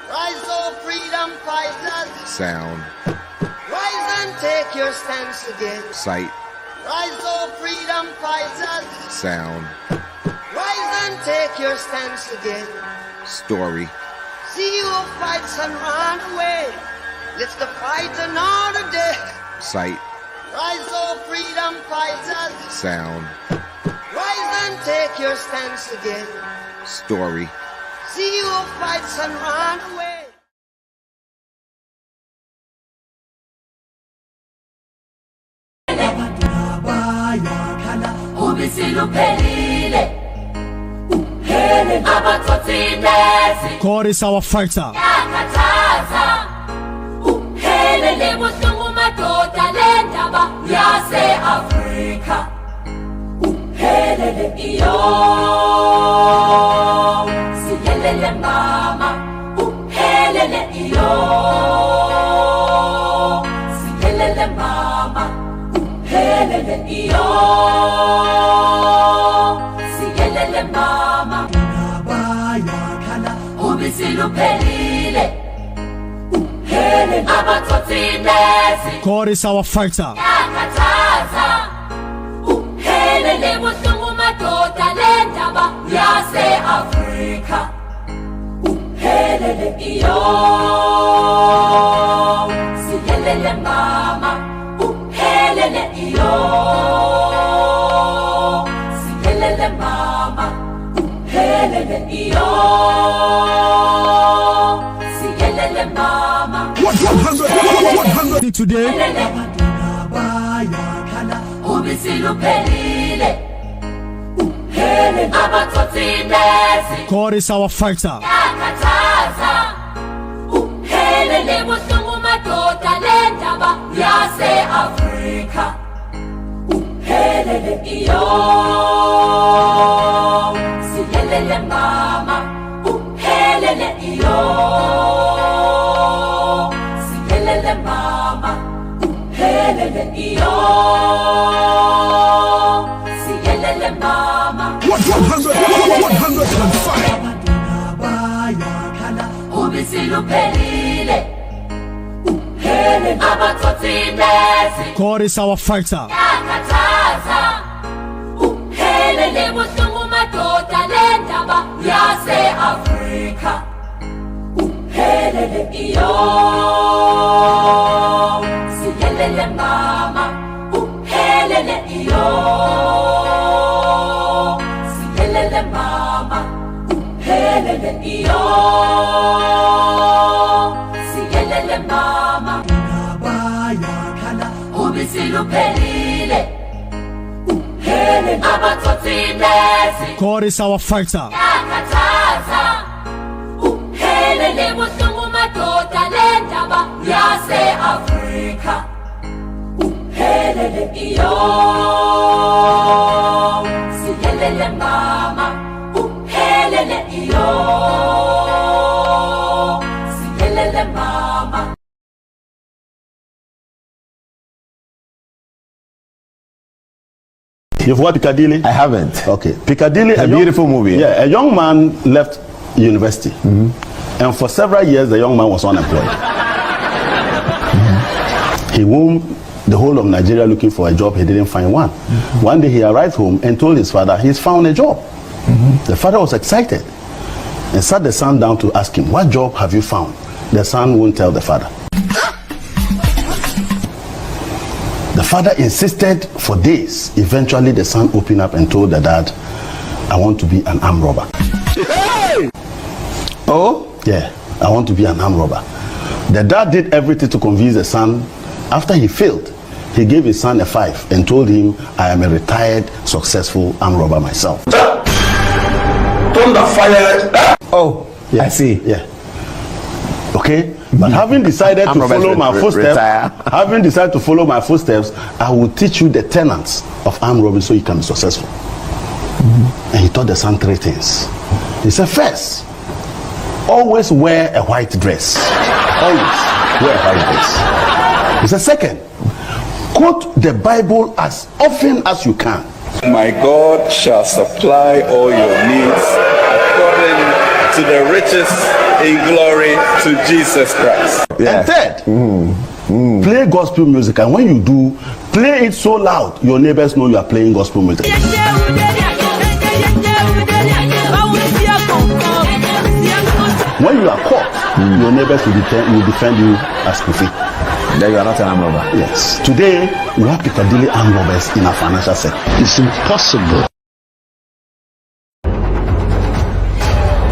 Rise, oh freedom fighters. Sound. Rise and take your stance again. Sight. Rise, oh freedom fighters. Sound. Rise and take your stance again. Story. See who fights and run away. Let's the fight another day. Sight. Rise, oh freedom fighters. Sound. Rise and take your stance again. Story. See who fights and run away. God is our fighter. God is our fighter. Today, God is our fighter. God is our fighter. God is our fighter. You've watched Piccadilly? I haven't. Okay. Piccadilly, a beautiful movie. Yeah, a young man left university. And for several years, the young man was unemployed. He roamed the whole of Nigeria looking for a job. He didn't find one. One day he arrived home and told his father he's found a job. The father was excited and sat the son down to ask him, what job have you found? The son won't tell the father. The father insisted for days. Eventually the son opened up and told the dad, I want to be an armed robber. Hey! Oh? Yeah, I want to be an armed robber. The dad did everything to convince the son. After he failed, he gave his son a 5 and told him, I am a retired, successful armed robber myself. Thunder fired. Oh, Yeah. I see. Yeah. Okay? But having decided to follow my footsteps, I will teach you the tenets of armed robbery so you can be successful. And he taught the son 3 things. He said, first, always wear a white dress. Always wear a white dress. He said, second, quote the Bible as often as you can. My God shall supply all your needs according to the riches in glory to Jesus Christ. Yeah. And third, play gospel music. And when you do, play it so loud, your neighbors know you are playing gospel music. When you are caught, your neighbors will defend you as Kofi. Then you are not an armed robber. Yes. Today, we have Piccadilly armed robbers in our financial sector. It's impossible.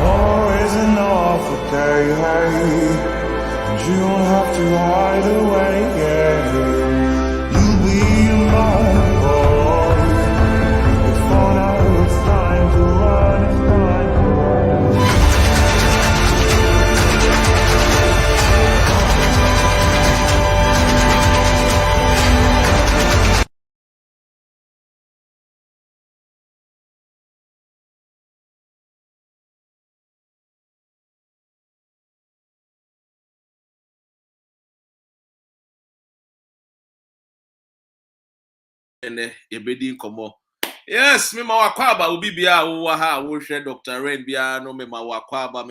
Always an awful day, and you don't have to hide away, You'll be my boy. It's fun, it's time to run, it's time to run. Ene yebedi nkomo. Yes, me ma wakwaba obi bia wo ha wo hwe Dr. Rain bia no me ma wakwaba.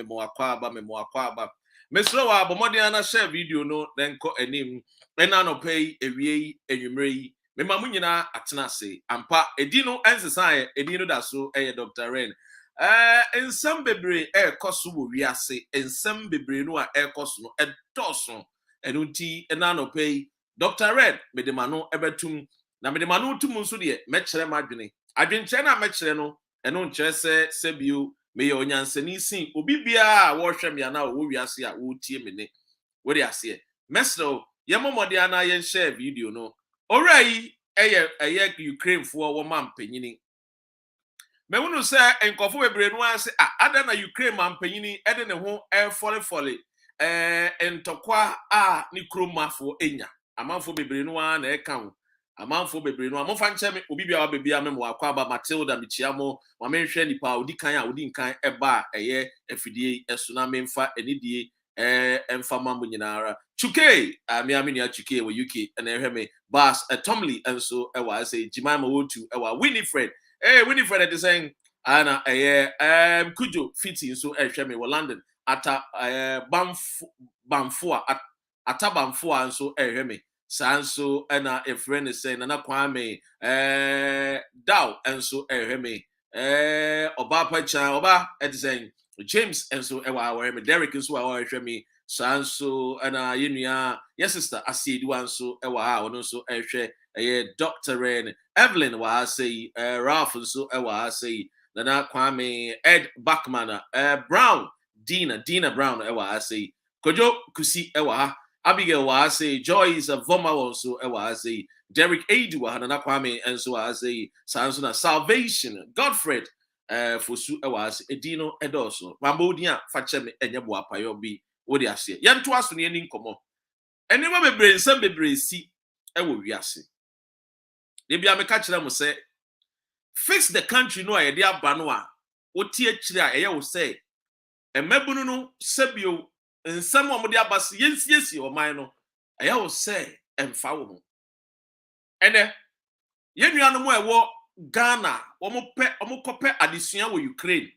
Me so wa bomode na share video no then ko anim. Ena no pay ewie enwumre yi. Me ma munyina atena se. Ampa edi no ensesan edi no da so Dr. Rain. Ensem bebre ekoso wo wiase. Ensem bebre no a ekoso no edoso. Enunti ena no pay Dr. Rain me de mano ebetum na me de manu tum nso de mekere madwene adwenkyere na mekere no eno nkyere se bio me ye onyansani sin obi bia wo hwe me na wo wiase a wo tie me ne wo de ase mesro ye momode ana ye share video no orai eye Ukraine fo wo mampanyini me wonu se enkofo bebre no ase ada na Ukraine mampanyini ede ne ho fole entokwa a ni kromafo enya amanfo bebre no na eka ho amanfo bebre no amofa nche me obi bia babia me wakwa aba Matilda michiamo ma menhwe nipa odi kan a odi nkan eba eye afidie eso na memfa enidie emfa mambo nyinara chuke ami nia chuke we UK na ehwe me Bas Tomley enso ewa say Jimama Wotu ewa Winifred Winifred is saying ana kujo fiti so ehwe me wo London ata bamfo anso ehwe me Sanso ena a friend is saying na kwame daw enso ehweme oba pacha oba it saying James enso ewa we Derek enso wa ehweme sanso ena yenua yes sister asidi wanso ewa ha ono so ehwe Dr. Rain Evelyn wa say Ralph enso ewa say na kwame Ed Backman Brown Dina Brown ewa say Kojo Kusi ewa ha Abigail was say Joy is a Voma also was say Derek Adu Hanana Kwame and so as a Sansona Salvation Godfred for Su was Edino Edoso Mambodia Fachem and Yabua Payobi what I say yan to us in Komo and never be brain some be see I will be assay. Maybe I'm a catcher will say fix the country no idea Banua what tear I will say and Mebuno Sebio. And someone with the abbas, yes, or mine. I will say, and foul. And then, you know, Ghana, Omope, addition with Ukraine.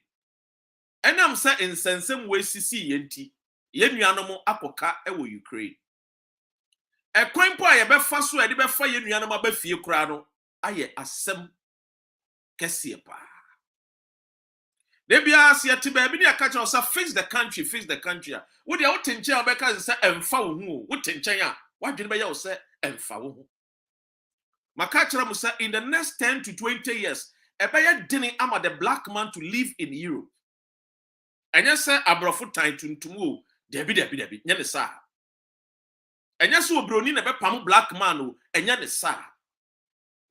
Enam say insensem we sisi yenti. Ye nuanom akoka e wo Ukraine. E kwan po a ye befa so e de befa ye nuanom abafie kura no aye asem kese pa. Debia se yete ba bi ne aka cha fix the country, fix the country. Wo de wo tenchen obeka se emfa wo hu wo tenchen a wadwene be ye wo se emfa wo hu. Maka kira mu say in the next 10 to 20 years ebeye dini ama the black man to live in Europe. Enya se abrofo tan tuntum o debi nya ne sa. Enya se obroni na be pam black man o enya ne sa.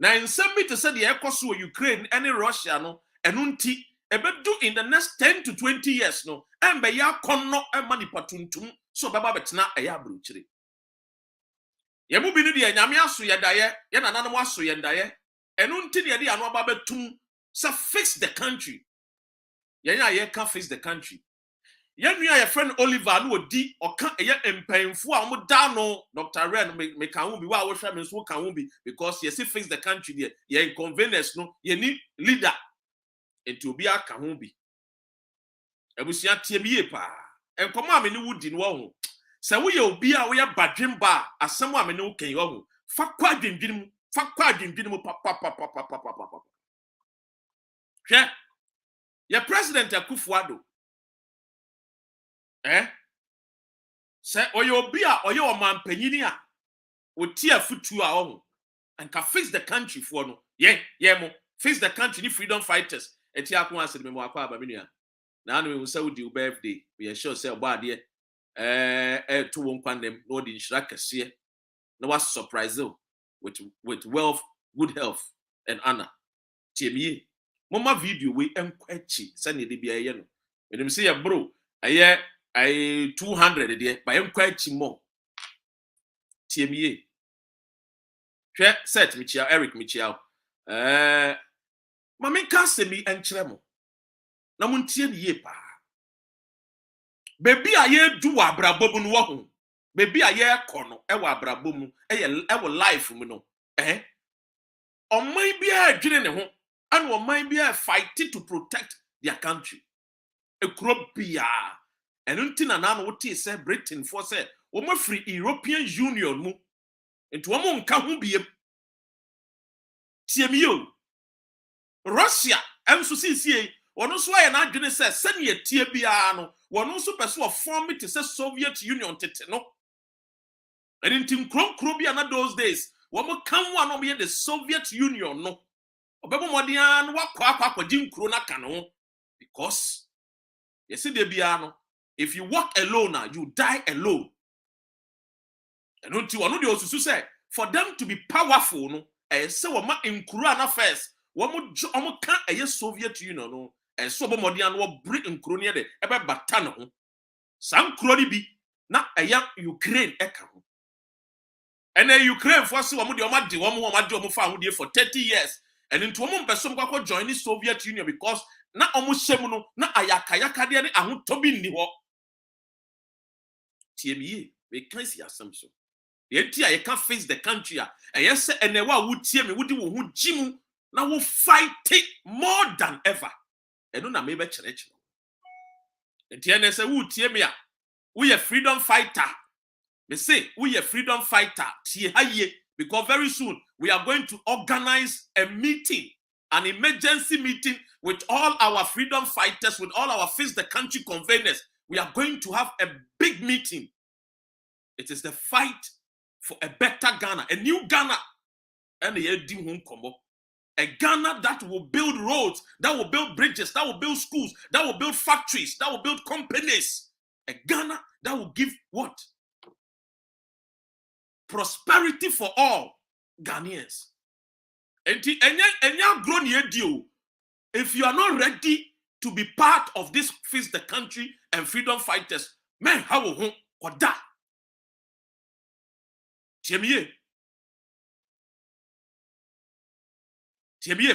Na nsem bi to say the ekoso Ukraine any Russia no enu nti ebedu in the next 10 to 20 years no embe ya konno emani patuntum so beba betena eya abrochire. Yemu bi no de nyame aso yedaye ye nananom aso yendaye enu nti ne de anu aba betum so fix the country. Yenya ye can fix the country. Yenua your friend Oliver no odi oka eye empanfo a mo da no Dr. Ren me kan wo bi wa wo hwe me so kan wo bi because ye see fix the country there ye inconvenience no ye ni leader enti obi aka ho bi ebusia tie mi ye pa enkomo a me ni wudi no ho se wo ye obi a wo ye badwemba asem a me ni wo kan ho fa kwa dwendwene mu pa hwe ye president Akufo-Addo say oye obi a oye omampanyini a oti afutu a ho anka fix the country for no ye mo fix the country ni freedom fighters eti akon asede me mo akwa aba menua na anu we say odi birthday we sure say obo ade to won kwandem no di nshira kese na was surprise with wealth, good health and honor tiemie mama video we enkwachi say ne de bia ye no me say ya bro aye 200 there by enkwachi mo tiemie hwe set mi chia Eric mi chia mama ka se mi enkyere mo na mo ntie ne ye pa bebi a ye du wa abrabom no wo ho bebi a ye kono e wa abrabom e wo life mu no oman bia adwene ne ho and oman bia fight to protect their country ekuro bia enu ntina na no wote say Britain for say wo ma free European Union mu enti wo mo nka ho biem tiemio Russia enso sisie wono so aye na adwene say sane ye tie bia no wono so pese of form it say Soviet Union tete no and in kro bia na those days wo mo kan wa no be the Soviet Union no obebo modian no wakwa jinkro na kan ho because you see the bia no if you walk alone you die alone and until one of the osusu say for them to be powerful no say wo ma nkuru na first wo mo kan Soviet Union no so bo modian wo bring nkuru ne de ebe bata no ho sam nkuru ni bi na Ukraine eka ho and Ukraine for so wo mo de wo fa ho for 30 years and into wo mo person kwa join the Soviet Union because na omo hyem no na ayaka de ahotobi ni ho tiemie we can see assumption yeti a can face the country and yes and wa wo tie me wodi wo ho jimu na wo fight it more than ever eno na me be kire enti ene say wo tie me a wo ye freedom fighter me say wo ye freedom fighter tie haye because very soon we are going to organize a meeting, an emergency meeting with all our freedom fighters, with all our Fix the Country conveners. We are going to have a big meeting. It is the fight for a better Ghana, a new Ghana. And a Ghana that will build roads, that will build bridges, that will build schools, that will build factories, that will build companies. A Ghana that will give what? Prosperity for all Ghanaians. If you are not ready to be part of this Fix the Country and freedom fighters, man, how will or that? Tiemie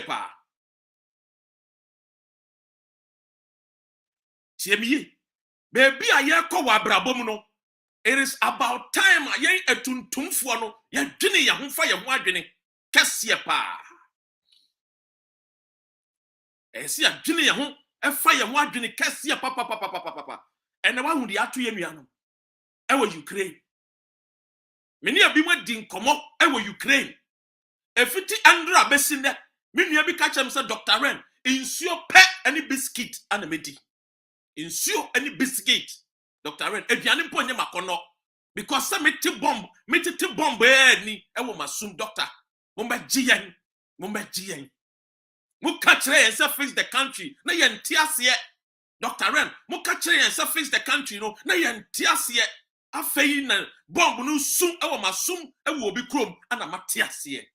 pa. Tiemie. Baby, I ko wa brabom no. It is about time ayen etuntumfo no ye dwene ye ho fa ye ho adwene kese pa. Esi adwene ye ho e fire ho adwene kase papa ene wa hu de ato ye nuanom e wo Ukraine meni abi mo di nkomo e wo Ukraine efiti andra besinde me nua bi ka chem say Dr. Ren insuo pe any biscuit ana medi insuo any biscuit Dr. Ren aduane mpo nye makono because some meti bomb ni e wo masum doctor mo mbagiyen mo ka kire yen say fix the country na yen tiase Dr. Ren mo ka kire yen say fix the country no na yen tiase afei na bomb no sum e wo masum e wo obi krom ana matiase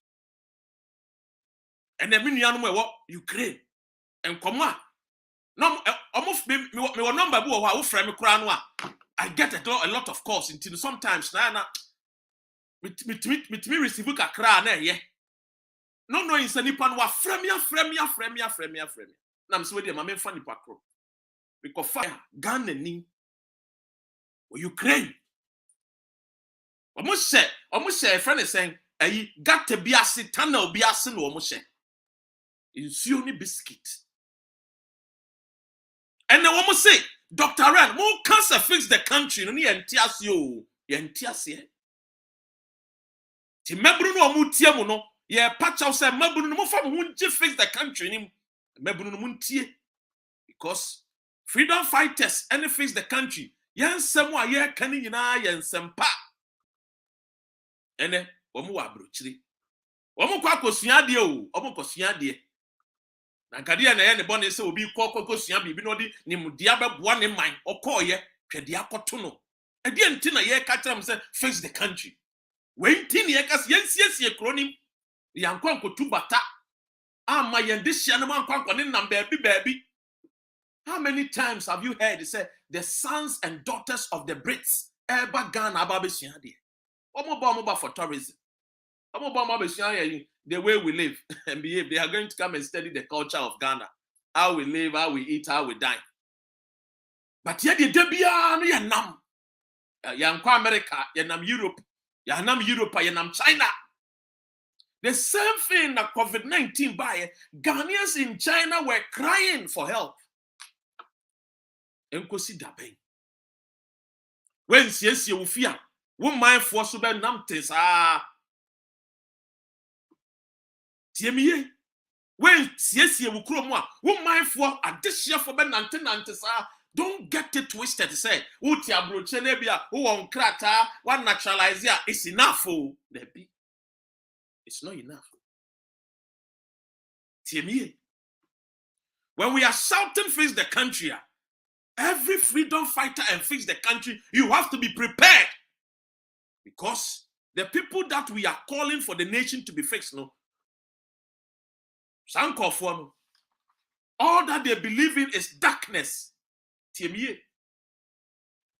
ene me nuanom e wo Ukraine enkomo a no me number bi wo ha wo frɛ me kura no a I get a lot of calls until sometimes na me receive kakra na ye no insa nipa no wa frɛ me na me so we dey ma me fa nipa kro because fire Ghana ni o Ukraine almost say friend is saying ayi gata bi ase tunnel bi ase no almost say insuo ni biscuit and then almost say Dr. Ren mo cancer fix the country no yentiase o yentiase ti mebru no mo tie mu no ye pacha say mebru no mo fa mo nje fix the country ni mebru no mo ntie because freedom fighters and fix the country yensem a ye kan nyina yensempa ene omo wa brochiri omo kwa kosua de o omo kosua de na nkade na ye ne bone se obi kosua bibi no di ni mudia beboa ne man okoye twede akoto no ade enti na ye ka kire se fix the country we enti ne ye ka se yensiesie kronim yankwa nkotu bata ama yende hia no mankwa ne nam baabi how many times have you heard say the sons and daughters of the Brits ever Ghana ababesua de omo for tourism omo the way we live and behave. They are going to come and study the culture of Ghana, how we live, how we eat, how we dine. But yet the debia no yanam yankwa America, yanam Europe, yanam China. The same thing that COVID-19 by Ghanaians in China were crying for help. Enkosi daben. When siesie wo fia, wo mindful so be nam tesa. Tiemiye when siesie wo krom a wo mindful adehia for be nante sa don't get it twisted say wo ti abroche na bia wo won krata wa naturalize ya it's enough o be it's not enough. Tiemiye when we are shouting fix the country, every freedom fighter and fix the country, you have to be prepared because the people that we are calling for the nation to be fixed no all that they believe in is darkness. Tiemiye.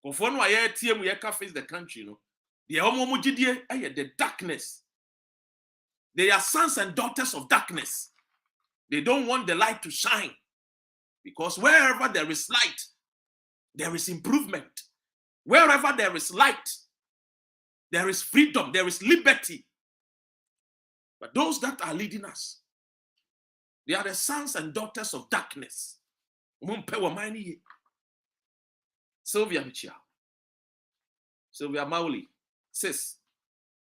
Konfono aye tiemu ye ka face the country no. They are the darkness. They are sons and daughters of darkness. They don't want the light to shine. Because wherever there is light, there is improvement. Wherever there is light, there is freedom, there is liberty. But those that are leading us, they are the sons and daughters of darkness. Sylvia Michia. Sylvia Mauli. Sis.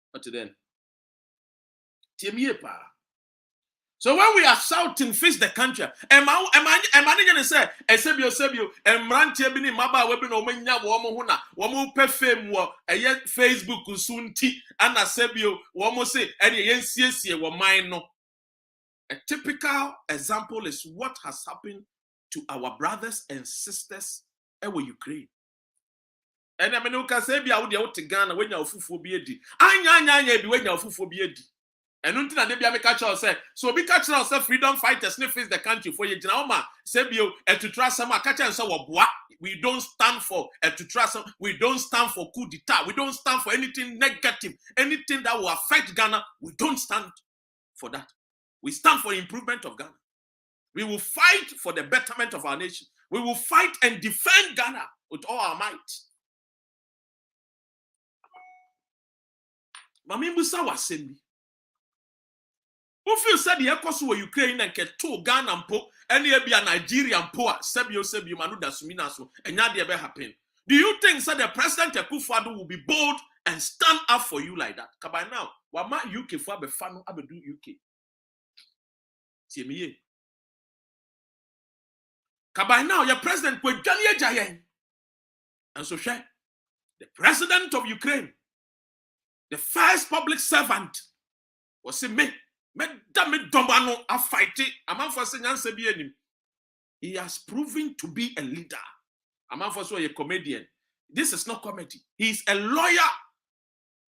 What then? So when we are shouting, fix the country, am I going to say, Sebio, and Rantia Bini Maba Webin Omenya Womohuna, Womo Pefem, a yet Facebook Sunti, and a Sebio, Womo say, and yen CSC were mine. A typical example is what has happened to our brothers and sisters in Ukraine. And I mean, you can say, be out to Ghana when you're full be Anya be when you're full be and until I never catch ourselves. So we catch ourselves freedom fighters, sniff the country for you. Jinaoma, Sebio, and to trust some catch and so what we don't stand for and to trust some, we don't stand for coup d'etat, we don't stand for anything negative, anything that will affect Ghana, we don't stand for that. We stand for improvement of Ghana. We will fight for the betterment of our nation. We will fight and defend Ghana with all our might. Mami Musa was saying, who feel said the Ekosu were Ukraine and get to Ghana any be a Nigerian poor, Sebio Manu da Sumina so, and yadi ever happen. Do you think that the President Akufo-Addo will be bold and stand up for you like that? By now, what my UK for be fan abe do UK. See me. By now, your president will Daniel Jayen. And so share the president of Ukraine, the first public servant, was say me domano a fighting. A man for saying he has proven to be a leader. A man for a comedian. This is not comedy. He is a lawyer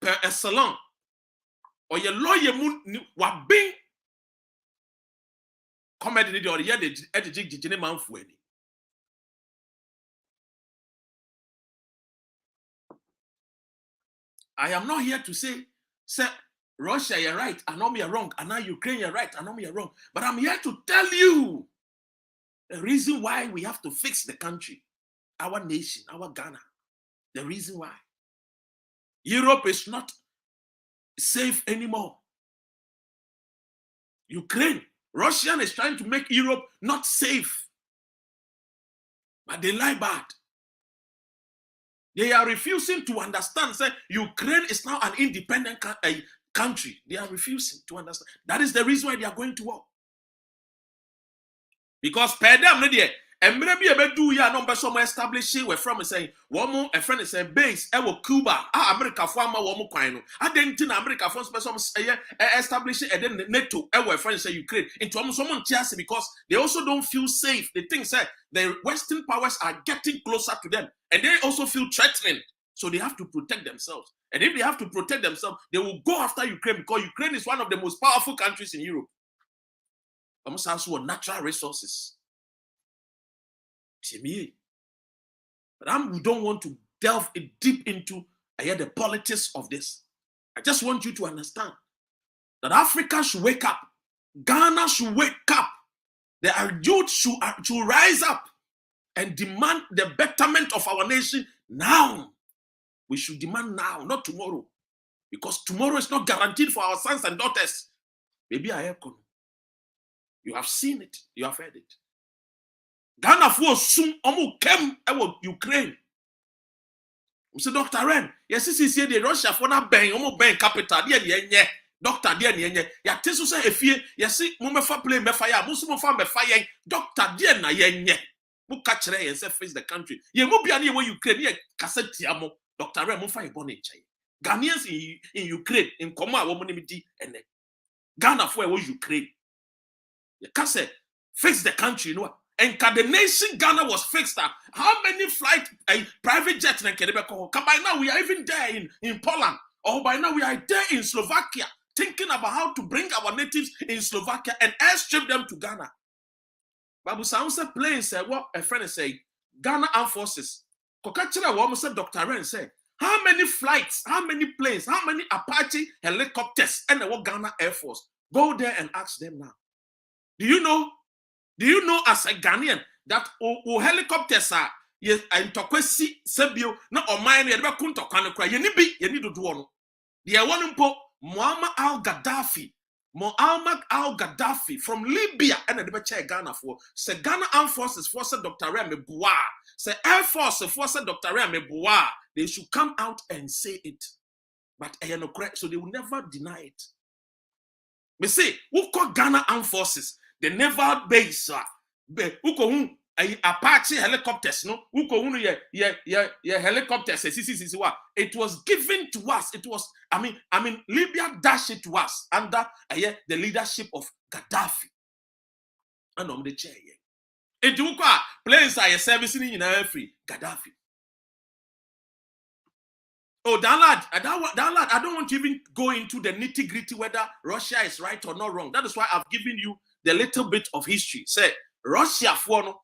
per excellence. Or a lawyer wa being comedy or the man for any. I am not here to say Russia, you're right, and now you're wrong, and now Ukraine, you're right, and now you're wrong. But I'm here to tell you the reason why we have to fix the country, our nation, our Ghana. The reason why. Europe is not safe anymore. Ukraine, Russia is trying to make Europe not safe. But they lie bad. They are refusing to understand. Say Ukraine is now an independent country. They are refusing to understand. That is the reason why they are going to war. Because per them, and maybe a do ya number some establishing where from saying one more a friend is a base Cuba, America former one more. I didn't think America for some establishing and then NATO our friends say Ukraine into almost someone chassis because they also don't feel safe. They think say the Western powers are getting closer to them and they also feel threatened. So they have to protect themselves. And if they have to protect themselves, they will go after Ukraine because Ukraine is one of the most powerful countries in Europe. Almost also natural resources. But we don't want to delve deep into the politics of this. I just want you to understand that Africa should wake up. Ghana should wake up. The youth should rise up and demand the betterment of our nation now. We should demand now, not tomorrow. Because tomorrow is not guaranteed for our sons and daughters. Maybe I have come. You have seen it. You have heard it. Ghana for soon almost came about Ukraine. We say, Dr. Ren, yes, this is the Russia for na bang, almost bang capital. Dear, Doctor, dear, ya tesu say if yes, Mumefa play me fire, Musumo farm me fire, Doctor, dear, na ye, who catch and say face the country. Ye mo be any way Ukraine, ye cassette amo, Dr. Ren, Mufa bonnet. Ghanaians in Ukraine, in Koma, woman, and Ghana for Ukraine. You can't say fix the country, you know. And the nation Ghana was fixed up. How many flight private jets and by now we are even there in Poland, or by now we are there in Slovakia, thinking about how to bring our natives in Slovakia and airstrip them to Ghana. Babu Sounds planes said what a friend say Ghana Armed Forces. Kokachira woman said Dr. Ren said, how many flights, how many planes, how many Apache helicopters and the Ghana Air Force? Go there and ask them now. Do you know as a Ghanaian that helicopters are yes and tokwesi sebio na o mine ye be kunto kwan kra ye ni bi ye ni dodo no de won mpo Muammar al-Gaddafi from Libya and the be Ghana for say Ghana Armed Forces for say Dr. Remy Boa say Air Force for say Dr. Remy Boa they should come out and say it but so they will never deny it. Me say who call Ghana Armed Forces the naval base, who Apache helicopters, no, who helicopters, it was given to us. It was, I mean, Libya dashed it to us under the leadership of Gaddafi. And on the chair, it took planes are servicing in free Gaddafi. Oh, Danlad, I don't want to even go into the nitty-gritty whether Russia is right or not wrong. That is why I've given you the little bit of history. Say Russia for no,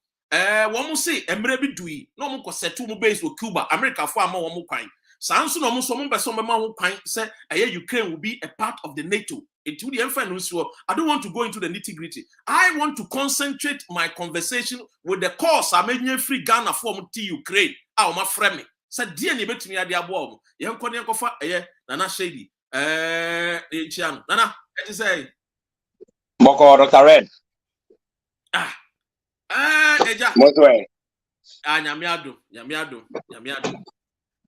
one say Emrebi Dui, no more setu mu base with Cuba, America for more one more kind. Sansu no more some person more kind. Say Ukraine will be a part of the NATO. Into the influence. I don't want to go into the nitty-gritty. I want to concentrate my conversation with the cause. I made free Ghana from Ukraine. Ah, my friend. Say dear ni betumi ade abo yen kofa Nana Shady Chiano Nana it say Moko Dr. Red. Eja. Motwe. Nyamiado.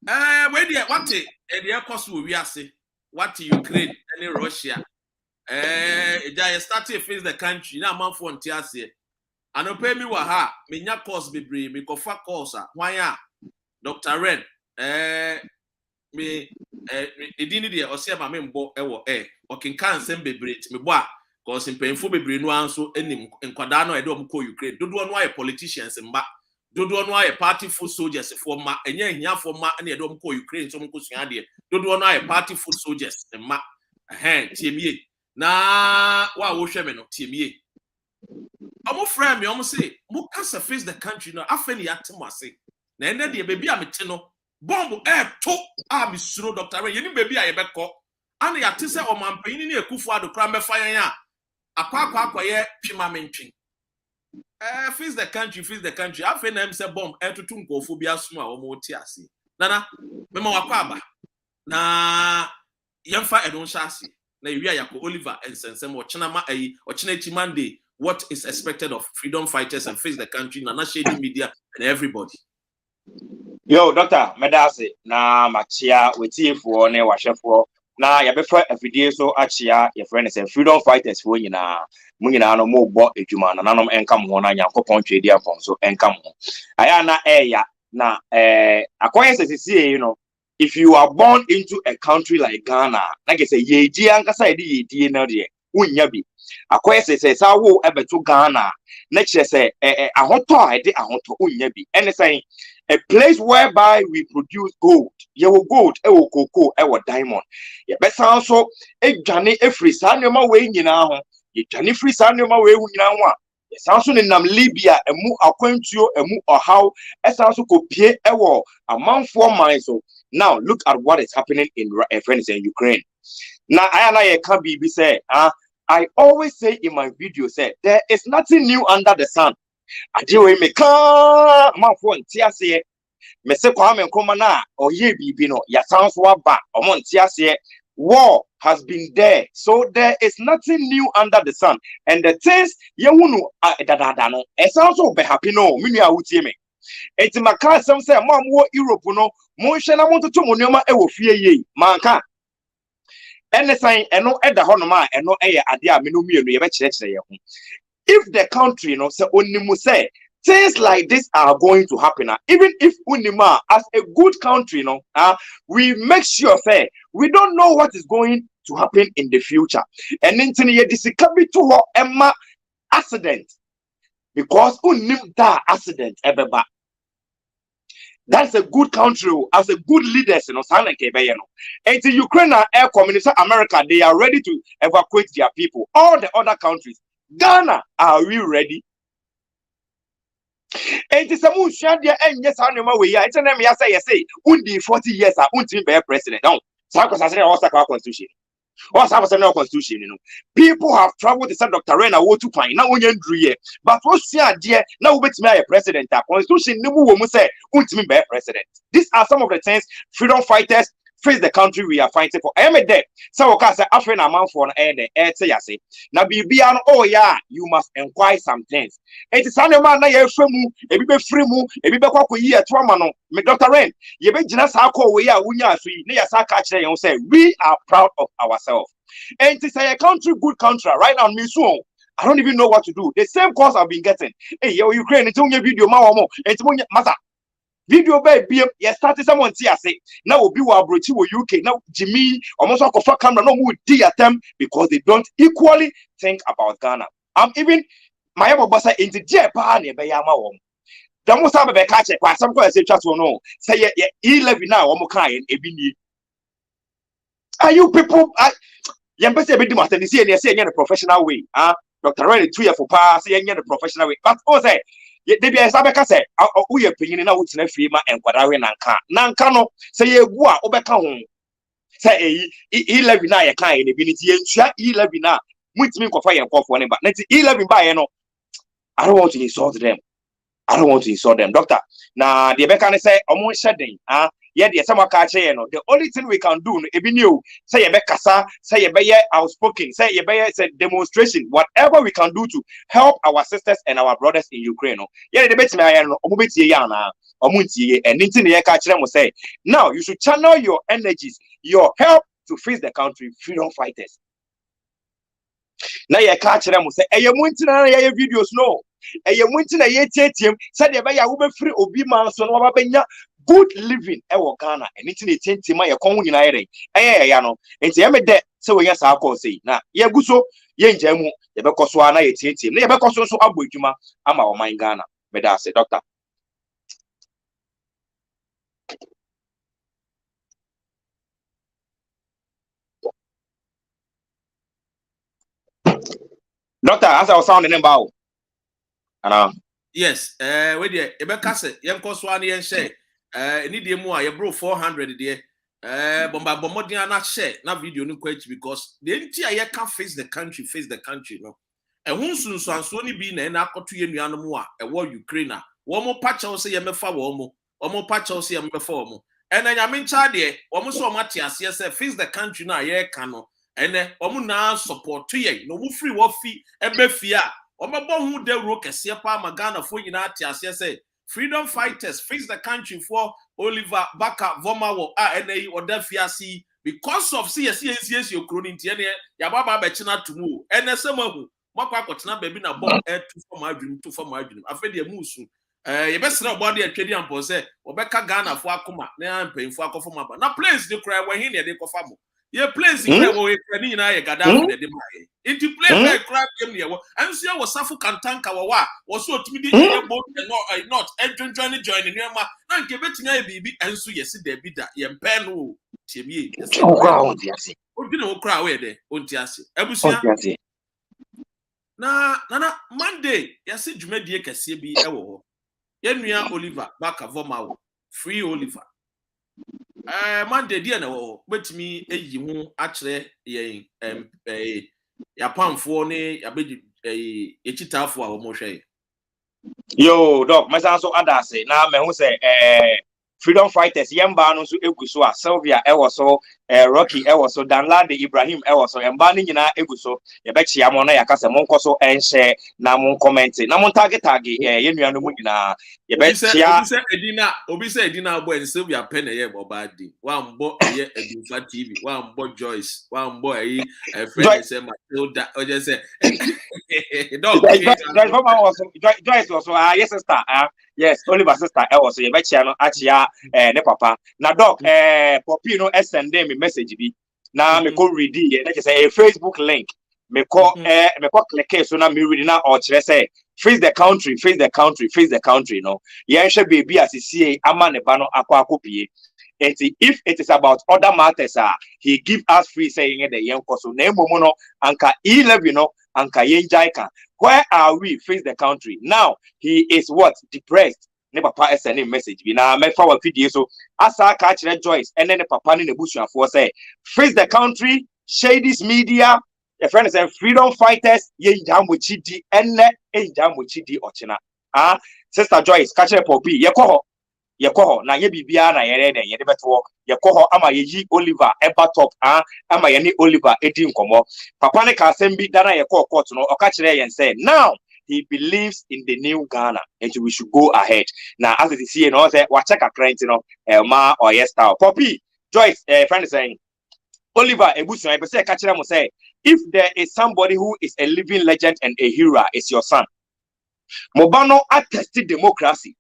Where the what the cost will we say? What Ukraine and Russia? Eja started to face the country. Now man for ntiase. Ano pay me wa ha. Me nya cost bebre. Me ko fa cost a. Why ya? Dr. Ren. Me edini de ose ma me mbo ewo okin kan sem bebre me bo a cause mpemfo bebre no anso enim nkwada no edom ko Ukraine dodo no aye politicians mba dodo no aye party foot soldiers for ma enya hia for ma na edom ko Ukraine so mko sua de dodo no aye party foot soldiers ma tiemie na wa wo hwe me no tiemie omo friend me omo say mo can face the country no afeni yatem ase na ene de bebi a mete no bomb to a misuro Dr. Ray yeni bebi a yebekọ ana ya tese o mampanyin ni ekufu ado kra mefa yan a akwa ye twima mentwin face the country afa na em se bomb tutu nkofo bi asom a wo mo ti ase nana mema wakọ aba na yemfa edon shase na ewia yakọ Oliver ensensem o chena ma ayi o chena chi Monday what is expected of freedom fighters and face the country na shady media and everybody. Yo, Doctor, medase na machia wetiefo ne wahwefo na yabefa afidie so achia your friend is freedom fighters fo nyina munyina no mo bo edwuma na nanom enkam ho na Nyankopon twedi afon so enkam ho aya na eya na akoyen sesisi if you are born into a country like Ghana like I say yeji ankasa yedi na de unya bi akoyen sesisi sa wo ebeto Ghana na kire se ahoto a ede ahoto unya bi ene say a place whereby we produce gold. Yewo gold, ewo cocoa, ewo diamond. Ye besa also edwane efri sa nneoma we nyina ho. Ye dwane free sa nneoma we nyina ho a. Ye sanso ne nam Libya emu akwantuo emu ohaw esanso kopie ewo amanfo man so. Now look at what is happening in Ukraine. Now I na ye can be say I always say in my video say there is nothing new under the sun. Adiwe me ka mafo ntiase me se kwa me nkoma na oye bibi no ya sanso aba omo ntiase war has been there, so there is nothing new under the sun, and the things yehunu dadada no esanso be happy no minu awutie me enti maka sem se mo amwo Europe no mo hwe na mo toto mo nneoma e wo fie ye manka ene san eno eda ho no ma eno eye ade a me no mienu ye be kire ye ho. If the country say onimu say things like this are going to happen, even if unima as a good country we make sure say we don't know what is going to happen in the future, and then ye disikabi to emma accident because unim da accident ebeba. That's a good country as a good leaders and the Ukraine air community America, they are ready to evacuate their people. All the other countries, Ghana, are we ready? And it's a moon share their end. Yes, I know my way. It's an emmy. I say, undi 40 years. I won't be a president. No, because I said, what's our constitution? What's our constitution? People have traveled to Dr. Rena, what to find now. But what's your dear? Now, what's my president? Constitution, no woman say, won't be a president. These are some of the things freedom fighters face the country we are fighting for. I am a day. So, okay, say, after a month for an air, say, now be beyond, oh, yeah, you must inquire some things. It is an man, a free move, a bit free move, a bit back year, Tramano, Dr. Ren, you may just how we are, near Saka, and say, we are proud of ourselves. And it is a country, good country, right now, me soon. I don't even know what to do. The same course I've been getting. Hey, yo, Ukraine, it's only video, Mama, it's only matter. Video by BM, yes, started someone see say now will be our brochi UK now Jimmy almost like a camera no would at them because they don't equally think about Ghana. I'm even my bossa in the Japan by Yama. The most have a catch it, some say just no say E-Levy now or Mokai ebini. Are you people Yambese be master the say the professional way. Dr. Ren 2 years for pass the professional way. But say they be Sabeka say, we opinion now what's in a free man and Quadawe Nanka no say ye gua obeka home. Say E-Levy na ya kind ability and share E-Levy na which mean for fire and cough one, but let's E-Levy by no. I don't want to insult them. Doctor. Now the Becca say almost shedding Yet the summer catch the only thing we can do ebi new say ye be kasa, say ye be outspoken, say ye be say demonstration, whatever we can do to help our sisters and our brothers in Ukraine. Yeah, the bet me I no omubeti ya na omuntie and anything ye catch them say now you should channel your energies, your help to face the country freedom fighters. Now you catch them say e ye muntina na ye videos no e ye muntina ye tietiem said ye be ya wo be free obi man so no ba benya good living e wo Ghana anything e tietiem ma ye kon hu nyina ye ya no enti ye me de se we nya sa call say na ye guso ye nja mu ye be koso na ye tietiem na ye be koso so abo adwuma ama o man Ghana me da say doctor. Doctor, as I was sounding about. Yes, we there. Ebeka se yem koswa na yen share. Ni dey mu a ye bro 400 there. Bomba bomodin na share na video no kwach because the enti a ye can face the country no. E hu sunsu anso ni bi na akoto ye nuanom a e wo Ukraine a wo mo pa chew se ye mefa wo mo pa chew se ye mefa wo mo. E na nyame ncha de wo mo so mate ase se face the country na ye ka no. Ene wo mo na support to ye no mo free wo fi ebe fi a Omabo hu de ro kese pa magana fo nyina ate ase say freedom fighters face the country for Oliver Baka Vomawo NAE odafiasi because of CSCS okroni ntie ya baba be china tumu enesemahu makwa akotena baby na bomb to for my dream afedi emusu ye besra obo de atwedi ampo say obeka Ghana fo akoma na mpemfo akofo maba na place de cry we hin de kofa mo ye place cry we ni nyina ye Gaddafi de mae into place where cry kem ne wo anso ye wosafu kantanka wo wo so otumi di ye both not join ni ma na nke betumi ye bibi anso ye si da bi da ye mpe no tiemie odine wo cry we de onti ase abusia na Monday ye si dwumadie kese bi e wo ho ye nua Oliver Baka Vomawo free Oliver Monday dia na wo betumi eyi hu akere yen ya pamfo ne ya be echitafo a wo mo hwe Yo doc my son so adase na me hu say freedom fighters yemba no so egu so a Sylvia e was so Rocky e was so Danlade Ibrahim e was so emba ni nyina egu so ye be chia mo na yakase mo nkoso enhye na mo comment na mo target ye nua no mu nyina ye be chia obi say edina boy Sylvia pen ye bo bad day wan bo ye Edinfa TV wan bo Joyce wan bo friend say Matilda o just say dog Joyce also yes sister yes Oliver sister e was so ye be chia no achia ne papa na doc Poppy no send me message bi na me ko read ye na say a Facebook link me ko click so na me read na o kire say face the country no ye hwe baby asisi ama ne ba no akopie if it is about other matters he give us free saying the yen so na emomo no anka E-Levy no anka yen jaika where are we face the country now he is what depressed ne papa send message bi na me fa wa video so asa ka kire Joyce ene ne papa ne busuafo say face the country shades media a friend is freedom fighters ye jambo chidi ene jambo chidi ochina sister Joyce ka kire Poppy ye ko na ye bibia na ye de beto ye ko ama ye yi Oliver eba top ama ye ni Oliver edi nkomo papa ne ka asem bi dana ye ko court no o ka kire yen say now he believes in the new Ghana and we should go ahead. Now, as it is here, no, say, what check a client, ma or yes, style. Poppy, Joyce, friend is saying, Oliver, Ebusu, I say, catch them, say, if there is somebody who is a living legend and a hero, it's your son. Mobano attested democracy.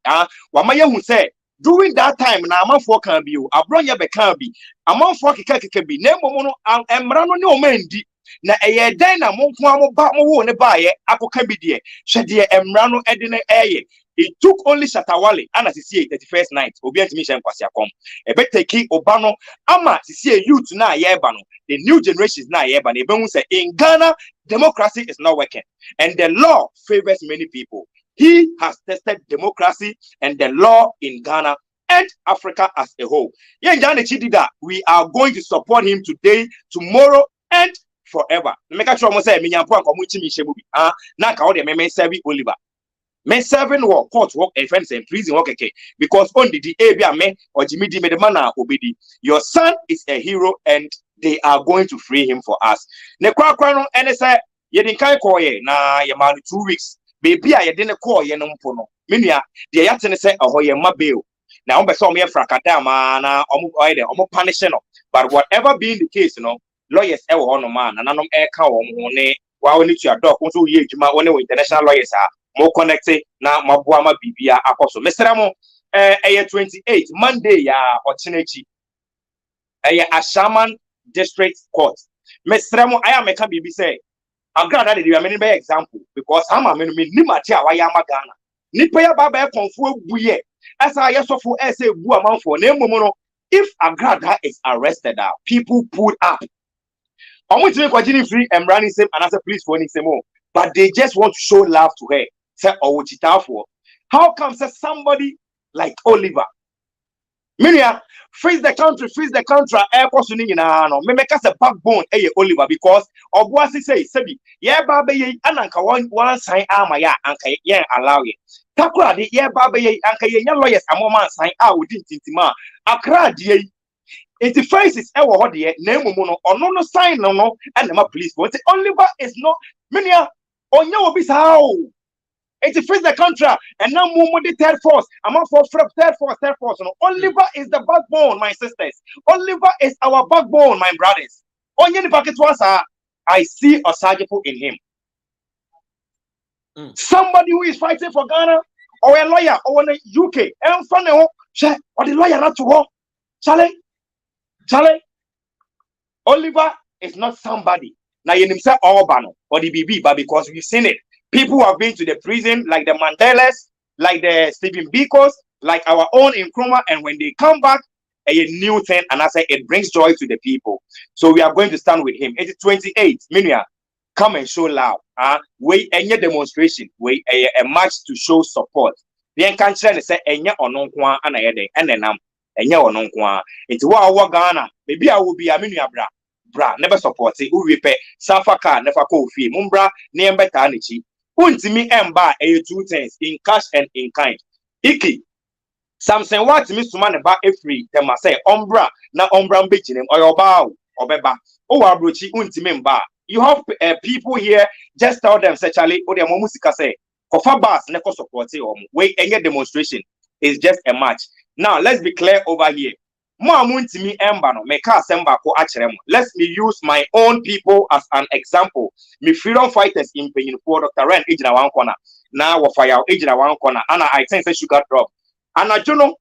Wamaya who say, during that time, na man for can be, Abronya be can be, a man for can be, Nemono, and Emrano no mendi. Na eye den na monko ba mo wo ne baaye akoka bi de hwe de emrano edine eye it took only Shatawale and sisi 31st night obi antimi hye nkwase akom e be take obano ama sisi youth na ye ba no the new generations na ye ba na e be hu say in Ghana democracy is not working and the law favors many people. He has tested democracy and the law in Ghana and Africa as a whole. We are going to support him today, tomorrow, and forever. Make sure I say me nyampo anko mu chimi shebu bi. Na ka o de me serve Oliver. me serving work, court work, and friends and prison work, okay, because only the area me or Jimmy di me the man obedi. Your son is a hero, and they are going to free him for us. Ne kwa no ene say ye din kan call ye na ye man 2 weeks. Baby a ye din call ye no mpo no. Menua de ya tene say ho ye ma bail. Na on be so me frakada ma na omo punish no. But whatever being the case, lawyers e wo no man na nanom e ka wo ho ne wa woni tua doc so ye adwuma woni international lawyers mo connect na maboa ma bibia akoso. Mesra mo 28 Monday ya ochinechi Ashaman District Court. Mesra mo aya meka bibi say agrada de we be example because ama me ni mate a waya magana nipa ya baba e konfo buye asa yesofo e say bu amanfo na emomo no if agrada is arrested people pull up. I'm going free and running same and as a police for any more, but they just want to show love to her. Say, oh, for how come somebody like Oliver? Minia, freeze the country, air questioning in no, me make us a backbone, Oliver, because of what he say, Sebi, yeah, baby, ananka one sign armor, ya, anka, yeah, allow it. Takra, the yeah, baby, anka, yeah, lawyers, a moment sign out within Tintima, Akra, the it faces our hodier, name mono, or no sign no, and the police. But Oliver is not Minia, or no, be how it face the contract, and now more the third force. I'm up for third force. No, Oliver is the backbone, my sisters. Oliver is our backbone, my brothers. Only the packet was I see a surgical in him. Somebody who is fighting for Ghana, or a lawyer, or a UK, and funny, or the lawyer not to walk. Charlie, Oliver is not somebody. Now you himself Obano or the BB, but because we've seen it, people who have been to the prison, like the Mandelas, like the Stephen Bikos, like our own Nkrumah, and when they come back, a new thing, and I say it brings joy to the people. So we are going to stand with him. It is 28. Minia, come and show love. Wait any demonstration, wait a march to show support. The encounter say enya ononkwa anayede enenam. Enya ononkwa. It's what Ghana. Maybe I will be a minia bra never support it. Who repair Safaka never call fee. Mumbra near betanichi. Untimi emba 2 things in cash and in kind. Iki. Something what Miss Man about every them say ombra na ombra bitching him or your bow or beba. Oh abrochi untimi mba. You have people here just tell them say Charlie or their musika say Kofa bas never support it or wait any demonstration is just a match. Now let's be clear over here. Let's me use my own people as an example. Me freedom fighters in Penin for Dr. Ren age in one corner. Now fire age in one corner. And I think say sugar drop. And I don't know.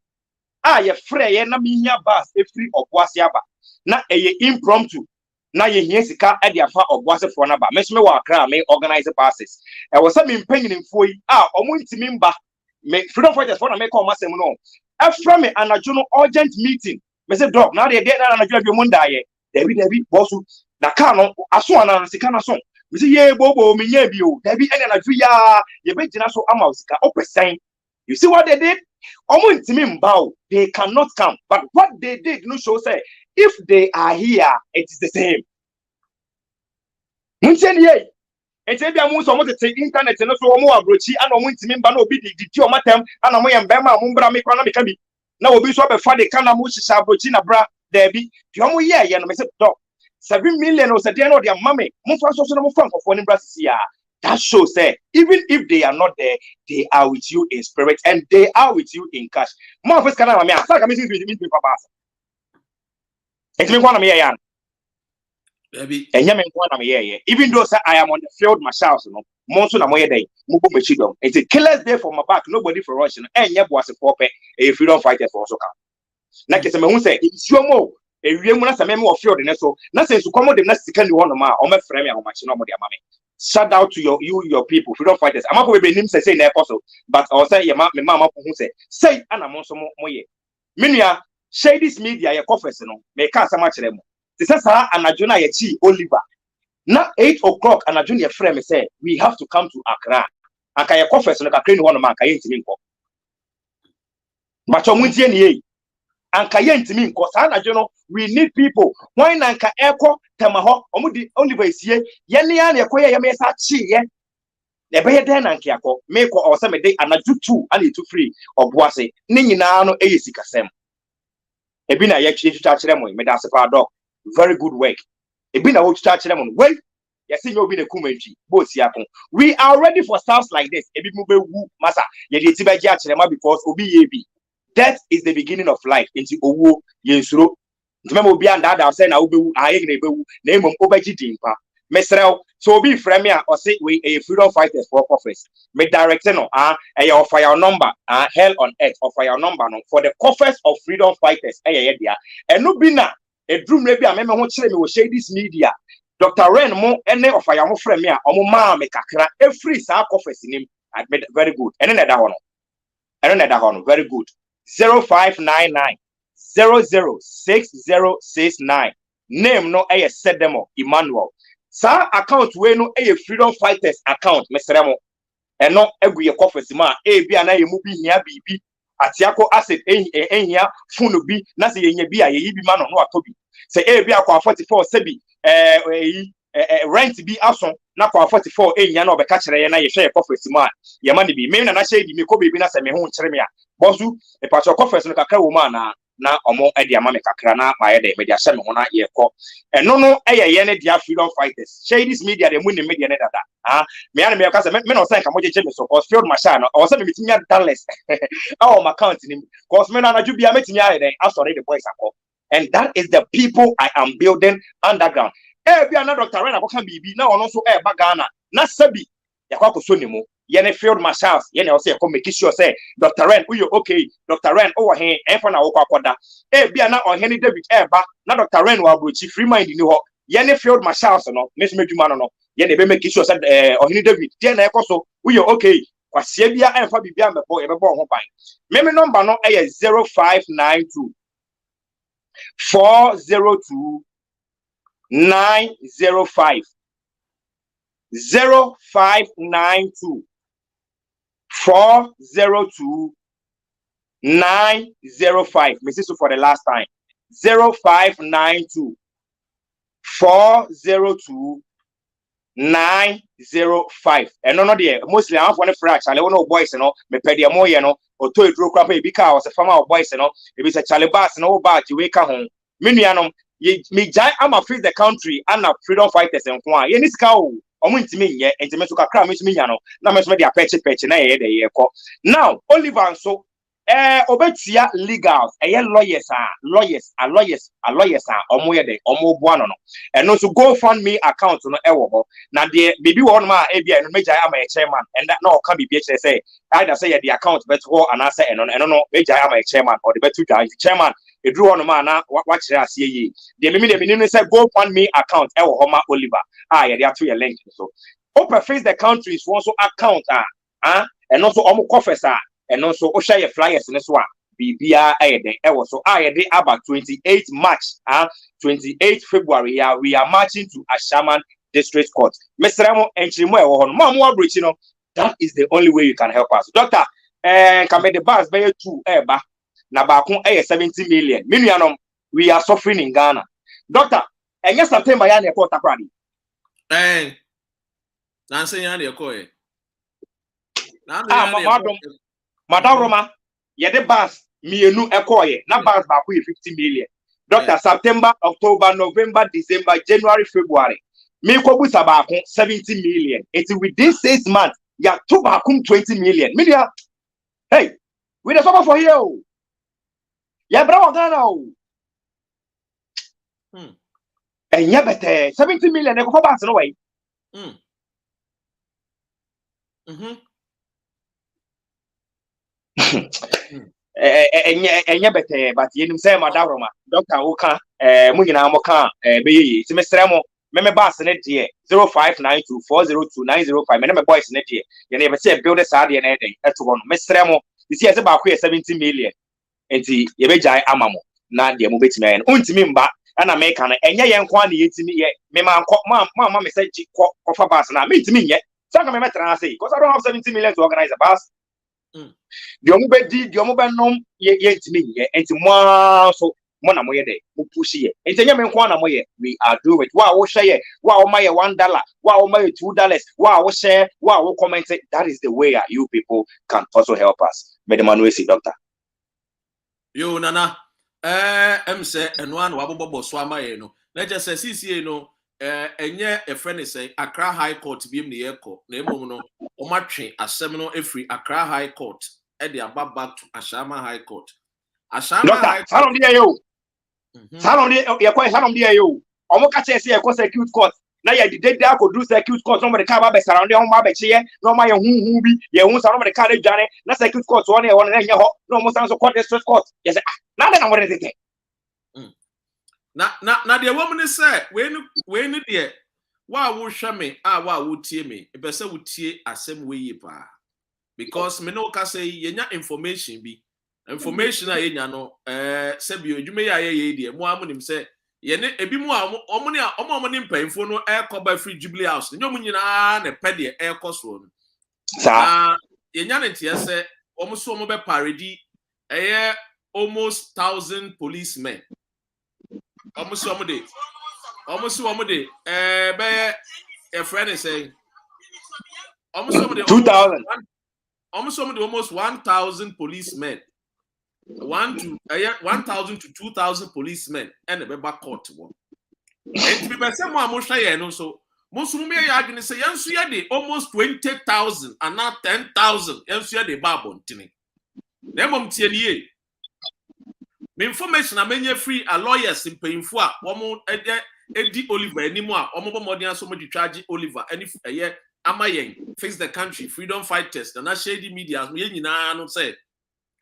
Ye free na me here bus a free of wasiaba. Na impromptu. Na ye here sika at the afar of wasi for naba. Mesh me wa kra me organize the passes. I was some impending in for omuntimimba. Me freedom fighters for na make call masem no. After me and a journal urgent meeting. Me say dog now they get that and a job munda ye. Debbie bossu. Na kano aswana na sikana son. Me say ye bobo me nye bio. Debbie and a ya ye be jina so amausika opesen. You see what they did? They cannot come. But what they did no show say if they are here, it is the same. It's a bit more to take internet and also more brochi and on winning Bano be the matem and a moyam bema mumbra me kana become. Now will be so before they can much sabrochina bra debbie. Yomu ye and I said dog 7 million or Sadiano their mammy, Mufra social fun for one Brasia. That shows that even if they are not there, they are with you in spirit and they are with you in cash. More of us can have me. I thought I'm missing with me, Papa. It's me one of me, Yan. And Yaman one of me, even though I am on the field myself, Monson Amoya Day, Mubu Machidom. It's a killer's day for my back, nobody for Russian, and Yab was a pope if you don't fight it for Soka. Like as a say, it's your mo. A real a memo of field and so nothing to come on the next second one of my or my friend, or my mammy. Shout out to your people, freedom fighters. I'm not going to be say in apostle, but I'll say your mama who say and I'm also more. Minia, share this media, your coffers, make us a much them. This is how an Ajuna Yachi Oliver. Now 8 o'clock, and a junior friend say we have to come to Accra. And can your coffers and a clean one of my Kayin to me. But on Winty and Kayen to me, because I don't know, we need people. Why Nanka Echo, Tamaho, Omudi Oliver is here, Yelian, Yakoya Yamesa Chi, Ebe den na nke akọ make or say me dey anaju 2 and 2 free oboase ne nyina no eyesikasem ebi na ye twitwa kire mo me da se pa doc very good work ebi na wo twitwa kire mo wait yes you obi na kumantwi both yakon we are ready for stuff like this ebi mu bewu masa ye dey ti be gia kire ma because obi ye bi death is the beginning of life into owo ye nsuro ntime mo bi anda da say na wo bewu aye na bewu na emom obaji dimpa mesrel so obi frame me or say we a freedom fighters for office me director no your fire number hell on earth or fire number no for the coffers of freedom fighters dia and no bi na a drum rebi a me ho kire me wo share this media Dr. Ren mo ene of fire mo frame me omo ma me kakra e free sa coffers nim very good and na da hono very good 0599 006069 name no said demo Emmanuel sa account we no freedom fighters account mesremo eno egu ye coffers ma bia na ye mu bi hia bibi atiako asset ehia phone bi na se ye nya bi a ye bi ma no atobi se bia kwa 44 se bi rent bi aso na kwa 44 ehia na obeka kire ye na ye hwe coffers ma ye ma ne bi me na share di me ko bi na se me ho kire me a bosu e pacho coffers no kakra wo ma na omo edi ama me kakra na ma ye de me dia hye me ho na ye ko eno no ye ne dia freedom fighters share this media de mu ne media ne dada me ana me ka say me no say ka mo jeje me so cause field marshal no o say me mitimi dollars our account ni cause me na ju bia metimi aye den asori the boys akọ and that is the people I am building underground bia na Dr. Ren aboka bibi na ono so ba Ghana na sabi yakwa koso ni mu ye ne field marshals ye ne o say come make sure say Dr. Ren uyo okay Dr. Ren o he enfa na wo kwakoda bia na Ohene David ba na Dr. Ren wa brochi free mind ni ho ye ne field marshals no mesmedwuma no ye ne be make sure say Ohene David ye na ekoso uyo okay kwasia bia enfa bibia mebo ye bebo ho ban me number no 0592 402 905 0592 402 905 Mrs. for the last time 0592 402 905 and no there mostly I'm for the fraction I no boys no me pedi mo ye no oto edro kwapa e bi ka o se fama boys no e bi se chale bass no ba ji we ka ho menuanom me jai am afraid the country and freedom fighters enko a ye ni sika o omo ntimi nye ntimi so kakra me nya no na me so me dia peche na ye de ye ko now Oliver so obetia legals lawyers omo ye de omo bo ano no no so go fund me account no ewo ho na de bibi wo no ma bia no meja am a chairman and that no can be say either say the account bet ho and answer no meja am a chairman or the betu chairman e drew on ma na wa kire ase yi de me no say go fund me account ewo ho ma Oliver ye dey ato your link so open face the countries also account and also omo coffers and also o share flyers in so bibia ayede ewo so ayede about 28 March 28 February we are marching to Ashaman District Court Mr. Enchimo ewo ho no mo abrochi no that is the only way you can help us doctor can be the bus by 2 eba na ba kon 70 million minuanom we are suffering in Ghana doctor enya September ya na e port akwadi nanse ya na e ko Madam Roma, ye the bus mienu ekoye na bus ba ku 50 million. Doctor September, October, November, December, January, February. Me ko busa ba ku 70 million. It's within 6 months, ya to ba ku 20 million. Media. Hey, we the suffer for here. Ya bra Ghana o. Enya bete 70 million e ko for bus no way. Enya bete but yenim say Madam Roma doctor woka mu nyina mo ka be yi ti mesrɛ mo me bass ne de 0592402905 me boys ne de ye na be say build sa de na den eto ho no mesrɛ mo isi ese ba ko 70 million enti ye be jai amamo na de mo betimi ayen ontimi mba ana me ka no enya ye nko na yetimi ye me ma me say kofa bass na me ntimi nye saka me metra say because I don't have 70 million to organize a bass. The omu be di, the omu be nom ye ntimi ye enti mo so mo na mo ye de mo push ye entenye me nko na mo ye we are do it wa wo share wa wo ma ye $1 wa wo ma ye $2 wa wo share wa wo comment. That is the way you people can also help us. Medemanu si doctor yo nana say enwan wa bobo so amaye no na je say CCA no enye a friend say Accra High Court bi me yeko na emom no o matwe asem no efri Accra High Court e dey back to Ashama High Court. Ashama High Court salon dia yo salon dia ye kwa salon dia yo omo ka che say ye kwa circuit court na ye dey there go do circuit court somebody ka ba be salon dia ho ba be che no ma ye hu bi ye hu salon somebody ka dey dwane na circuit court one ye one na ye ho no mo san so court district court ye say na na what is it na the woman say when there wa wo hwe me wa wo tie me e be say wo tie asem we yi pa because me no ka say yenya information a yenya no say bi odwuma ya ye die mo amunim say ye ne ebi mu a omo ne mpanfo no e koba free Jubilee House nyom nyina na pe de e koso no sa yenya ne tie say omo so omo be parody almost 1,000 policemen. Almost one day. Be a friend is saying almost 2,000. Almost 1,000 policemen. 1,000 to 2,000 policemen and a back court one. And to be someone most so most of me are going to say yansu almost 20,000 and not 10,000 yansu de babon tini. Nemom tiye. Me information amenye free a lawyers in painful a woman Eddie Oliver anymore or more modern so much charge Oliver and if a year amayen face the country freedom fighters and not shady media as we no say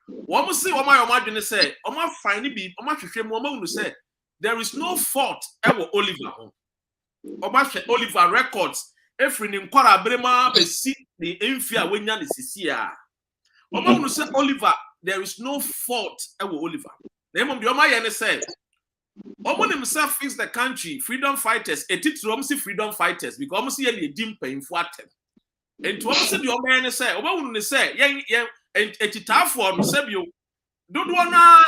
one see what my imagine say or my fine be or my shame woman say there is no fault ever Oliver or my Oliver records every name kwara brema be see the infia when yan is here woman say Oliver there is no fault ever Oliver. Name of the Omayane said, Oman himself fix the country, freedom fighters, a teacher, freedom fighters, because almost a dim pain for them. And to almost the Omayane said, Oman say, and a tita for Sebio, don't wanna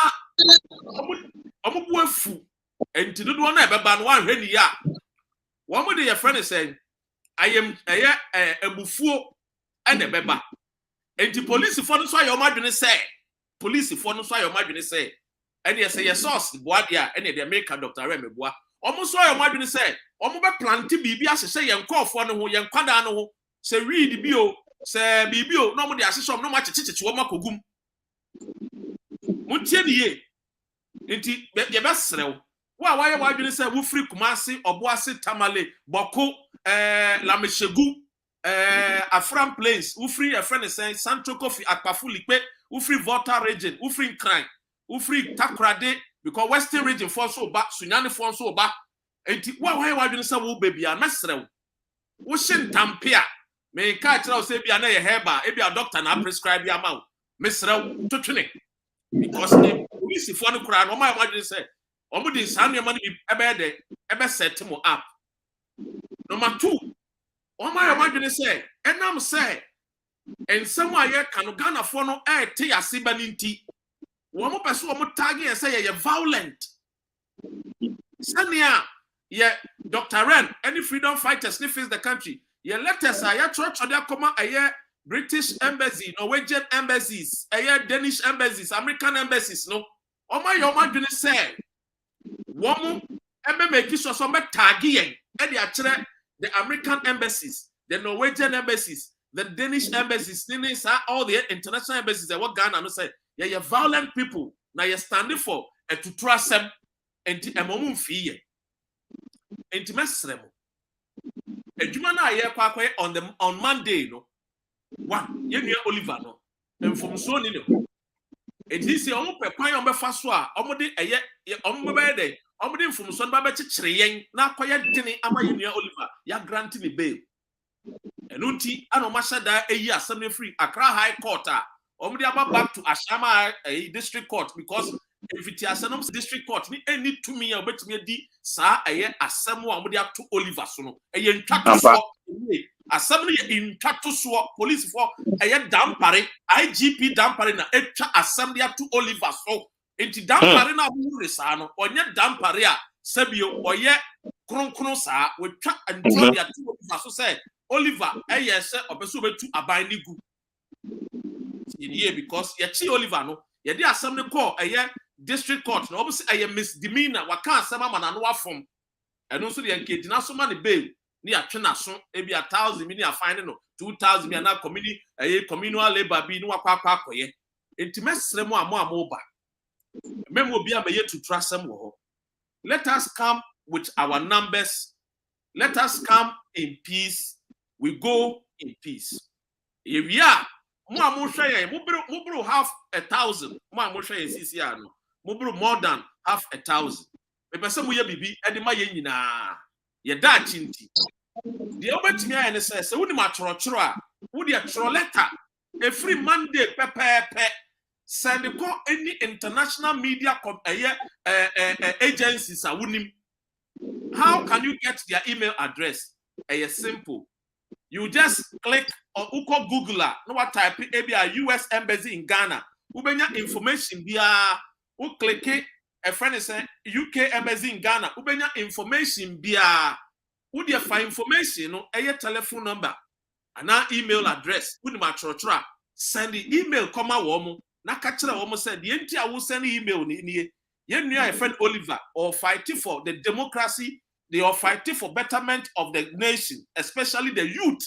Omufu, and to do one ever ban one ready ya. One more day, your friend is saying, I am a buffo and a beba. And the police for the soil, your margin say, police for the soil, your margin say. And yes, say yes, sauce, Boadia, and the American Dr. Remy Bois. Almost all your margin say, Omoba planty BB as say, young call for no young Quadano, say read the bio, say BBO, nobody assistant, no much teacher to Omakogum. Muntier, into the best sell. Why are you say, Wufri Kumasi, or Boasi Tamale, Boko, Lameshegu, Afram Place, Ufri, a friend is saying, Santo Coffee at Pafulipe, Ufri Volta region, Ufri Crime. Ufri Takrade because Western region for so back, Sunyani for so back. And why are you say, baby? I'm Messer. Wushin Tampia. May catch us say, be an herba, be a doctor and prescribe your mouth. Messer to training. Because the police for the crown, no matter what you say, Omudi San your money ever set him up. Number 2, oh my imagine say, and I'm say, and somewhere here can Ghana for no air tea a sibaninti. One more person will tag and say you're violent. Sanya, yeah, Dr. Ren, any freedom fighters sniffing the country. Yeah, letters are your church or their command a year British embassy, Norwegian embassies, a year Danish embassies, American embassies, no. Oh my, your man didn't say. One more, make this or some tagging, and the American embassies, the Norwegian embassies, the Danish embassies, all the international embassies that what Ghana no say. Yeah, you're violent people. Now you're standing for to trust them and to a moment fee. And to mess them. And you man on Monday, no. One, you Oliver, no. And from so no. And he say, "Omo pe kwan ombe faswa, omo de eye, omo be de, omo de from so ba be chichire yen, na akoye dene ama ye nua Oliver, ya grant ni bail." And unti anomasha da eyi asem free Accra High Court a Omudi aba back to Ashama district court because if it is an district court, ni any to me or bet me di sa aye asemu omudi to Oliver sono. Aye ntwato so assembly in ntwato so police for aye dampare IGP dampare na etwa assembly to Oliver so enti dampare na wo resano onye dampare a sabio oye kronkron saa wetwa antro dia to so say Oliver se obeso betu aban ni gu ye because ye chi Oliver no ye dey asem ne call district court no obviously misdemeanor waka asem amana no afom eno so de nke dina so ma ne bail ni atwe na so e bi 1000 mi ni afine no 2000 mi na communal labor bi no wakwa akoye enti mesre mo amoba memo bi abaye to trasem wo. Let us come with our numbers. Let us come in peace. We go in peace. If we are mubro half 1,000. Mubro more than half 1,000. Me pese mu ye bibi edi ma ye nyina. Ye da chinti. The obetimi aye say woni ma choro a wodi a choro letter every Monday pepepe send ko any international media agencies are winning. How can you get their email address? It's simple. You just click on Google no what type a US embassy in Ghana. Ubenya information via u click a friend is UK embassy in Ghana. Ubenya information via u dia find information no a telephone number and our email address. Udima send the email come out na kachira womo said the enti I will send email ni yen a friend Oliver or fighting for the democracy, they are fighting for betterment of the nation, especially the youth.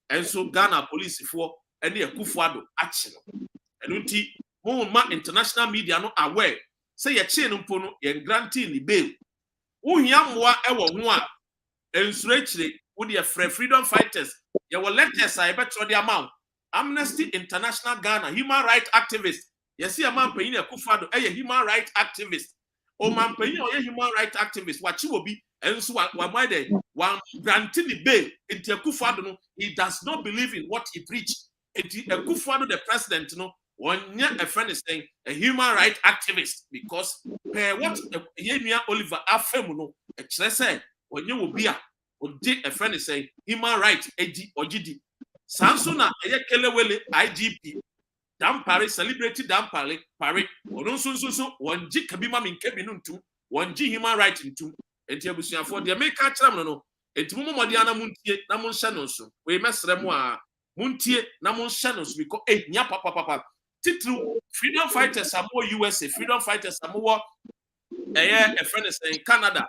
And so Ghana police for any Kufuado action. And unti ma international media no aware say ye chain umpono yen granting the bail. Unyamwa ewo ho a ensurechire wo de freedom fighters ye will letters I bet the amount. Amnesty International Ghana, human rights activist. Yes, see a man paying a Kufado, a human rights activist. Oh, man paying a human rights activist. What you will be, and so why they one granting the bail into a Kufado, he does not believe in what he preached. Into a Kufado, the president, one year a friend is saying a human rights activist because what a Oliver Afemuno, a say when you will be a friend is saying human rights, or GD. Sansona kelewele IGP Dampare celebrity Dampare pare ono so wonji kabima minkebi nuntu wonji human right ntu enti abusuafo de make achram no enti momodi ana muntie na monhye no so we mesre mu a muntie na monhye no so because nya papa titru freedom fighters amo USA freedom fighters amo a friend is in Canada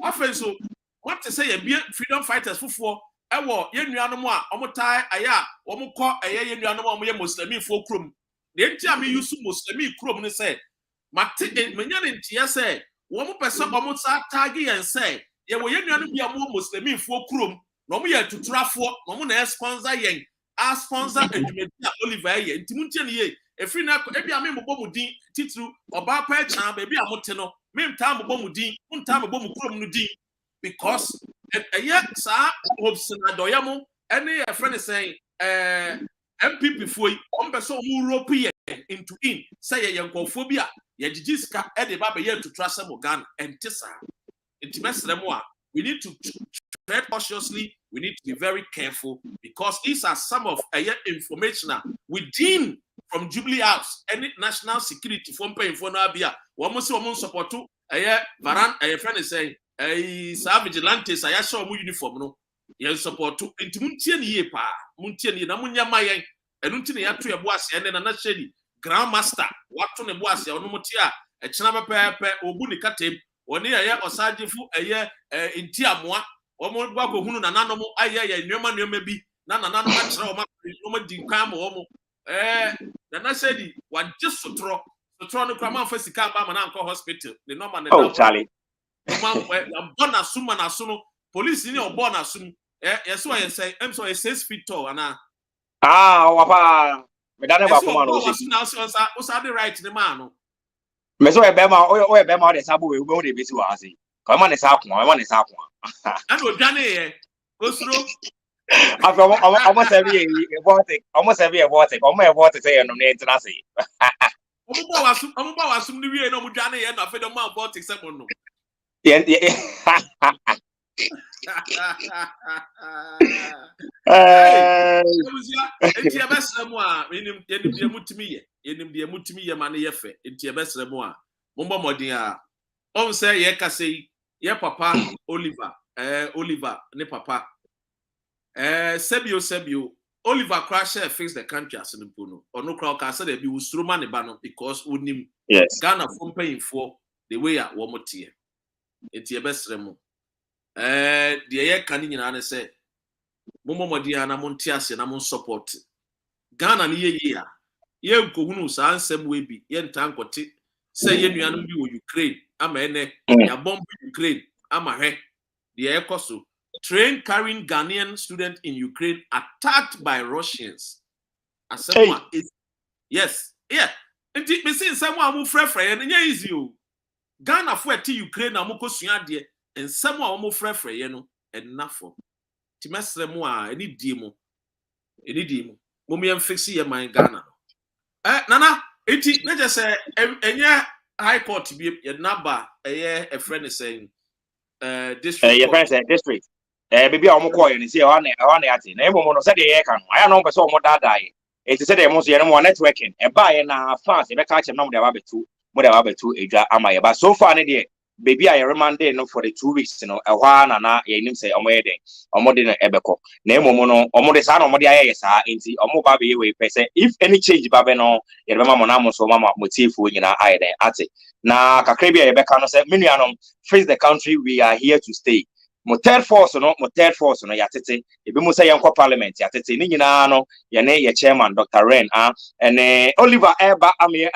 often so what to say freedom fighters fufo ewo yenuanom a omotai aya omukọ yenuanom a omoye muslimi fo krom de enti am yusu muslimi krom ne say mate menya ne ntia say wo mo pese omotsa tag yen say ye wo yenuanom bia mo muslimi fo krom no mo ye tuturafo no mo na sponsor yen a sponsor adwumadi a Oliver ye enti muntie ne ye efri na ebia me mbobọ mudin titru oba pa chan ba bia mote no me mta mbobọ mudin mta mbobọ mu krom no din because sa hobsina doyamo any a friend is saying MPP foi ombeso mu Europe into in say yankophobia ye gigiska e de baba ye to trust some Ghana and tisa intimesre mo a we need to tread cautiously, we need to be very careful because these are some of information within from Jubilee House any national security from paying for Nabia one support to varan a friend is saying vigilantes I saw mu uniform no ye support to intimuntie ne ye pa muntie ne na munya mayen enu nti ne yato ye boase ene na shedi grandmaster wato ne boase ono mutie a e kina pepepe obu ni katem oni ye osagefu inti amoa omo gba ko hunu na nanom aye nwema bi na nanom a kire o ma di kan ma omo na shedi wa jesotro no krama fa sika ba ma na nko hospital the normal oh Charlie bona suma na so no police ni obona sum yes why say am so 6 feet tall ana wapa me dane ba kuma no o sa the right the man no me so e be ma o de sabo we go de besi wa ase ko ma ne sa ko and o dwane ye osuro after almost every vortex say no ne ntina say omo ba wasum ni wie no mo dwane ye na fe do man vortex se mo no Hey, enti ebesremu a yenim de mutimi ye ma ne ye fe enti ebesremu a mombo modin a on say ye kase ye papa Oliver Oliver ne papa sebio Oliver crash fix the country as no pono ono kra ka say be usuruma ne ba no because onim Yes. Ghana from paying for the way a wo motie enti ebesremu de ye kan nyina ne say mommo modin na monte ase na mon support Ghana ni ye a ye nkohunu sa ansem we bi ye ntankote say ye nuanom bi wo Ukraine ama ene ya bomb Ukraine ama he the ekoso train carrying Ghanaian student in Ukraine attacked by Russians asema yes yeah nti me sin nsem a mo frefre ye nya easy o Ghana fo ati Ukraine na mo kosua de nsem a mo frefre ye no enafo ti mesre mo a eni die mo momi em fixi ye man Ghana nana enti na je say enye high court bi ye naba eye a friend is saying district Your friends say district. Baby, I'm calling and see on ati. Na emo no say the air can. I know person mo dada ye. It say the mo so mo networking. E buy na fans e be catch them no dey abetu edwa ama ye. But so far ne dey baby I remanded no for the 2 weeks no. E hwa na ye nim say omo ye den. Omo dey na ebeko. Na emo no omo dey sa na omo dey aye sa enti omo ba be we pese if any change ba be no ye be mama na mo so mama motifu nyina aye den ati. Na kakra bia ye be ka no say menuanom face the country, we are here to stay. Mo third force no yatete. Ebi mo say yanko parliament yatete. Ni nyina no ye chairman Dr. Ren and Oliver Eba ami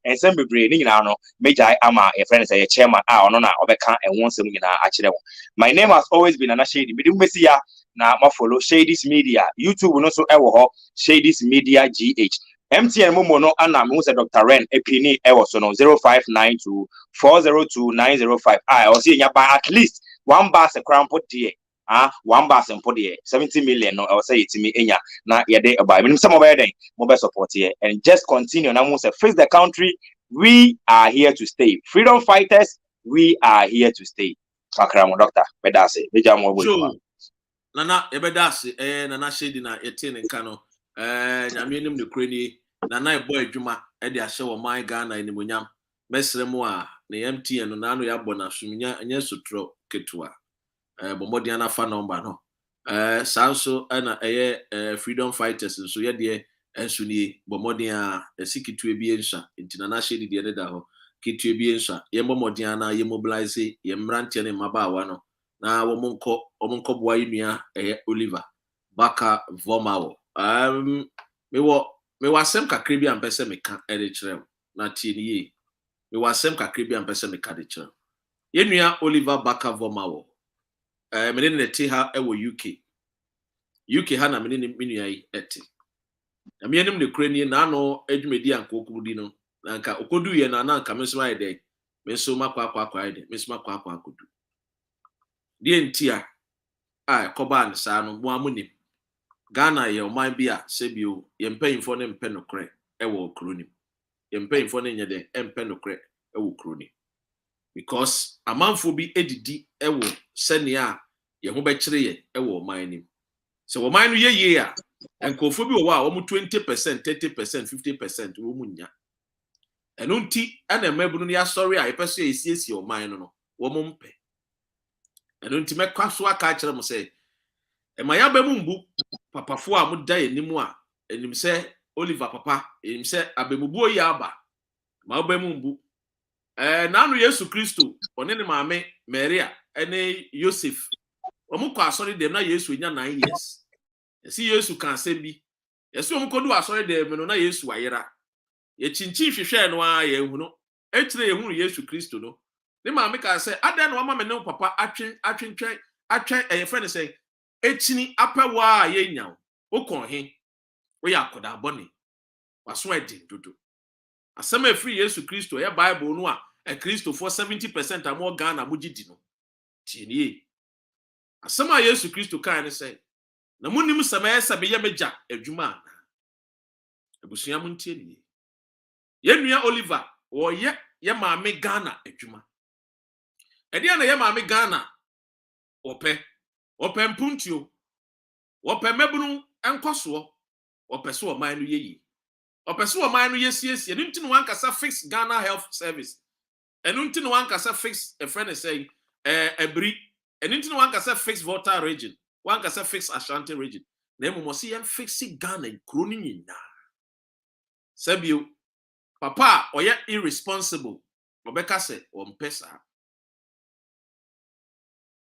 and some bebre ni nyina no major ama ye friend say ye chairman ono na obeka enwon sem nyina akire wo. My name has always been Anashedi. Medi mbesi ya na ma follow Shady's Media. YouTube no so ewo ho Shady's Media GH. MTN Momo no ana me say Dr. Ren epini ewo so no 0592 402-905. I was seeing by at least one bus a crown put there. 1 bus and put there 70 million. No, I will say it to me. Enya na ye day about some of them mobile support here and just continue. Now, must face the country. We are here to stay. Freedom fighters, we are here to stay. Makramo doctor, bedase. Sure. Nana ebedase nana shedi na etene nka no nyamenim ne kroni nana ebo adwuma e de ahye wo man Ghana animonyam mesre mu a na MTN no na no ya bona sumnya anya sutro ketua bomodi ana fa number no sanso na freedom fighters so ye de ensunie bomodi a esikitu ebi ensa nti nana shedi de da ho kitu ebi ensa ye bomodi ana ye mobilize ye mrantie ne mabawa no na womunko boa inua Oliver Baka Vomawo me wasem kakra bi ampese meka de kyerem na tie ni ye me wasem kakra bi ampese meka de kyerem yenua Oliver Baka Vomawo me ne te ha wo UK ha na me ne menua yi ete na me enim ne kura ni na no adwumedi ankokudi no anka okodu ye na anka me so ayede me so makwa ayede me so makwa akodu die ntia koban sa no mo amunim Ghana ye oman bi a sebio ye mpanyimfo ne mpe nokre wo kronim ye mpanyimfo ne nyede mpe nokre wo kronim because amanfo bi edidi wo senia ye ho be kire ye wo oman nim so oman no ye a enkofo bi wo a wo 20% 30% 50% wo munya eno nti ana mabunu ne asori a ye peso esiesie oman no wo mo mpe eno nti mekwa so aka kire mo say e ma ya ba mu mbu papafo a muda enimu a enim se Oliver papa enim se abemubuo yi aba ma ba mu mbu na anu Yesu Kristo one ne maame Maria ene Joseph omukọ asori dem na Yesu enya 9 years esi Yesu kan se bi esi omukodu asori dem no na Yesu ayera ye chinchi hwehwe no a ye hunu etire ye hunu Yesu Kristo no ne maame ka se adan no mama ne papa atwen friend say echini apewa ye nyaw okon he we yakoda boni waso edi dodo asema free Yesu Kristo ye Bible no a Kristo for 70% amo Ghana mugidi no tienie asema Yesu Kristo kan ne say na munim sama ye sabe ye meja adwuma ebusuya mu ntienie ye nua Oliver wo ye maame Ghana adwuma edi na ye maame Ghana Ope mpuntio. Ope mebunu enkoso. Ope so man no ye. Ope so man no yes. And until one kasa fix Ghana Health Service. And until one kasa fix a friend is saying a bri. And until one kasa fix Volta region. One kasa fix Ashanti region. Then we must see him fixing Ghana and crooning na. Sabio, Papa, or yet irresponsible. Rebecca said, Pesa.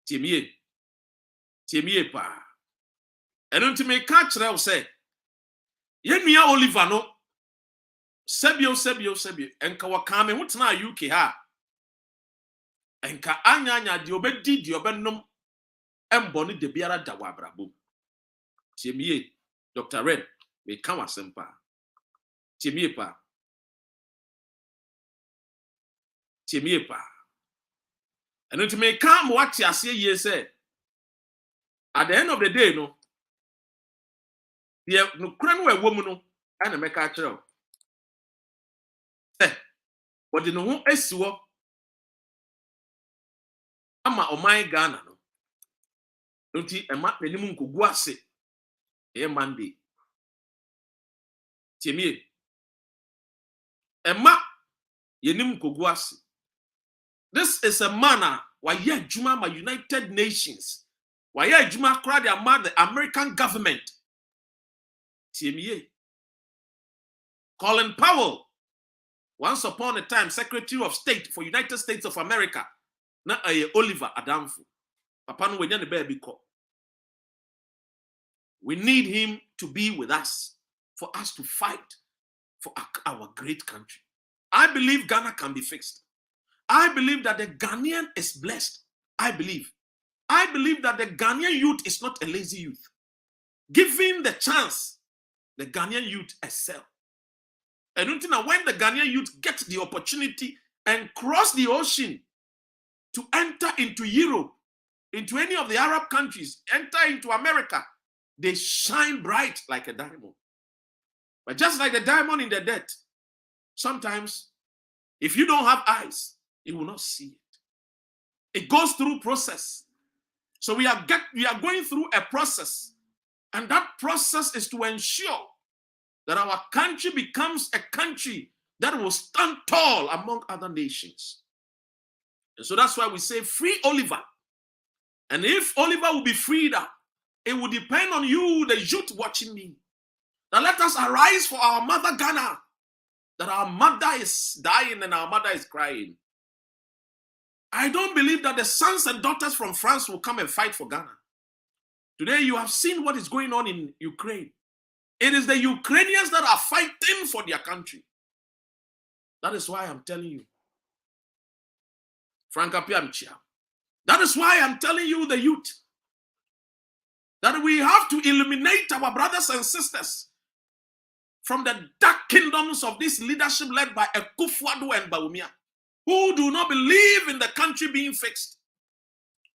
Timie pa. And until me catch them say, Yemia Oliver no. Sabio. And Kawakame, what's now UK ha? And Ka Anya, the obedi, the obenum, and Bonnie de Biara Dawabrabo. Timie, Dr. Red, may come a sempa. Timie pa. And it may come what you say, ye say. At the end of the day, no, yeah, no crown a woman and a make a child. But the no eswo ama o my Ghana no. Don't you a map minimum could go say a Monday. Timie. A map yenim kogwasi. This is a manner why ye Juma my United Nations. Why ye Juma crowd the American government. Timie. Colin Powell. Once upon a time, Secretary of State for United States of America. Na Oliver Adamfu. Papa no wenye ne baby call. We need him to be with us for us to fight for our great country. I believe Ghana can be fixed. I believe that the Ghanaian is blessed. I believe that the Ghanaian youth is not a lazy youth. Given the chance, the Ghanaian youth excel. And until now, when the Ghanaian youth get the opportunity and cross the ocean to enter into Europe, into any of the Arab countries, enter into America, they shine bright like a diamond. But just like the diamond in the dirt, sometimes, if you don't have eyes, you will not see it. It goes through process. So we are going through a process, and that process is to ensure that our country becomes a country that will stand tall among other nations. And so that's why we say free Oliver. And if Oliver will be freed up, it will depend on you, the youth watching me. Now let us arise for our mother Ghana. That our mother is dying and our mother is crying. I don't believe that the sons and daughters from France will come and fight for Ghana. Today you have seen what is going on in Ukraine. It is the Ukrainians that are fighting for their country. That is why I'm telling you. Franka Piamchia. That is why I'm telling you, the youth, that we have to eliminate our brothers and sisters from the dark kingdoms of this leadership led by Akufo-Addo and Bawumia, who do not believe in the country being fixed.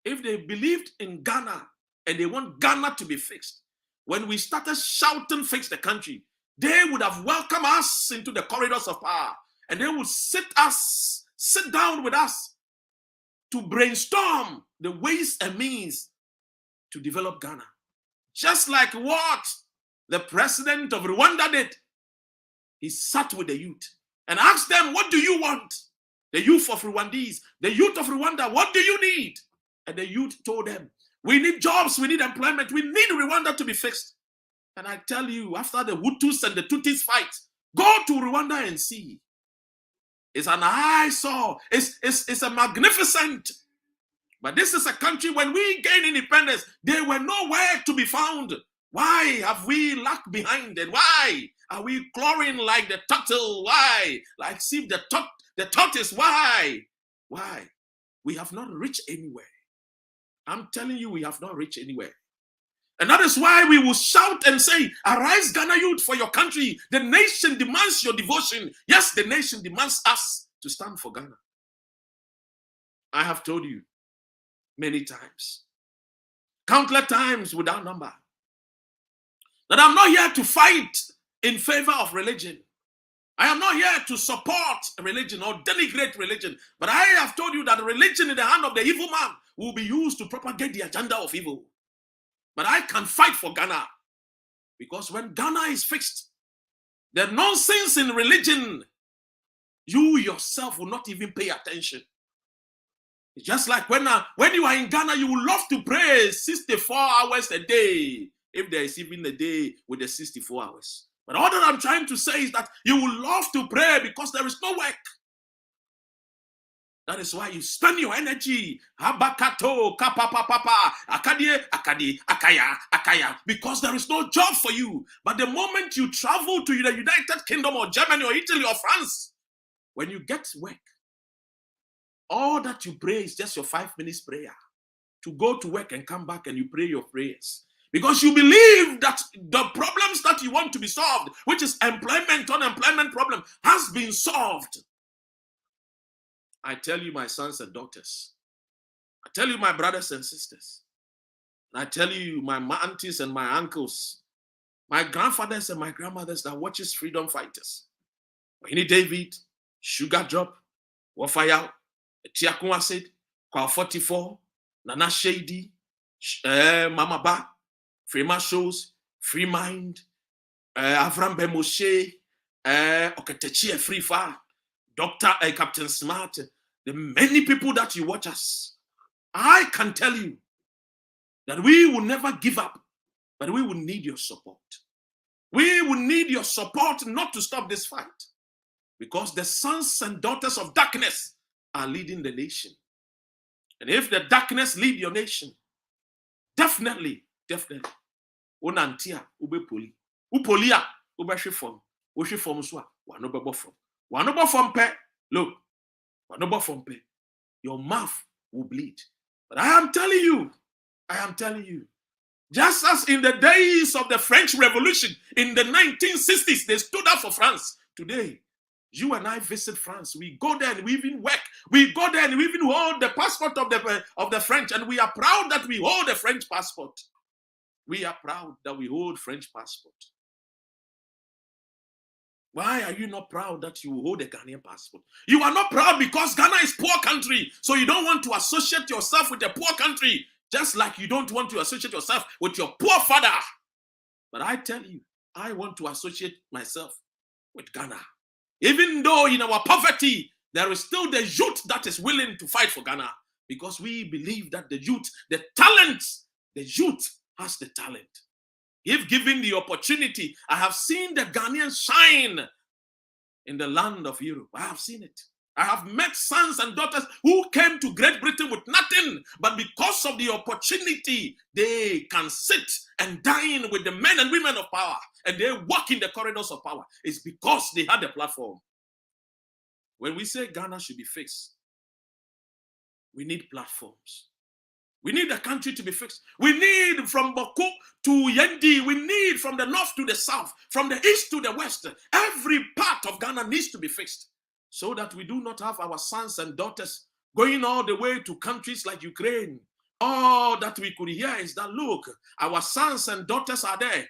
If they believed in Ghana and they want Ghana to be fixed, when we started shouting fix the country, they would have welcomed us into the corridors of power, and they would sit down with us to brainstorm the ways and means to develop Ghana. Just like what the president of Rwanda did. He sat with the youth and asked them, what do you want? The youth of Rwandese, the youth of Rwanda, what do you need? And the youth told them, we need jobs, we need employment, we need Rwanda to be fixed. And I tell you, after the Hutus and the Tutsis fight, go to Rwanda and see. It's an eyesore. It's a magnificent. But this is a country, when we gained independence, they were nowhere to be found. Why have we lagged behind? And why are we clawing like the turtle? Why? Like see the tortoise. Why? Why? We have not reached anywhere. I'm telling you, we have not reached anywhere. And that is why we will shout and say, arise, Ghana youth, for your country. The nation demands your devotion. Yes, the nation demands us to stand for Ghana. I have told you many times, countless times without number, that I'm not here to fight in favor of religion. I am not here to support religion or denigrate religion. But I have told you that religion in the hand of the evil man will be used to propagate the agenda of evil. But I can fight for Ghana. Because when Ghana is fixed, the nonsense in religion, you yourself will not even pay attention. It's just like when you are in Ghana, you will love to pray 64 hours a day, if there is even a day with the 64 hours. But all that I'm trying to say is that you will love to pray because there is no work. That is why you spend your energy. Habakato, kapapapapa, akadi, akaya, because there is no job for you. But the moment you travel to the United Kingdom or Germany or Italy or France, when you get work, all that you pray is just your 5 minutes prayer. To go to work and come back and you pray your prayers. Because you believe that the problems that you want to be solved, which is employment, unemployment problem, has been solved. I tell you, my sons and daughters, I tell you, my brothers and sisters, I tell you, my aunties and my uncles, my grandfathers and my grandmothers that watches freedom fighters. Wahini David, Sugar Drop, Wafaya, Tiakun Acid, Kwa 44, Nana Shady, Mama Ba, Free Shows, Free Mind, Avram Bemoshe, Oketechie Free Fire, Dr. Captain Smart, the many people that you watch us, I can tell you that we will never give up, but we will need your support. We will need your support not to stop this fight, because the sons and daughters of darkness are leading the nation. And if the darkness lead your nation, definitely, unantia ube poli, upolia ube shifom, ushifom swa, wanoba bofom. Wanoba from pe, look, wanoba from pe, your mouth will bleed. But I am telling you, just as in the days of the French Revolution in the 1960s, they stood up for France. Today, you and I visit France. We go there and we even work. We go there and we even hold the passport of the French, and we are proud that we hold the French passport. We are proud that we hold French passport. Why are you not proud that you hold a Ghanaian passport? You are not proud because Ghana is a poor country, so you don't want to associate yourself with a poor country, just like you don't want to associate yourself with your poor father. But I tell you, I want to associate myself with Ghana. Even though in our poverty, there is still the youth that is willing to fight for Ghana, because we believe that the youth has the talent. If given the opportunity, I have seen the Ghanaians shine in the land of Europe. I have seen it. I have met sons and daughters who came to Great Britain with nothing, but because of the opportunity, they can sit and dine with the men and women of power, and they walk in the corridors of power. It's because they had a platform. When we say Ghana should be fixed, we need platforms. We need the country to be fixed. We need from Boko to Yendi. We need from the north to the south, from the east to the west. Every part of Ghana needs to be fixed, so that we do not have our sons and daughters going all the way to countries like Ukraine. All that we could hear is that, look, our sons and daughters are there.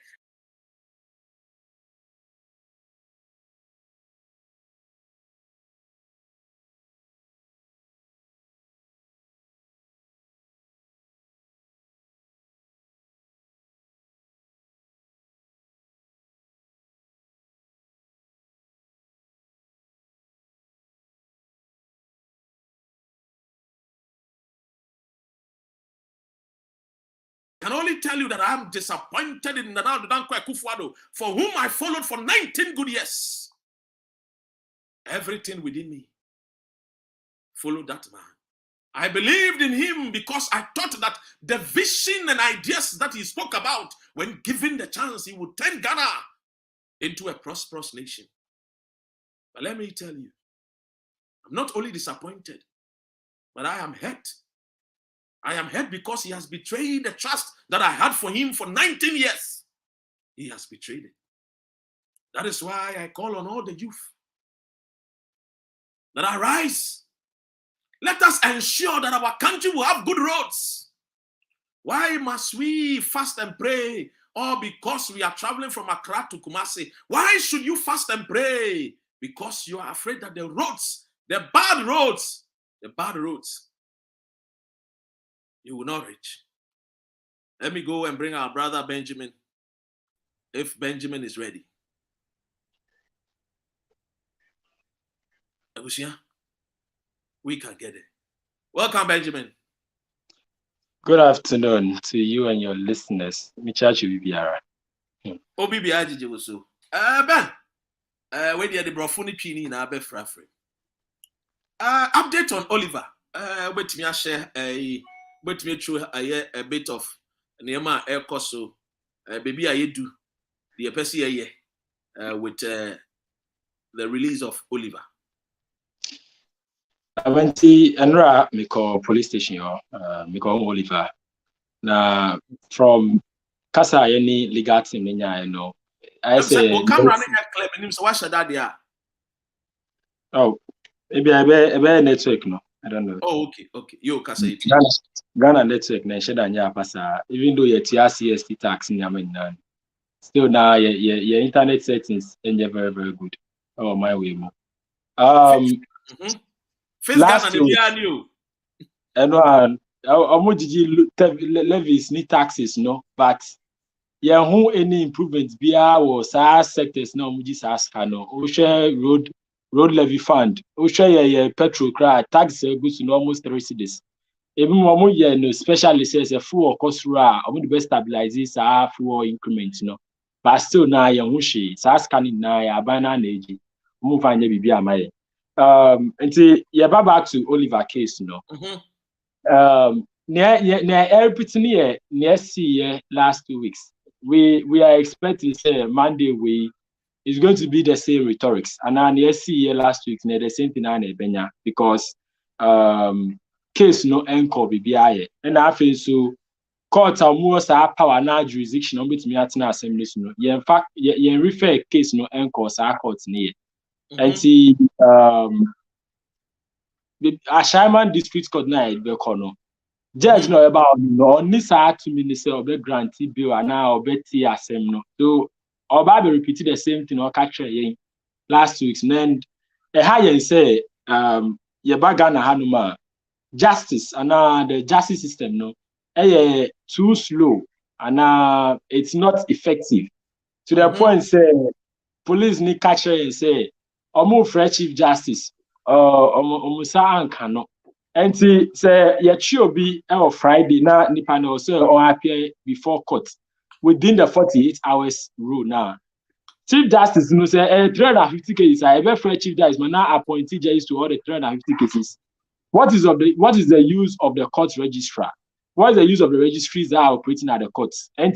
I can only tell you that I am disappointed in Nana Dankwa Akufo-Addo, for whom I followed for 19 good years. Everything within me followed that man. I believed in him because I thought that the vision and ideas that he spoke about, when given the chance, he would turn Ghana into a prosperous nation. But let me tell you, I'm not only disappointed, but I am hurt. I am hurt because he has betrayed the trust that I had for him for 19 years. He has betrayed it. That is why I call on all the youth that arise. Let us ensure that our country will have good roads. Why must we fast and pray? Or because we are traveling from Accra to Kumasi? Why should you fast and pray? Because you are afraid that the bad roads You will not reach. Let me go and bring our brother Benjamin, if Benjamin is ready. We can get it. Welcome, Benjamin. Good afternoon to you and your listeners. Michachi Bibiara. Obibiara Jijiwusu. Ben, where the brofuni pini na be frafre. Update on Oliver. Wait me share wait me through a bit of Nema air coso. Baby I do the EPC with the release of Oliver. I went to Enra Miko police station Miko Oliver. Now from Kasa any legal team I know. I say come running a club and so what should that there? Oh, maybe I be network no. I don't know. Oh, okay. Yo, Kasa Ghana network na sheda nya pasa. Even though your TRCST tax in Yemen, still now your internet settings ain't very very good. Oh my way more. Last week, and levies need taxes no, but yeah, who any improvements be our sectors no muji no. Road levy fund. Share petrol cry tax goes to almost 3 cities. Even more no specially says a full cost ra the best stabilizes full increment no. But still now who scanning na abana neji move and bibi amaye. Until you back to Oliver case, no. Near everything near see last 2 weeks. We are expecting say Monday is going to be the same rhetorics. And now near see last week near the same thing Benya because case no encore BBI. And I feel so court are more power now jurisdiction on between me assembly no. In fact, refer case no encore court near. And see the Ashaiman district court na Bekono. Judge no about no nisa to minister of the grantee bill and now Betty Assem no. So Oba repeated the same thing or catch last week's and a higher say Yabagana Hanuma justice and the justice system no too slow and it's not effective. To the point say police need catch and say Omo Fresh Chief Justice Omusa Ankano. And say Yachiobi Friday na nipa no so or appear before court within the 48 hours rule now. Chief Justice no say 350 cases. I ever Fresh Chief Justice now appointed judges to all the 350 cases. What is the use of the court registrar? What is the use of the registries that are operating at the courts? And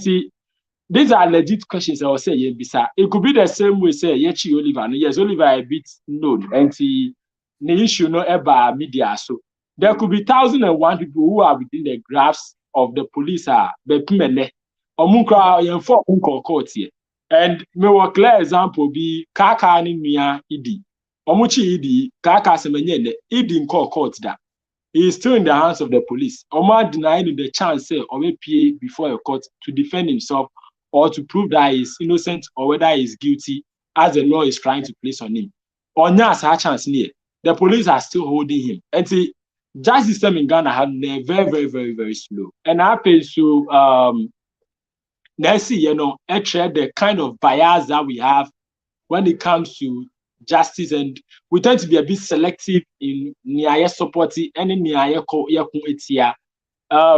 these are legit questions I will say, Bisa. It could be the same way, say, Yechi Oliver. Yes, Oliver a bit known, and the issue no ever media. So there could be 1,001 people who are within the graphs of the police are Bepimene. Omunkra yenfo unko court here. And me wa clear example be Kaka ni Mia Idi. Omuchi Idi, Kaka semenye Idi in court that. He is still in the hands of the police. Omar denied the chance of a PA before a court to defend himself or to prove that he is innocent or whether he is guilty as the law is trying to place on him. Or not a chance near. The police are still holding him. And the justice system in Ghana has been very, very, very, very slow. And I feel so Nancy, the kind of bias that we have when it comes to justice, and we tend to be a bit selective in Niaye supporting any Niaye etia.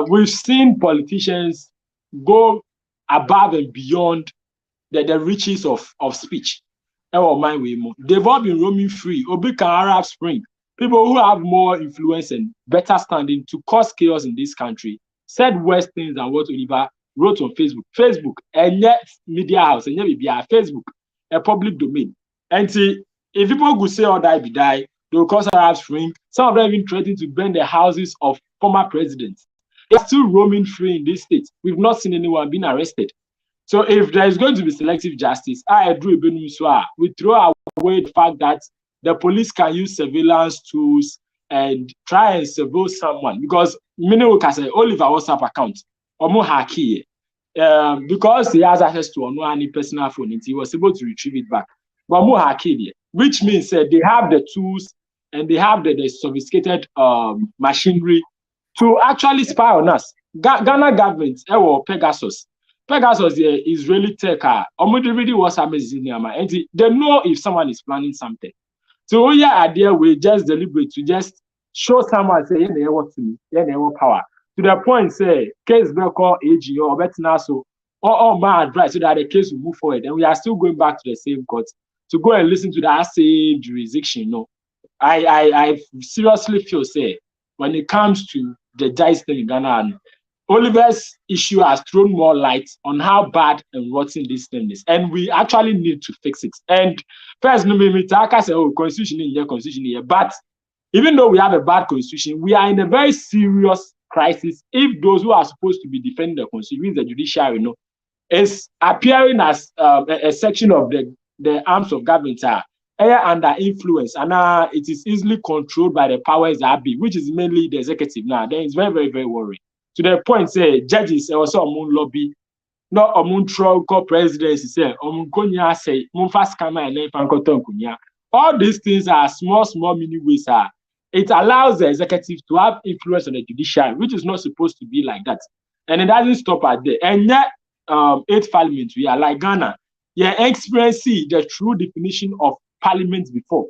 We've seen politicians go above and beyond the reaches of speech. They've all been roaming free. Obika Arab Spring, people who have more influence and better standing to cause chaos in this country said worse things than what Oliver wrote on Facebook. Facebook, and yet media house, and yet Facebook, a public domain. And see, if people could say or die, they will cause Arab Spring. Some of them even threatening to burn the houses of former presidents. They're still roaming free in this state. We've not seen anyone being arrested. So if there is going to be selective justice, we throw away the fact that the police can use surveillance tools and try and surveil someone. Because many can say Oliver WhatsApp account or more hacky. Because he has access to any personal phone, he was able to retrieve it back. But more hacky, which means they have the tools and they have the sophisticated machinery to actually spy on us. Ghana government, Pegasus. Pegasus is really tech. Really was amazing, and they know if someone is planning something. So yeah, idea we just deliberate to just show someone say, yeah, what to me, yeah, power. To the point, say, case will call AG or better so or my advice so that the case will move forward. And we are still going back to the same court to go and listen to that same jurisdiction. You know, I seriously feel say when it comes to the dice thing in Ghana, Oliver's issue has thrown more light on how bad and rotten this thing is, and we actually need to fix it. And first, I say, oh, constitution in here, constitution here. But even though we have a bad constitution, we are in a very serious crisis. If those who are supposed to be defending the constitution, the judiciary, you know, is appearing as a section of the arms of government are under influence, and it is easily controlled by the powers that be, which is mainly the executive now, then it's very, very, very worrying. To the point, say judges also on lobby, not on trial presidency, say on konya say fast camera and then kunya. All these things are small mini ways. It allows the executive to have influence on the judiciary, which is not supposed to be like that. And it doesn't stop at there. And yet, 8th Parliament, we are like Ghana, experiencing the true definition of parliament before.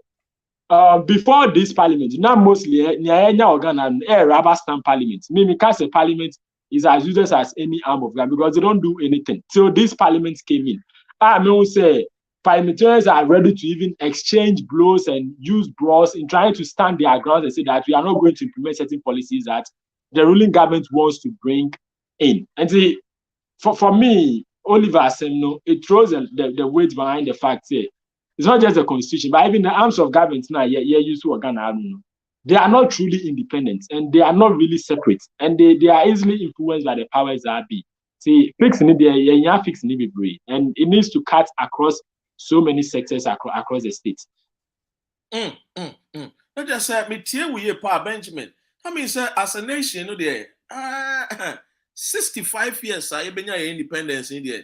Before this parliament, now mostly Ghana rubber stamp parliament. Meaning, because a parliament is as useless as any arm of government because they don't do anything. So this parliament came in. I mean, say parliamentarians are ready to even exchange blows and use brawls in trying to stand their ground and say that we are not going to implement certain policies that the ruling government wants to bring in. And see, for me, Oliver Asemno, it throws the weight behind the fact that it's not just the constitution, but even the arms of government now, used to Ghana. They are not truly independent and they are not really separate. And they are easily influenced by the powers that be. See, fixing it, fixing it, and it needs to cut across so many sectors across the state. Not just say, me tear with your Benjamin. I mean, sir, as a nation, you know, there 65 years, I've been independence in there.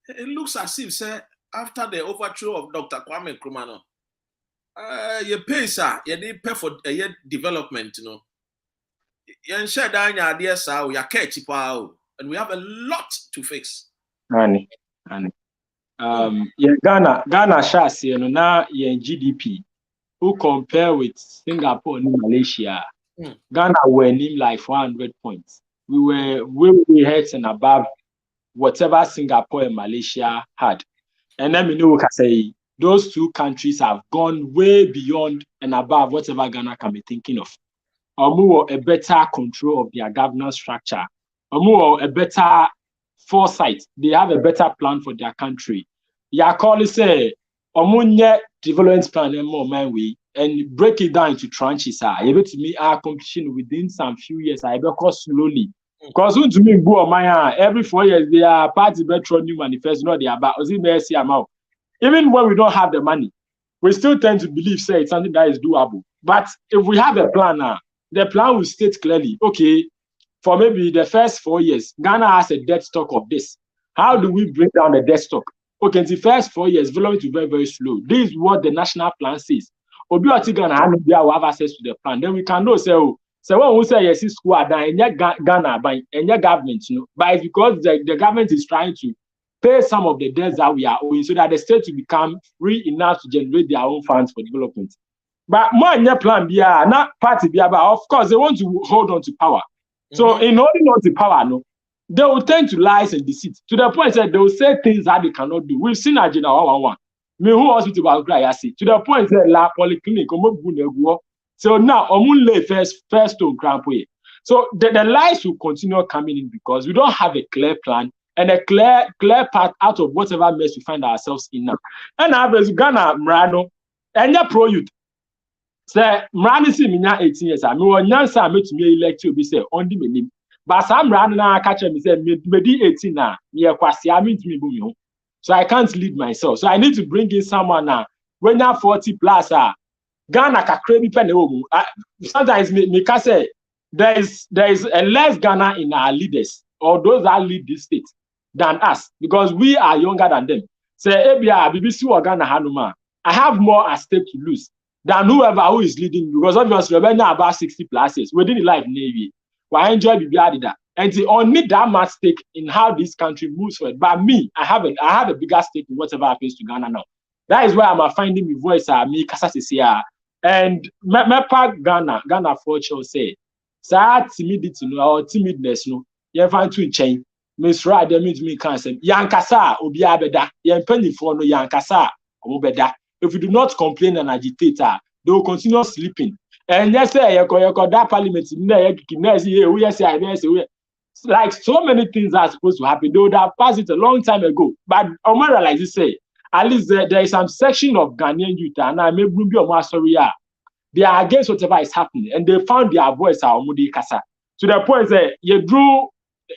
It looks as if, sir, after the overthrow of Dr. Kwame Nkrumah, you pay, sir, you pay for development, you know. You share down your ideas, sir, we are catchy power, and we have a lot to fix. Ghana shares, you know, now in GDP, who compare with Singapore and Malaysia, Ghana were in like 400 points. We were way ahead and above whatever Singapore and Malaysia had. And then we know we can say those two countries have gone way beyond and above whatever Ghana can be thinking of. Or a better control of their governance structure. Or a better foresight. They have a better plan for their country. Ya call it say omunye development plan and more my way and break it down into tranches. Able to meet our competition within some few years. I become slowly. Because to me, every 4 years, they are party better new manifest, not they are about even when we don't have the money, we still tend to believe, say, it's something that is doable. But if we have a plan now, the plan will state clearly, okay, for maybe the first 4 years, Ghana has a debt stock of this. How do we bring down the debt stock? Okay, in the first 4 years, development will be very, very slow. This is what the national plan says. Obi Ghana have access to the plan. Then we can know, say, so when we say yes, it's school and Ghana and your government, you know, but it's because the government is trying to pay some of the debts that we are owing so that the state will become free enough to generate their own funds for development. But more in your plan, not party, but of course they want to hold on to power. So in holding on to power, no, they will tend to lies and deceit to the point that they will say things that they cannot do. We've seen Agenda 111. Me who hospital about cry, I see. To the point that la polyclinic, so now, Omunle first stone crampway. So the lies will continue coming in because we don't have a clear plan and a clear path out of whatever mess we find ourselves in now. And as Ghana Mrano, and your pro youth. Say Mrano see me now 18 years. I mean, when Yansa met me elect you, be say on the name. But some Mrano now catch me say me 18 now. Me kwasi I mean to me boom. So I can't lead myself. So I need to bring in someone now. When you're 40 plus, Ghana ka crazy pen. Sometimes me can say there is a less Ghana in our leaders or those that lead this state than us because we are younger than them. Say Abia BBC or Ghana Hanuma. I have more at stake to lose than whoever who is leading because obviously we're now about 60 plus years within the life Navy. why enjoy Bibiadida. And the only that much stake in how this country moves forward. But me, I have a bigger stake in whatever happens to Ghana now. That is why I'm finding my voice me Kasasisia. And my part Ghana for say, sad timidity no or timidness no, you find to change. Miss Rad, that means me can't say, Yankasa, Obia Beda, Yan penny for no Yankasa, Obeda. If you do not complain and agitate, they will continue sleeping. And yes, you got that parliament, like so many things are supposed to happen. They would have passed it a long time ago. But Omar, like you say, at least there is some section of Ghanaian youth, and I may bring you sorry, they are against whatever is happening, and they found their voice at Omudi Kasa. To the point that you drew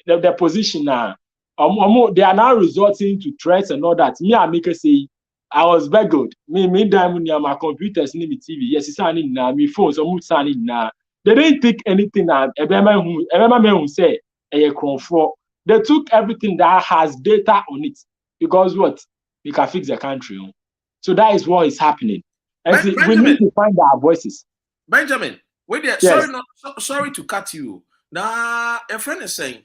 the position now. They are now resorting to threats and all that. Me, I make a say, I was begged. Me, diamond my computers, me TV. Yes, it's signing now. Me phones, I'm signing now. They didn't take anything. Everyone who say. They took everything that has data on it because what we can fix the country. So that is what is happening. And see, we need to find our voices. Benjamin, wait there. Yes. Sorry to cut you. Now, a friend is saying,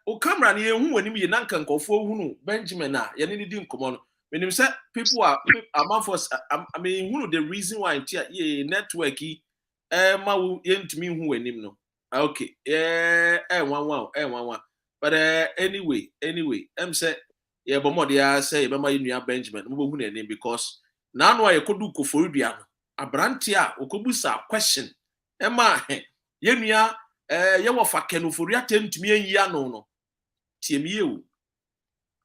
"O camera ni who when you nankan kofo who Benjamin na you need to come on." When you say people are among us, I mean, who the reason why networky, ma to me who when him no. Okay, one. But anyway, I'm say, yeah, but more they say, remember you Benjamin, name because now I could do Koforidiano, a brantia, Okobusa question. Emma, Yemia, Yawafa Kenuforia tend to me and Yano, Tiemu.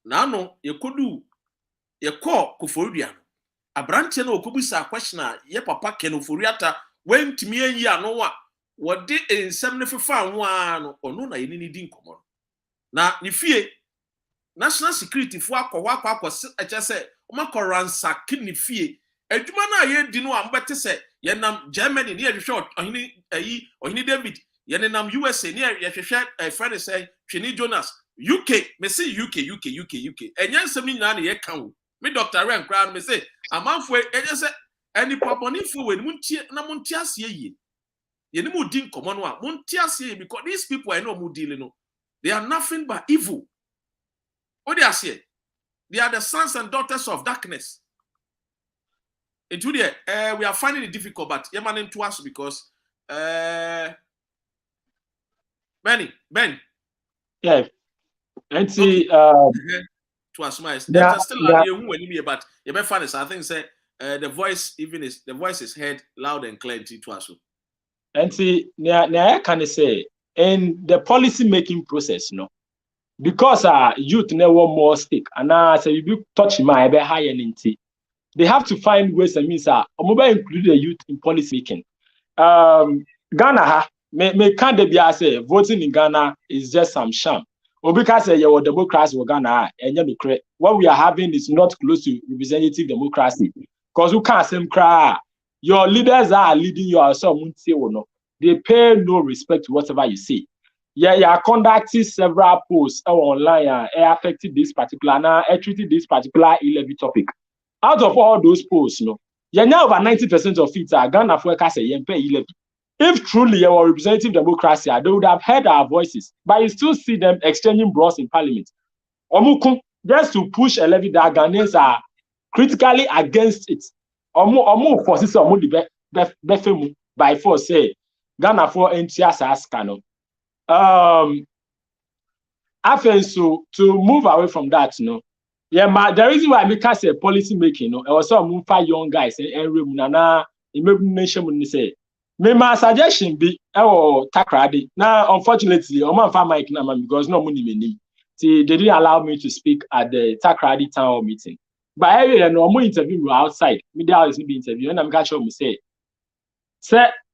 Now, you could do your call Koforidiano, a brantia no Kobusa questioner, ye papa Kenuforiata went to me and Yano. What did in 75 one or no, I need in common. Now, if you national security for a I just say, Omakoransa kidney fee, and you man, I didn't know I'm better say, Yanam Germany near the short, or he David, Yanam USA near a friend say, Chini Jonas, UK, may say UK, and yes, I mean, none yet count. Me Dr. Ren Crown may say, a month where I just say, any poponi for when Muntias ye. You know, because these people I know who dealing, they are nothing but evil. What they are saying? They are the sons and daughters of darkness. And today, we are finding it difficult, but you're manning to us because Ben. Yeah. And see to us, my there's still a new but you may find it. I think say the voice is heard loud and clear to us. And see, I can say in the policy making process, because youth never more stake, and say you touch my higher they have to find ways and means include the youth in policy making. Ghana me can't be say voting in Ghana is just some sham. Or because you're democracy in Ghana and what we are having is not close to representative democracy. Because we can't say cry. Your leaders are leading yourself. They pay no respect to whatever you say. Yeah, you are conducting several posts online affecting this particular treating this particular E-Levy topic. Out of all those posts, you now over 90% of it are Ghana for E-Levy. If truly you are representative democracy, they would have heard our voices, but you still see them exchanging bros in parliament. Just to push a levy that Ghanaians are critically against it. Omu forces the by force say Ghana for NTS as cano. I feel so to move away from that, yeah, the reason why I make us a policy making, I was some young guys and room nana imagination say. My suggestion be takradi. Now, unfortunately, I'm not Mike Naman because no money. See, they didn't allow me to speak at the takradi town hall meeting. But I no interview outside. Media is be interview, and I'm catch up. Say,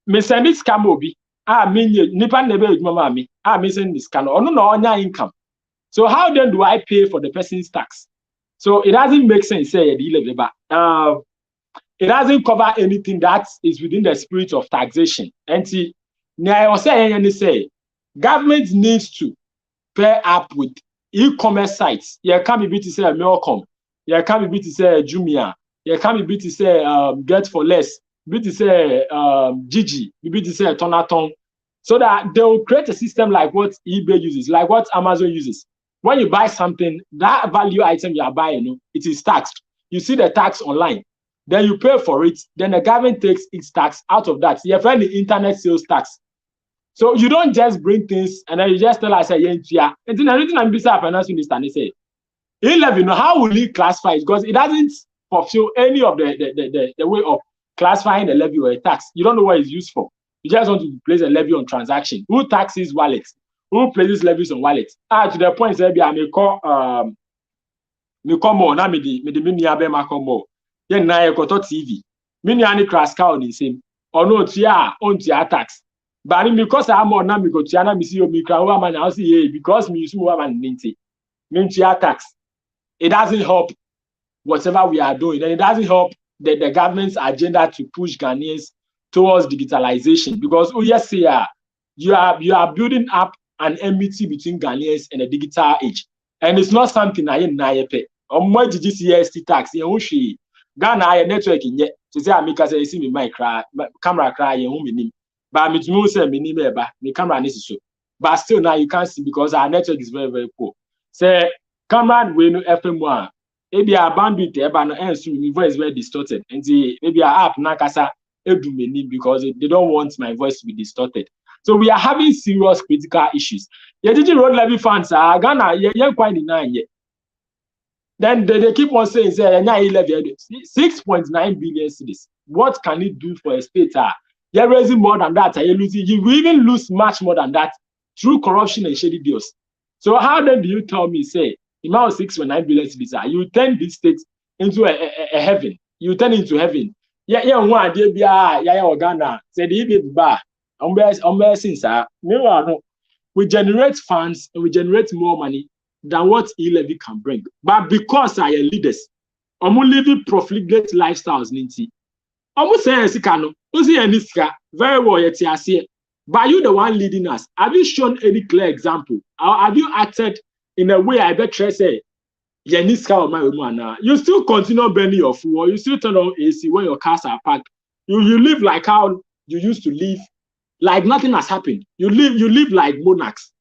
me send this Kamobi. Nipan nebe mama me. Me send this Kano. No onya income. So how then do I pay for the person's tax? So it doesn't make sense. Say it doesn't cover anything that is within the spirit of taxation. And see, I say government needs to pair up with e-commerce sites. You can't be to say Melcom. You can't be to say Jumia. You can't be to say Get for Less. Be to say Gigi. Be to say Tonaton. so that they will create a system like what eBay uses, like what Amazon uses. When you buy something, that value item you are buying, it is taxed. You see the tax online. Then you pay for it. Then the government takes its tax out of that. You find the internet sales tax. So you don't just bring things and then you just tell us, yeah. And then everything I'm busy finance minister and they say, E-Levy, how will he classify it? Because it doesn't fulfill any of the way of classifying the levy or a tax. You don't know what it's used for. You just want to place a levy on transaction. Who taxes wallets? Who places levies on wallets? To the point, maybe I may call more. Now, me the mini abe more. Then now I got TV. Mini any crash cow the same. Or no, on tax. But because I'm on now, me go to me see you, me crowd man. I see because me use more man ninety. Tax. It doesn't help whatever we are doing, and it doesn't help the government's agenda to push Ghanaians towards digitalization. Because yes, you are building up an enmity between Ghanaians and the digital age, and it's not something I pay. On what did you see GST tax? Ghana network in yet to say America say see me my camera cry but me to say me camera needs so, but still now you can't see because our network is very very poor. Say camera we no FM1. Maybe our bandwidth eba no ends my voice is very distorted. And maybe our app nakasa edumeni because they don't want my voice to be distorted. So we are having serious critical issues. The road levy funds are Ghana quite denying yet. Then they keep on saying E-Levy 6.9 billion cedis. What can it do for a state? You're raising more than that. You will even lose much more than that through corruption and shady deals. So how then do you tell me, say, the amount of 6.9 billion cedis, you turn this state into a heaven. You turn into heaven. One day, Ghana said, meanwhile, we generate funds and we generate more money than what E-Levy can bring. But because I am leaders, I'm living profligate lifestyles, Ninti. I'm saying, very well, but you the one leading us. Have you shown any clear example? Or have you acted in a way I bet say, you still continue burning your fuel, you still turn on AC when your cars are parked. You live like how you used to live, like nothing has happened. You live like monarchs.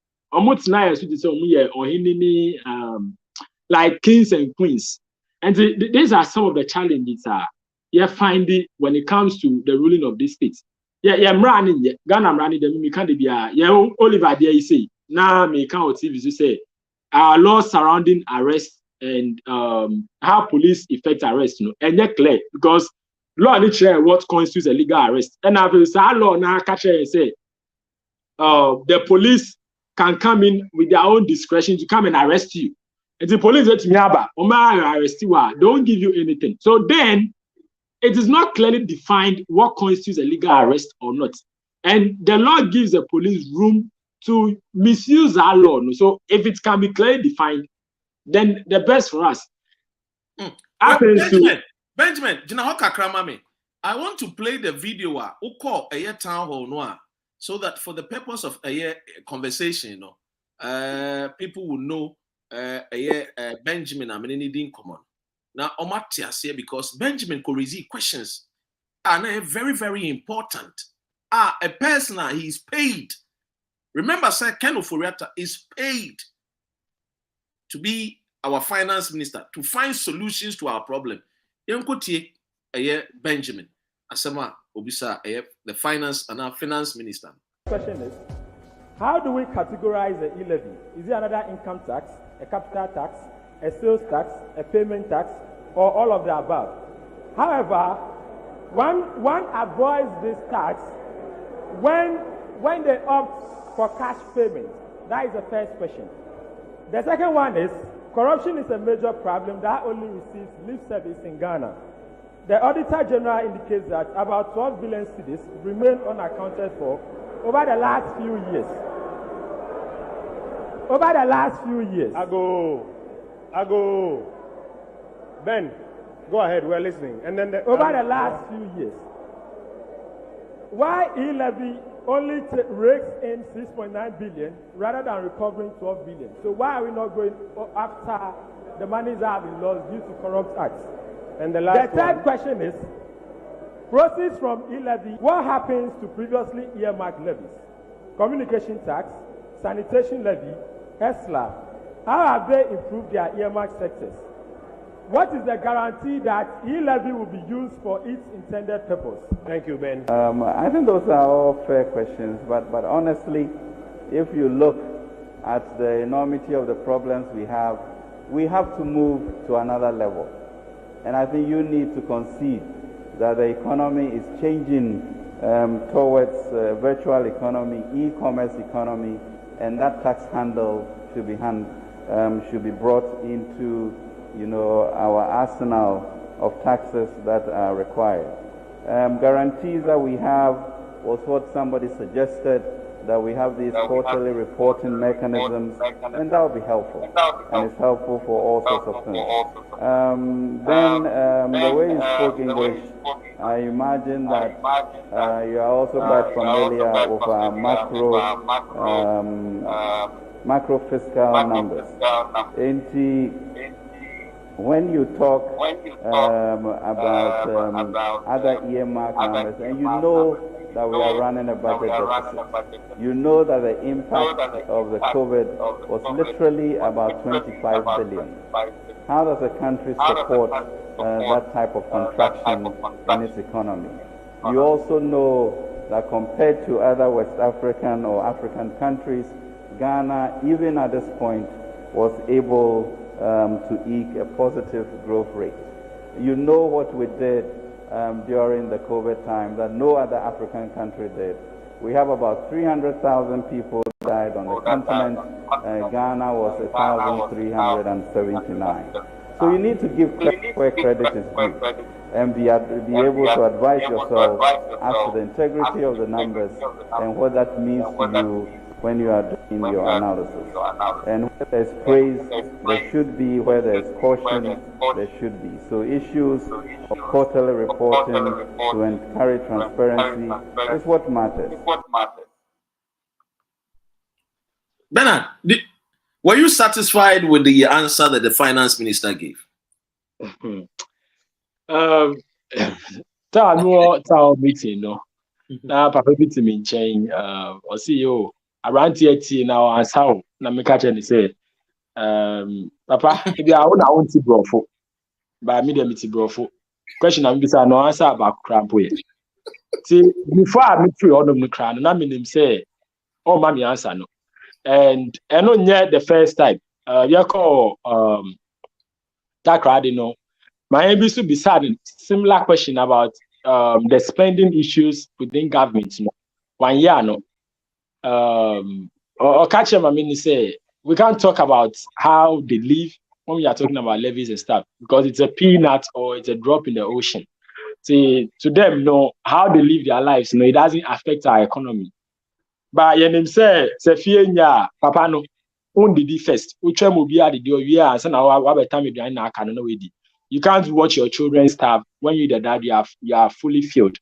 Like kings and queens. And these are some of the challenges you're finding when it comes to the ruling of these states. I'm running, Ghana, I'm running, the can't be Oliver, there you say, now me count TV to say, our laws surrounding arrest and how police effect arrest, and yet clear because law literally what constitutes a legal arrest. And I will say, law now catch and say, the police can come in with their own discretion to come and arrest you. And the police let me arrest you, don't give you anything. So then it is not clearly defined what constitutes a legal arrest or not. And the law gives the police room to misuse our law. So if it can be clearly defined, then the best for us. Benjamin, I want to play the video call a year town hall noir so that for the purpose of a year conversation, people will know Benjamin I mean needing common. Now Omatias here because Benjamin could receive questions are very, very important. A person he's paid. Remember, Sir Ken Oforiatta is paid to be our finance minister, to find solutions to our problem. Benjamin Asama Obisa, the finance and our finance minister. Question is, how do we categorize the E-Levy? Is it another income tax, a capital tax, a sales tax, a payment tax, or all of the above? However, one avoids this tax when they opt for cash payment. That is the first question. The second one is, corruption is a major problem that only receives lip service in Ghana. The Auditor General indicates that about 12 billion cedis remain unaccounted for over the last few years. Ago. Ben, go ahead, we're listening. And then over the last few years. Why E-Levy only rakes in 6.9 billion rather than recovering 12 billion? So why are we not going after the monies that have been lost due to corrupt acts? And the third question is, proceeds from E-Levy, what happens to previously earmarked levies? communication tax, sanitation levy, ESLA. How have they improved their earmarked sectors? What is the guarantee that E-Levy will be used for its intended purpose? Thank you, Ben. I think those are all fair questions, but honestly, if you look at the enormity of the problems we have to move to another level. And I think you need to concede that the economy is changing towards virtual economy, e-commerce economy, and that tax handle should be brought into our arsenal of taxes that are required. Guarantees that we have was what somebody suggested, that we have these quarterly reporting mechanisms, and that will be helpful. And it's helpful for all sorts of things. The way you spoke English, I imagine that you are also quite familiar with our macro fiscal numbers. When you talk about other earmark numbers, and you know that we are running a budget deficit, you know that the impact of the COVID was literally about 25 billion. How does a country support that type of contraction in its economy? You also know that compared to other West African or African countries, Ghana, even at this point, was able to eke a positive growth rate. You know what we did during the COVID time that no other African country did. We have about 300,000 people died on the continent. Ghana was 1,379. So you need to give credit where credit is due and be able to advise yourself as to the integrity of the numbers and what that means to you when you are doing your analysis. And where there's praise, there should be. Where there's caution, there should be. So issues of quarterly reporting to encourage transparency is what matters. Bernard, were you satisfied with the answer that the finance minister gave? Town meeting, no. Now, Papa meeting in chain, or CEO. Around 18 now, as how Namikacha say, Papa, if you are on to brofo, by medium it's brofo. Question I'm bisa no answer about crampo. See, before I meet you, all of the crown, and I mean him say, oh, mommy answer no. And not yet the first time, you call that crowd, my MBC to be sad. Similar question about the spending issues within government. 1 year, no. Or catch him, I mean, say we can't talk about how they live when we are talking about levies and stuff because it's a peanut or it's a drop in the ocean. See, to them, how they live their lives, it doesn't affect our economy. But you say, Papa, no, on the first, which will be at the year, and now time you can't watch your children starve when you're the dad, you are fully filled.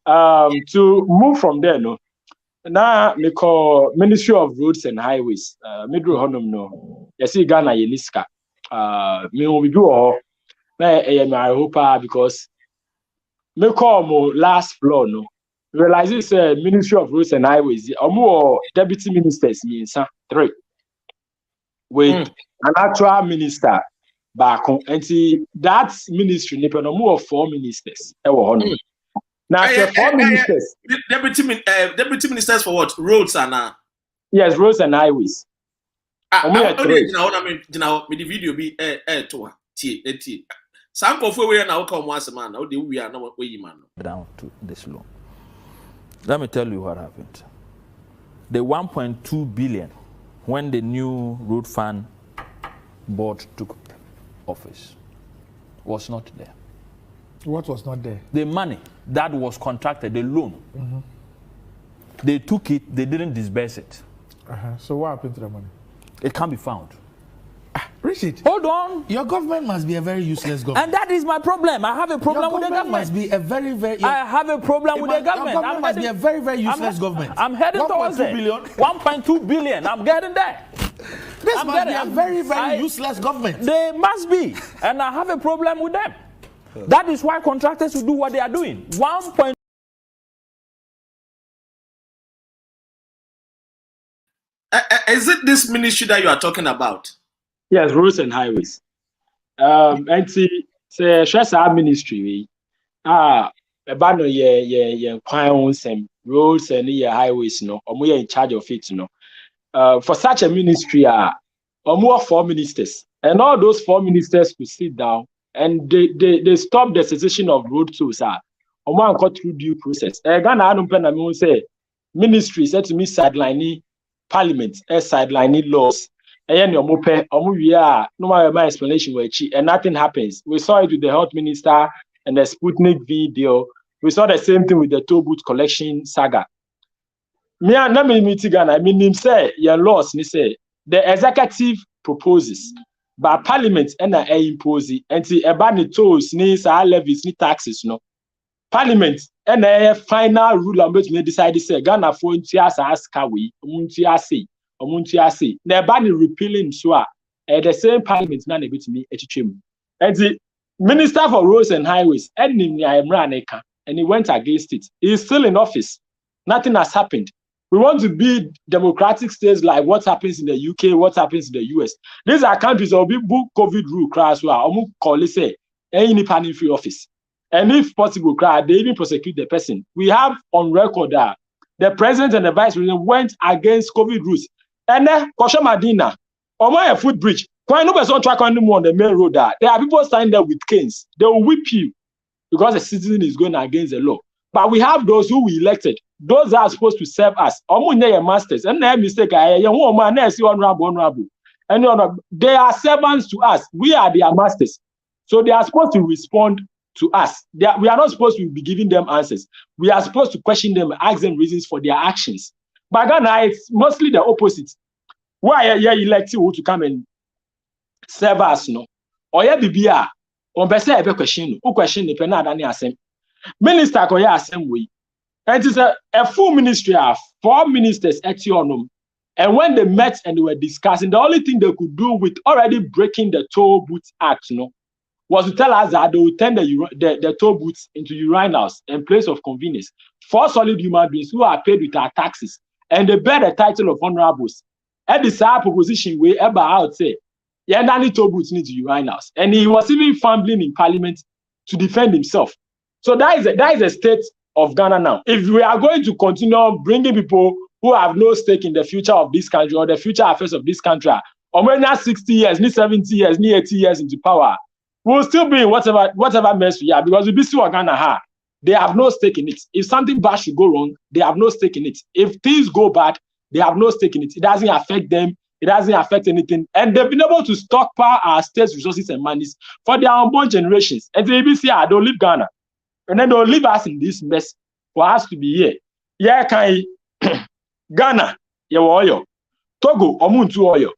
To move from there, no. Now, me call Ministry of Roads and Highways. Midro Honum no. You see Ghana Yeniska. Me will be do I hope because me call mo last floor no. Realize this Ministry of Roads and Highways. More deputy ministers means 3 with an actual minister back on. And see that ministry nipa no more 4 ministers. Now, 4 ministers. Deputy ministers for what? Roads and yes, roads and highways. The video be down to this loan. Let me tell you what happened. The 1.2 billion when the new road fund board took office was not there. What was not there? The money that was contracted, the loan. They took it, they didn't disburse it. So what happened to the money? It can't be found. Richard, hold on. Your government must be a very useless government. And that is my problem. I have a problem with the government. Must be a very, very. I have a problem with the government. Your government must be a very, very useless government. I'm heading towards it. 1.2 billion. I'm getting there. This must be a very, very useless government. They must be, and I have a problem with them. That is why contractors will do what they are doing. 1. Is it this ministry that you are talking about? Yes, roads and highways. And see, say, stress our ministry. About no roads and highways, no, or we are in charge of it, no. For such a ministry, or more 4 ministers, and all those 4 ministers could sit down and they stop the cessation of road tolls. Or one got through due process. Ghana, I don't say ministry said to me sidelining parliament, sidelining laws. And no my explanation were cheap, and nothing happens. We saw it with the health minister and the Sputnik video. We saw the same thing with the toll booth collection saga. I mean, him say your laws. Ni say the executive proposes, but parliament and impose it. And the ebani tolls ni sa levies ni taxes no. Parliament and a final rule on which they decide say Ghana for as kawi omuntiase. The ebani repealing so the same parliament na ne bit me etichim. And the minister for roads and highways and he went against it. He is still in office. Nothing has happened. We want to be democratic states like what happens in the UK, what happens in the US. These are countries that will be book COVID rule class where call it say any panel free office. And if possible, they even prosecute the person. We have on record that the president and the vice president went against COVID rules. And then Kosha Madina, or my footbridge, quite no person track on the main road. There are people standing there with canes. They will whip you because the citizen is going against the law. But we have those who we elected. Those are supposed to serve us. Masters. And their mistake, honorable. And they are servants to us. We are their masters. So they are supposed to respond to us. We are not supposed to be giving them answers. We are supposed to question them, ask them reasons for their actions. But Ghana, it's mostly the opposite. Why are you elected to come and serve us? No? Or you be on best question. Who question the penal Minister Koya Assembly. And it is a full ministry of 4 ministers at Tionum. And when they met and they were discussing, the only thing they could do with already breaking the Toll Booth Act, was to tell us that they would turn the toll booths into urinals in place of convenience. 4 solid human beings who are paid with our taxes. And they bear the title of honorables. And this proposition we ever out say, yeah, none toll booths need urinals. And he was even fumbling in parliament to defend himself. So that is a state of Ghana now. If we are going to continue bringing people who have no stake in the future of this country or the future affairs of this country, or when they're 60 years, 70 years, 80 years into power, we'll still be in whatever mess we are because we be still Ghana. They have no stake in it. If something bad should go wrong, they have no stake in it. If things go bad, they have no stake in it. It doesn't affect them. It doesn't affect anything. And they've been able to stockpile our state's resources and monies for their unborn generations. And the ABC, they'll leave Ghana. And then they'll leave us in this mess for us to be here. Yeah, can Ghana, yeah, oil. Togo, omuntu oil.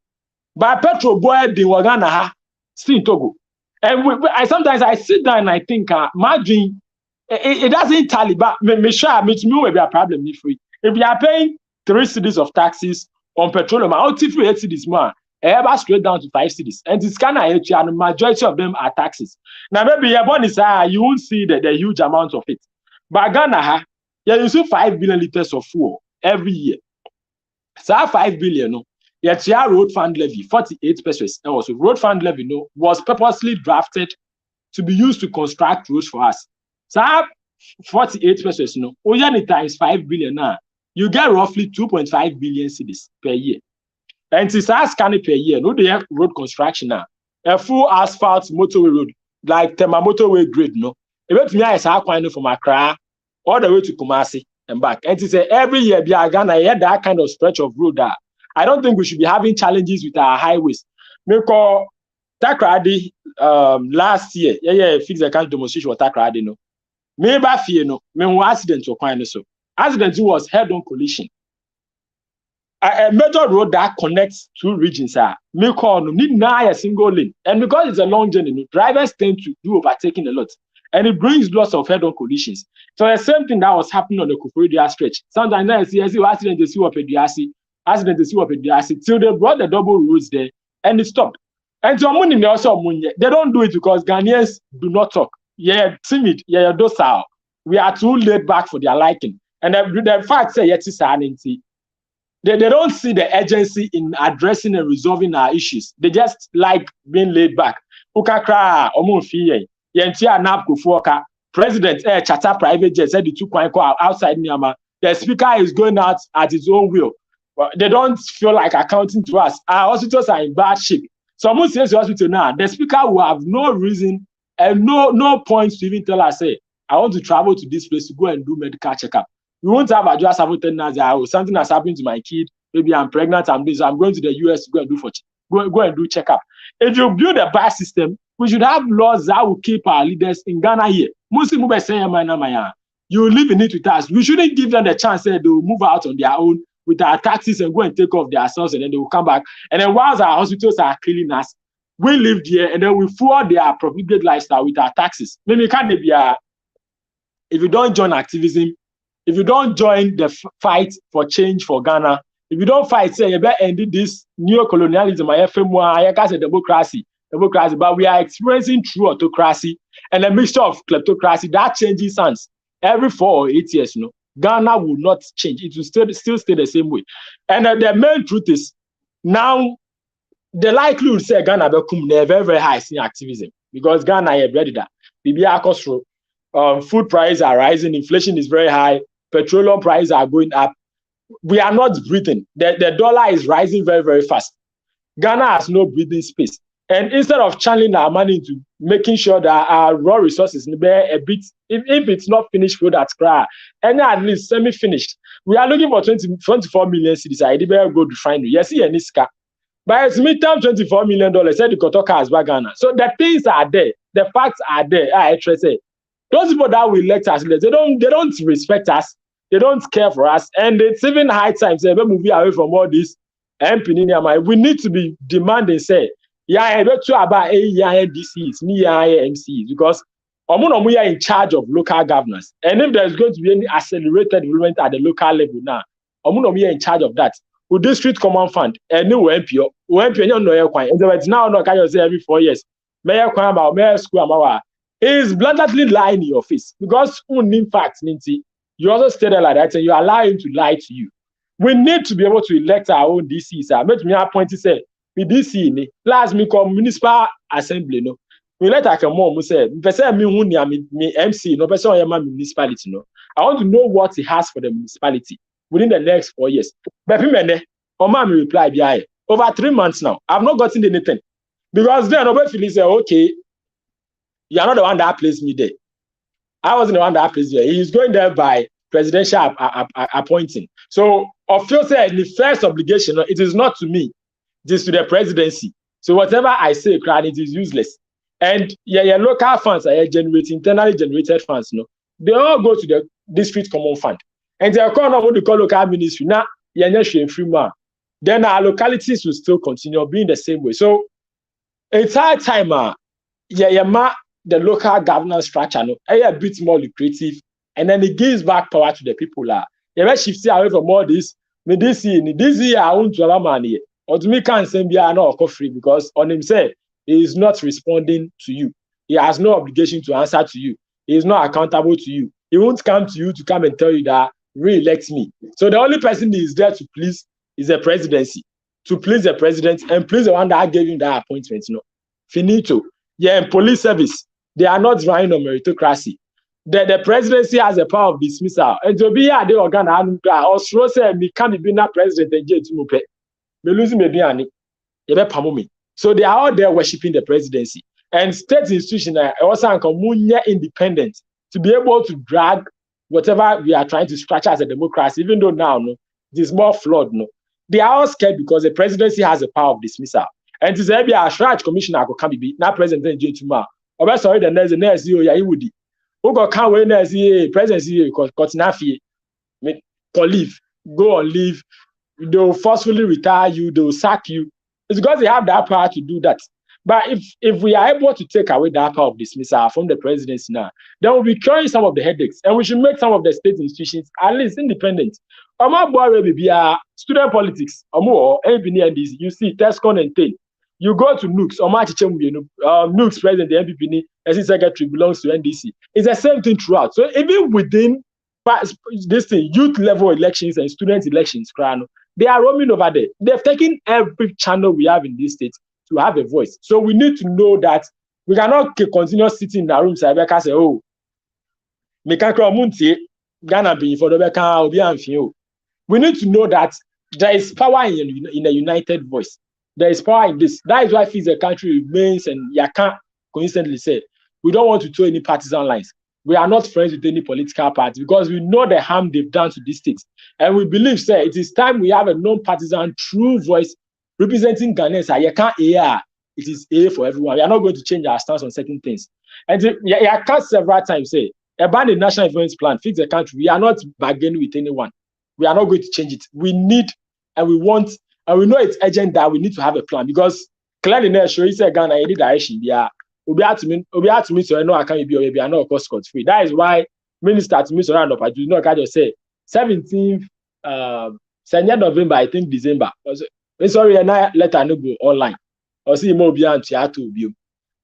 But petrol boy, they were Ghana, still in Togo. And sometimes I sit down and I think, margin, it doesn't tally, but me sure, me will be a problem if we are paying 3 cities of taxes on petroleum, I'll take 8 cities more. Ever straight down to 5 cities, and it's kind of and the majority of them are taxes. Now maybe your bonus, you won't see the huge amount of it. But Ghana, you see 5 billion liters of fuel every year. So 5 billion, no. Yet road fund levy 48 pesos. And also road fund levy, was purposely drafted to be used to construct roads for us. So 48 pesos, only times 5 billion now. You get roughly 2.5 billion cedis per year. And it's a scanning per year. No, they have road construction now. A full asphalt motorway road, like the motorway grid, If me, I say from Accra all the way to Kumasi and back. And it's every year, Ghana, that kind of stretch of road. I don't think we should be having challenges with our highways. Because Takrady last year, fix the kind of demonstration with Takrady, Maybe fear accident or kind so. Accident was head-on collision. A major road that connects 2 regions need a single lane. And because it's a long journey, drivers tend to do overtaking a lot. And it brings lots of head-on collisions. So the same thing that was happening on the Kufuria stretch. Sometimes I see accident they see till they brought the double roads there and it stopped. And so they don't do it because Ghanaians do not talk. Yeah, timid, yeah, docile. We are too laid back for their liking. And the fact say They don't see the urgency in addressing and resolving our issues. They just like being laid back. Ukakra omunfiye yentia napko fuoka president chata private jet said the 2.0 outside Myanmar. The speaker is going out at his own will. They don't feel like accounting to us. Our hospitals are in bad shape. Someone says the hospital now, the speaker will have no reason and no points to even tell us, say, I want to travel to this place to go and do medical checkup. We won't have a just something that's happened to my kid. Maybe I'm pregnant. I'm going to the US to go and do checkup. If you build a bad system, we should have laws that will keep our leaders in Ghana here. You live in it with us. We shouldn't give them the chance that they will move out on their own with our taxes and go and take off themselves, and then they will come back. And then whilst our hospitals are killing us, we live here and then we fuel their profligate lifestyle with our taxes. Maybe can't be if you don't join activism, if you don't join the fight for change for Ghana, if you don't fight, say, you better end this neo-colonialism, democracy, but we are experiencing true autocracy and a mixture of kleptocracy that changes hands every 4 or 8 years. Ghana will not change. It will still stay the same way. And the main truth is, now, the likelihood say Ghana become very, very high in activism because Ghana is ready that. Food prices are rising, inflation is very high, petroleum prices are going up. We are not breathing. The dollar is rising very, very fast. Ghana has no breathing space. And instead of channeling our money into making sure that our raw resources a bit, if it's not finished products, and at least semi-finished, we are looking for 24 million cedis. I did better go refinery. Yes, here in this car. By its midterm, $24 million, said the Kotoka has Ghana. So the things are there, the facts are there. I say those people that will elect us, they don't respect us, they don't care for us, and it's even high time say we move away from all this. We need to be demanding, say, yeah, about DCs, MCs, because we are in charge of local governance. And if there's going to be any accelerated development at the local level now, we are in charge of that. With district common fund, and new MPO, and now no can say every 4 years. Mayor Kwamba, Mayor School is blatantly lying in your face because in fact, you also stated like that and you allow him to lie to you. We need to be able to elect our own DCs. Make me appoint say DC last me come municipal assembly no. We let our mom say me MC no person on my municipality no. I want to know what he has for the municipality within the next 4 years. But me reply behind over 3 months now. I've not gotten anything. Because then nobody feels say, okay, you are not the one that placed me there. I wasn't the one that placed you there. He's going there by presidential appointing. So Ofio said the first obligation, it is not to me, it is to the presidency. So whatever I say, it is useless. And your local funds are internally generated funds, no? They all go to the district common fund. And they are called what they call local ministry. Now, then our localities will still continue being the same way. So it's high time, the local governance structure, a bit more lucrative, and then it gives back power to the people. You shift away from all this. This year, I want to allow money. Or to me, can't send me free because on himself, he is not responding to you. He has no obligation to answer to you. He is not accountable to you. He won't come to you to come and tell you that re-elect me. So the only person he is there to please is the presidency, to please the president and please the one that gave him that appointment. Finito. Yeah, and police service, they are not running on meritocracy. The presidency has the power of dismissal. And to be here, they organ or say me can't be not president and get to me losing me. So they are all there worshiping the presidency. And state institutions are also independent to be able to drag whatever we are trying to structure as a democracy, even though now it is more flawed. They are all scared because the presidency has the power of dismissal. And to say, a Shraj commissioner can be not president J2Ma. Or sorry, the next year, Yahudi. Who got can't wait next year, presidency, Kotinafi, leave, go on leave. They'll forcefully retire you, they'll sack you. It's because they have that power to do that. But if we are able to take away that power of dismissal from the presidency now, then we'll be curing some of the headaches. And we should make some of the state institutions at least independent. Student politics, you see, TESCON and TAIN. You go to Nooks, Nooks president, the MPP, as secretary belongs to NDC. It's the same thing throughout. So even within this thing, youth level elections and student elections, They are roaming over there. They've taken every channel we have in this state to have a voice. So we need to know that we cannot continue sitting in our rooms and say, oh, Ghana being for the we need to know that there is power in a united voice. There is power in this. That is why Fix the Country remains, and you can't coincidentally say we don't want to throw any partisan lines. We are not friends with any political party because we know the harm they've done to this state. And we believe, sir, it is time we have a non-partisan, true voice representing Ghanaians. It is A for everyone. We are not going to change our stance on certain things. And I can't several times say, about the national influence plan, Fix the Country, we are not bargaining with anyone. We are not going to change it. We need and we want, and we know it's urgent that we need to have a plan because clearly, now, sure, it's a Ghana any direction. We have to meet so I know I can't be or not cost free. That is why Minister to me so round up. I do not kind of say 17th November, I think December. Sorry, and I let her go online. Or see more beyond to view.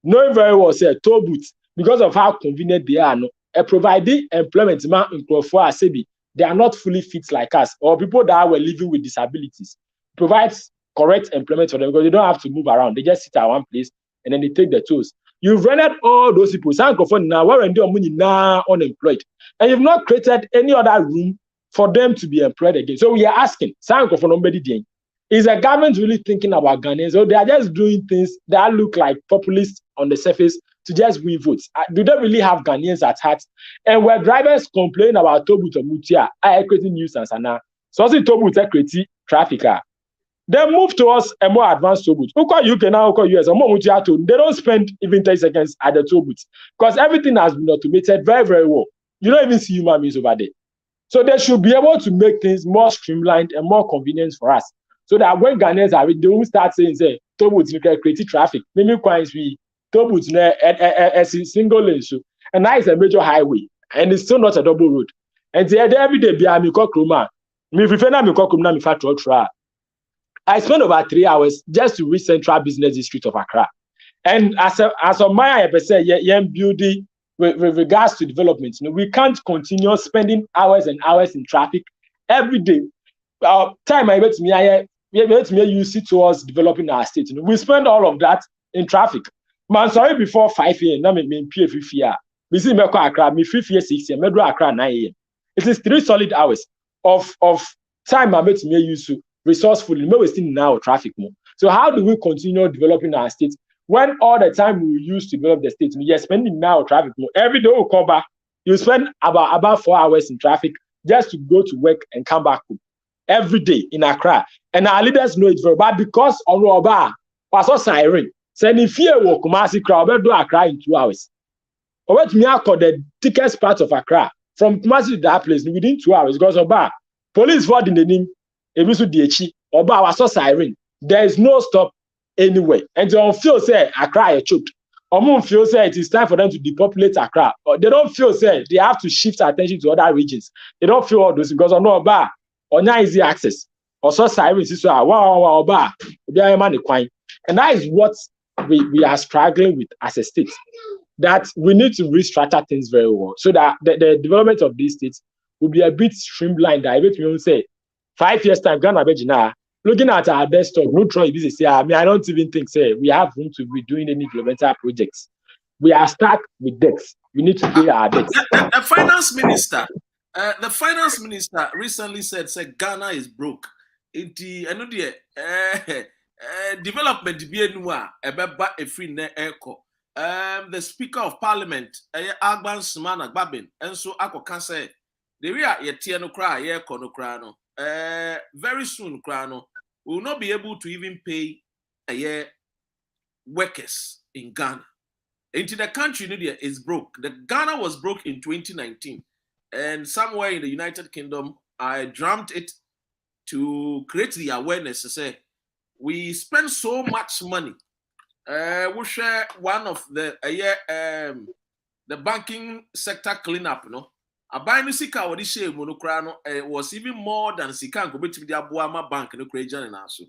Knowing very well, say toll booths because of how convenient they are. No, providing employment man in Crawford Sebi. They are not fully fit like us, or people that were living with disabilities. Provides correct employment for them because they don't have to move around. They just sit at one place and then they take the tools. You've rented all those people. Now, where are money now unemployed? And you've not created any other room for them to be employed again. So we are asking, is the government really thinking about Ghanaians? Or they are just doing things that look like populists on the surface to just win votes? Do they really have Ghanaians at heart? And where drivers complain about Tobu to Mutia, I creating nuisance and now. So Tobu to create traffic. They move towards a more advanced toll booth. UK now, US, or more Mutia too. They don't spend even 10 seconds at the toll booth because everything has been automated very, very well. You don't even see human beings over there. So they should be able to make things more streamlined and more convenient for us. So that when Ghanaians are, they will start saying, say, toll booths create traffic. Maybe quite we toll booths a single lane. So, and that is a major highway, and it's still not a double road. And every day, I spend over 3 hours just to reach Central Business District of Accra. And as of my building with regards to development, we can't continue spending hours and hours in traffic every day. Time I bet me use it towards developing our state. We spend all of that in traffic. Man, sorry, before 5 a.m. Now me pay 50 years. We see me Accra, me 5 years 6 a.m. Me do Accra 9 a.m. It is 3 solid hours of time I bet me use to resourcefully. Me wasting now traffic more. So how do we continue developing our state when all the time we use to develop the state, you're spending now traffic more? Every day we come back, you spend about 4 hours in traffic just to go to work and come back home. Every day in Accra. And our leaders know it very well. But because on Roba was so siren, saying if you walk Kumasi crowd, do Accra in 2 hours. Or what me call the thickest part of Accra from Kumasi to that place within 2 hours because Oba police for the name Ebisu Diechi Oba was so siren. There is no stop anywhere. And they don't feel say Accra is choked. Or feel say it is time for them to depopulate Accra. Or they don't feel say they have to shift attention to other regions. They don't feel all those because on Oba on easy access. Also, sirens is and that is what we are struggling with as a state. That we need to restructure things very well so that the development of these states will be a bit streamlined. I bet you say 5 years time, Ghana Bejina, looking at our desktop, no try business. I don't even think say we have room to be doing any developmental projects. We are stuck with debts. We need to pay our debts. The finance minister recently said Ghana is broke. Development the Speaker of Parliament, Agban Sumana Babin, and so Ako say the real Yetiano cry, no very soon, Crano will not be able to even pay a year workers in Ghana. Into the country is broke. The Ghana was broke in 2019, and somewhere in the United Kingdom, I dreamt it to create the awareness to say we spend so much money. We share one of the banking sector cleanup, no. A buying sika what share monocrano was even more than sika and go to the Abuama Bank no creation and also.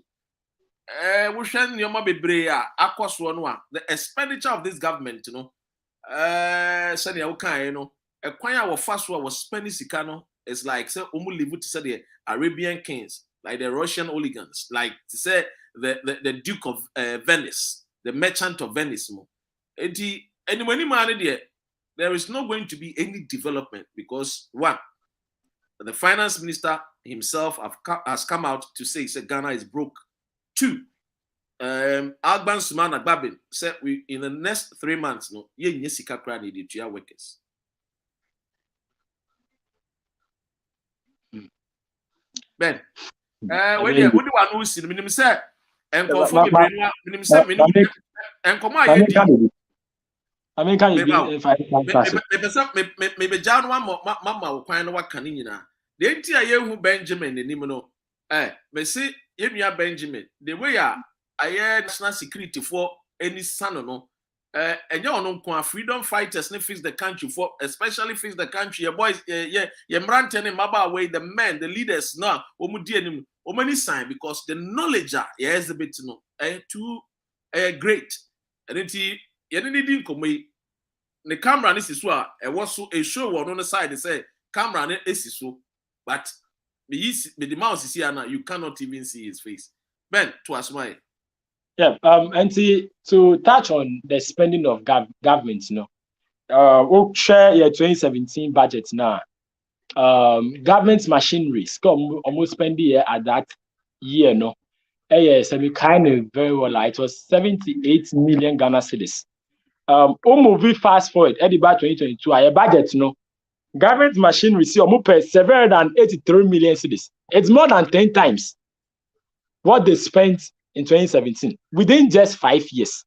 We share Nyoma Bebrea, Aquas one. The expenditure of this government, you know, Sanya Uka, you know, a choir of first one was spending Sikano is like say live to say the Arabian kings. like the Russian hooligans, like to say the Duke of Venice, the Merchant of Venice. There is not going to be any development because one, the finance minister himself has come out to say Ghana is broke. Two, Agban Sumana Babin said we in the next 3 months, no, ye nyesika kra needed to your workers. Ben, when you want to see the minimum say, and conform the minimum say, and come on, I mean, can you if I maybe John one more mama will find what can you know. The entire year who Benjamin the Nimino, me say, you Benjamin, the way I hear national security for any son or no. And you know, freedom fighters ne fix the country for, especially fix the country. Your boys, yeah, Mranten and Maba away, the men, the leaders now, Omudianim, Omani sign because the knowledge is a bit no, too great. And it didn't come the camera is so it was so a show on the side. They say camera is so, but the mouse is here now. You cannot even see his face. Ben, to us, my. Yeah, and to touch on the spending of government, we'll share your 2017 budget now. Government machinery, almost spending at that year, no. Yes, we kind of very well. It was 78 million Ghana cedis. Movie fast forward, at about 2022, our budget, government machinery see almost 783 million cedis. It's more than 10 times what they spent in 2017 within just 5 years.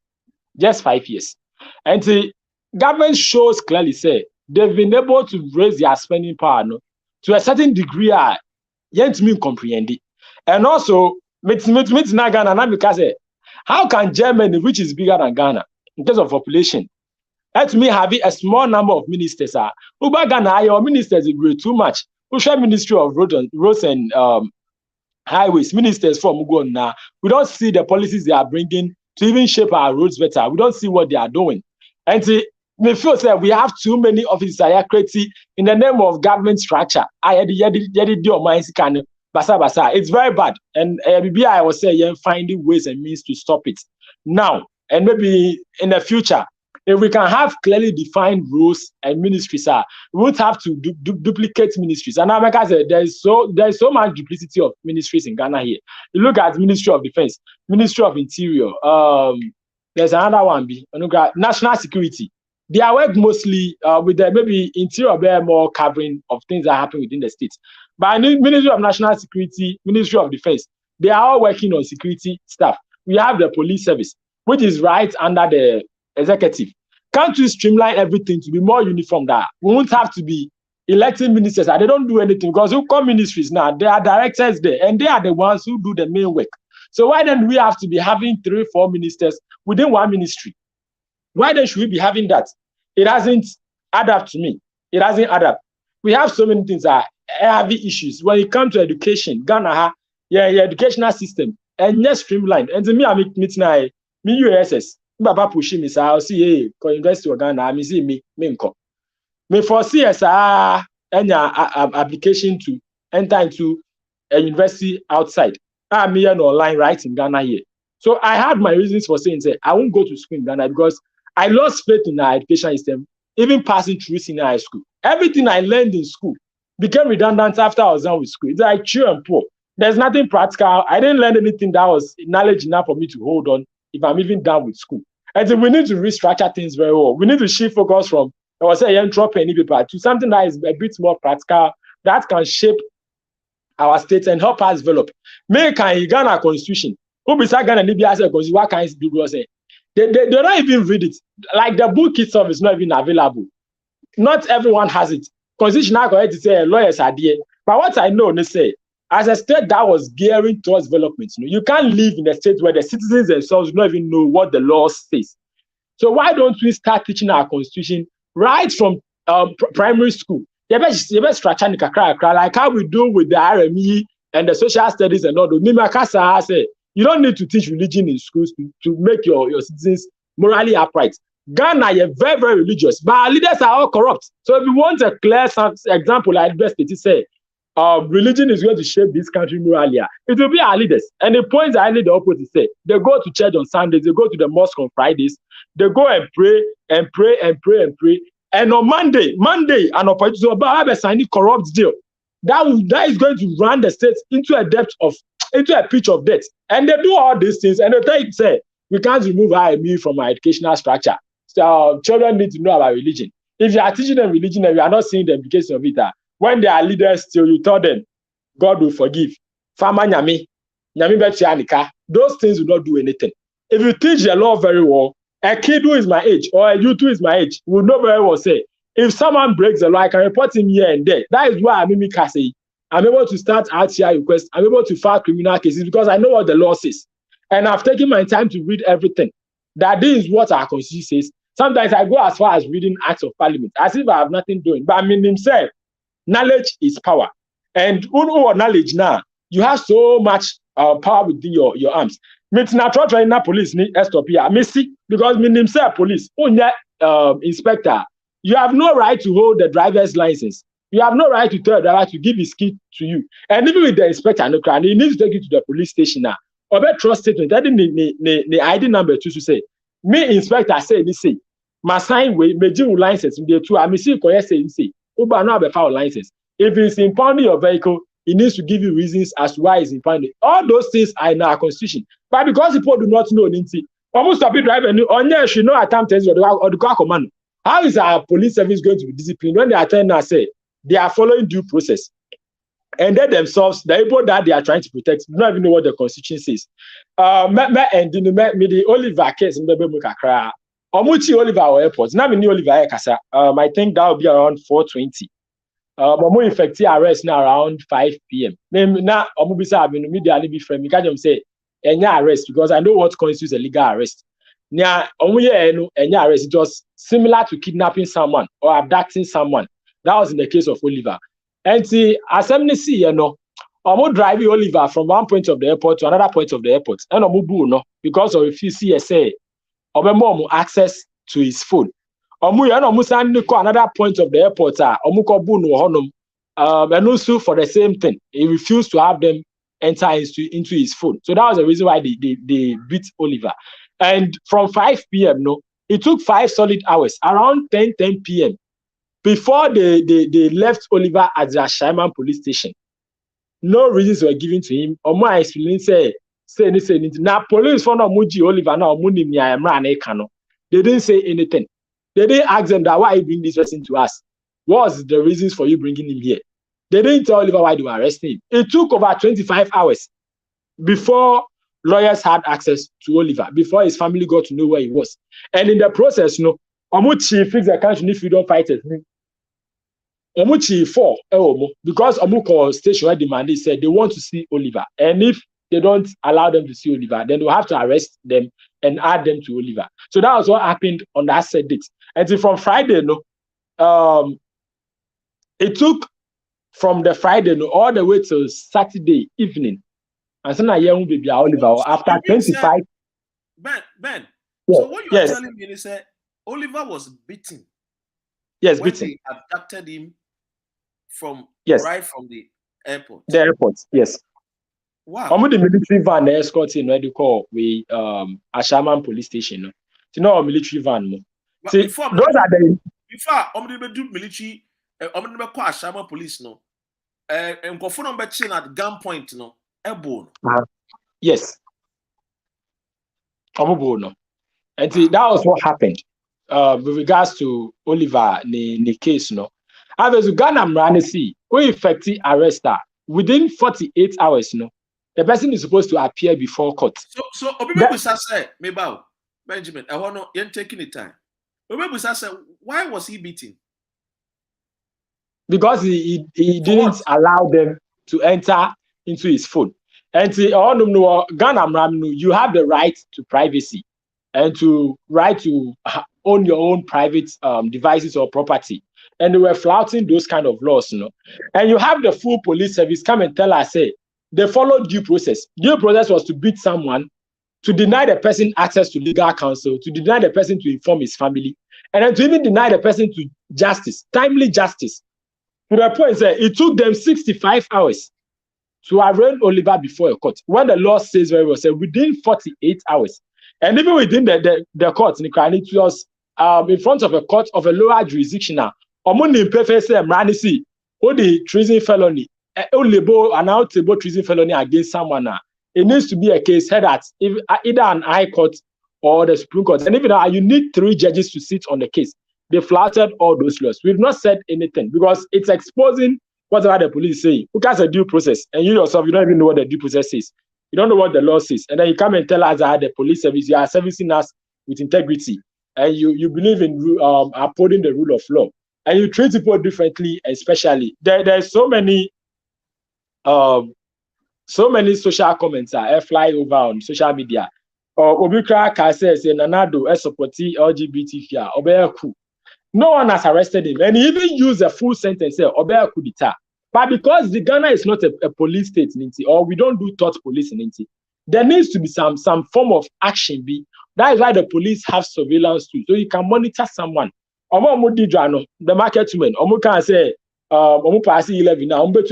Just 5 years. And the government shows clearly say they've been able to raise their spending power to a certain degree yet me comprehend it. And also Ghana because how can Germany, which is bigger than Ghana in terms of population, let me have a small number of ministers Uber Ghana your ministers agree too much. We share Ministry of Roads and highways, ministers from Uganda. We don't see the policies they are bringing to even shape our roads better. We don't see what they are doing. And we feel that we have too many offices created in the name of government structure. It's very bad. And I was saying finding ways and means to stop it. Now, and maybe in the future, if we can have clearly defined rules and ministries, we won't have to duplicate ministries. And like I said, there's so much duplicity of ministries in Ghana here. You look at Ministry of Defense, Ministry of Interior, there's another one, National Security. They are work mostly with the maybe interior more covering of things that happen within the states. But Ministry of National Security, Ministry of Defense, they are all working on security stuff. We have the police service, which is right under the executive. Can't we streamline everything to be more uniform? That we won't have to be electing ministers. They don't do anything because who come ministries now? They are directors there, and they are the ones who do the main work. So why don't we have to be having 3-4 ministers within one ministry? Why then should we be having that? It hasn't add up to me. It hasn't add up. We have so many things that heavy issues when it comes to education. Ghana, educational system and just streamlined. And to me, I'm meeting me USS. Baba pushing me, so I'll see hey, go invest to Ghana. I see me foresee as any application to enter into a university outside. I'm here online right in Ghana here. So I had my reasons for saying that I won't go to school in Ghana because I lost faith in our education system, even passing through senior high school. Everything I learned in school became redundant after I was done with school. It's like chew and pour. There's nothing practical. I didn't learn anything that was knowledge enough for me to hold on if I'm even done with school. And so we need to restructure things very well. We need to shift focus from, I was saying, paper to something that is a bit more practical, that can shape our states and help us develop. Make a Ghana constitution. Who beside Ghana Libya as a constitution, what can do? They don't even read it. Like the book itself is not even available. Not everyone has it. Constitution now going to say lawyers are there. But what I know, they say, as a state that was gearing towards development, you can't live in a state where the citizens themselves don't even know what the law says. So why don't we start teaching our constitution right from primary school? Like how we do with the RME and the social studies and all those. You don't need to teach religion in schools to make your citizens morally upright. Ghana is very, very religious, but our leaders are all corrupt. So if you want a clear example, like best it is say, religion is going to shape this country morally. It will be our leaders. And the points I need the opposite say. They go to church on Sundays, they go to the mosque on Fridays, they go and pray and pray and pray and pray. And on Monday, an opportunity to have a signing corrupt deal. That is going to run the state into a pitch of debt. And they do all these things, and they say we can't remove IME from our educational structure. So children need to know about religion. If you are teaching them religion and you are not seeing the implications of it, when they are leaders still, you tell them, God will forgive. Fama nyami, nyami betianika. Those things will not do anything. If you teach the law very well, a kid who is my age or a youth who is my age will know very well say, if someone breaks the law, I can report him here and there. That is why I'm able to start RTI requests. I'm able to file criminal cases because I know what the law says. And I've taken my time to read everything. That this is what our constitution says. Sometimes I go as far as reading acts of parliament, as if I have nothing doing. But I mean himself, knowledge is power. And who knowledge now, you have so much power within your arms. Police need stop here. Missy, because mean himself police, inspector, you have no right to hold the driver's license. You have no right to tell the driver to give his key to you. And even with the inspector, he needs to take you to the police station now. Or trust statement, that the ID number to say, me inspector say this say, my sign way, me do license, the two, I may see say, Uber now be file license. If it's impounding your vehicle, it needs to give you reasons as to why it's impounded. All those things are in our constitution. But because people do not know, almost stop it driving on there, should not attempt or the car command. How is our police service going to be disciplined when they attend and say they are following due process? And they themselves, the people that they are trying to protect, do not even know what the constitution says. And the Oliver case in the Omuchi Oliver airport. Now me Oliver I think that will be around 4:20. More effective arrest now around 5 p.m. Now Omubisa have been immediately be friend. Because them say any arrest because I know what constitutes a legal arrest. Now any arrest it was similar to kidnapping someone or abducting someone. That was in the case of Oliver. And see, as I'm see, Omu driving Oliver from one point of the airport to another point of the airport. And Omu no because of if you see say Omu access to his phone. Omu send another point of the airport. Omu ko bu no honum. And also for the same thing, he refused to have them enter into his phone. So that was the reason why they beat Oliver. And from 5 p.m. It took 5 solid hours, around 10 p.m. before they left Oliver at the Ashaiman police station. No reasons were given to him. Omu explain say now police found Muji Oliver now they didn't say anything. They didn't ask them that why you bring this person to us. What's the reasons for you bringing him here? They didn't tell Oliver why they were arresting him. It took over 25 hours before lawyers had access to Oliver, before his family got to know where he was. And in the process, Omuchi fixed the country if you don't fight it. Omuchi 4 because Omuko station where demanded said they want to see Oliver. And if they don't allow them to see Oliver, then they'll have to arrest them and add them to Oliver. So that was what happened on that said date. And so from Friday, it took from the Friday all the way to Saturday evening. And so now young baby Oliver after 25. Ben. So what you are telling me is that Oliver was beaten. Yes, when beaten. They abducted him right from the airport. The airport, yes. Wow. The military van they escort in where they call we Ashaman police station. You know military van. See, those are the before do military call Ashaman police and go for number chain at gunpoint airborne. Yes. And see, that was what happened with regards to Oliver the case as Ghana Mrani see we effective arrest within 48 hours the person is supposed to appear before court. So Obibebusa said, Mebao, Benjamin, I want to taking the time. Obibebusa said, why was he beaten? Because he didn't allow them to enter into his phone. And Ghana Mrani, you have the right to privacy and to right to own your own private devices or property. And they were flouting those kind of laws, And you have the full police service come and tell us, say, they followed due process. Due process was to beat someone, to deny the person access to legal counsel, to deny the person to inform his family, and then to even deny the person to justice, timely justice. To the point that it took them 65 hours to arraign Oliver before a court. When the law says very well, say within 48 hours. And even within the court, it was in front of a court of a lower jurisdiction now. Omuni perfect say Mranisi, or the treason felony, an treason felony against someone now. It needs to be a case head at either an high court or the Supreme Court. And even now, you need 3 judges to sit on the case. They flouted all those laws. We've not said anything because it's exposing whatever the police is saying. Who has a due process? And you yourself, you don't even know what the due process is. You don't know what the law says. And then you come and tell us that the police service, you are servicing us with integrity. And you believe in upholding the rule of law. And you treat people differently, especially. There's so many social comments fly over on social media. Obikra says Nanado supporting LGBT. No one has arrested him, and he even used a full sentence. But because the Ghana is not a police state, or we don't do thought police in Inti, there needs to be some form of action. That is why the police have surveillance too, so you can monitor someone. The market women, can say. E-Levy now, they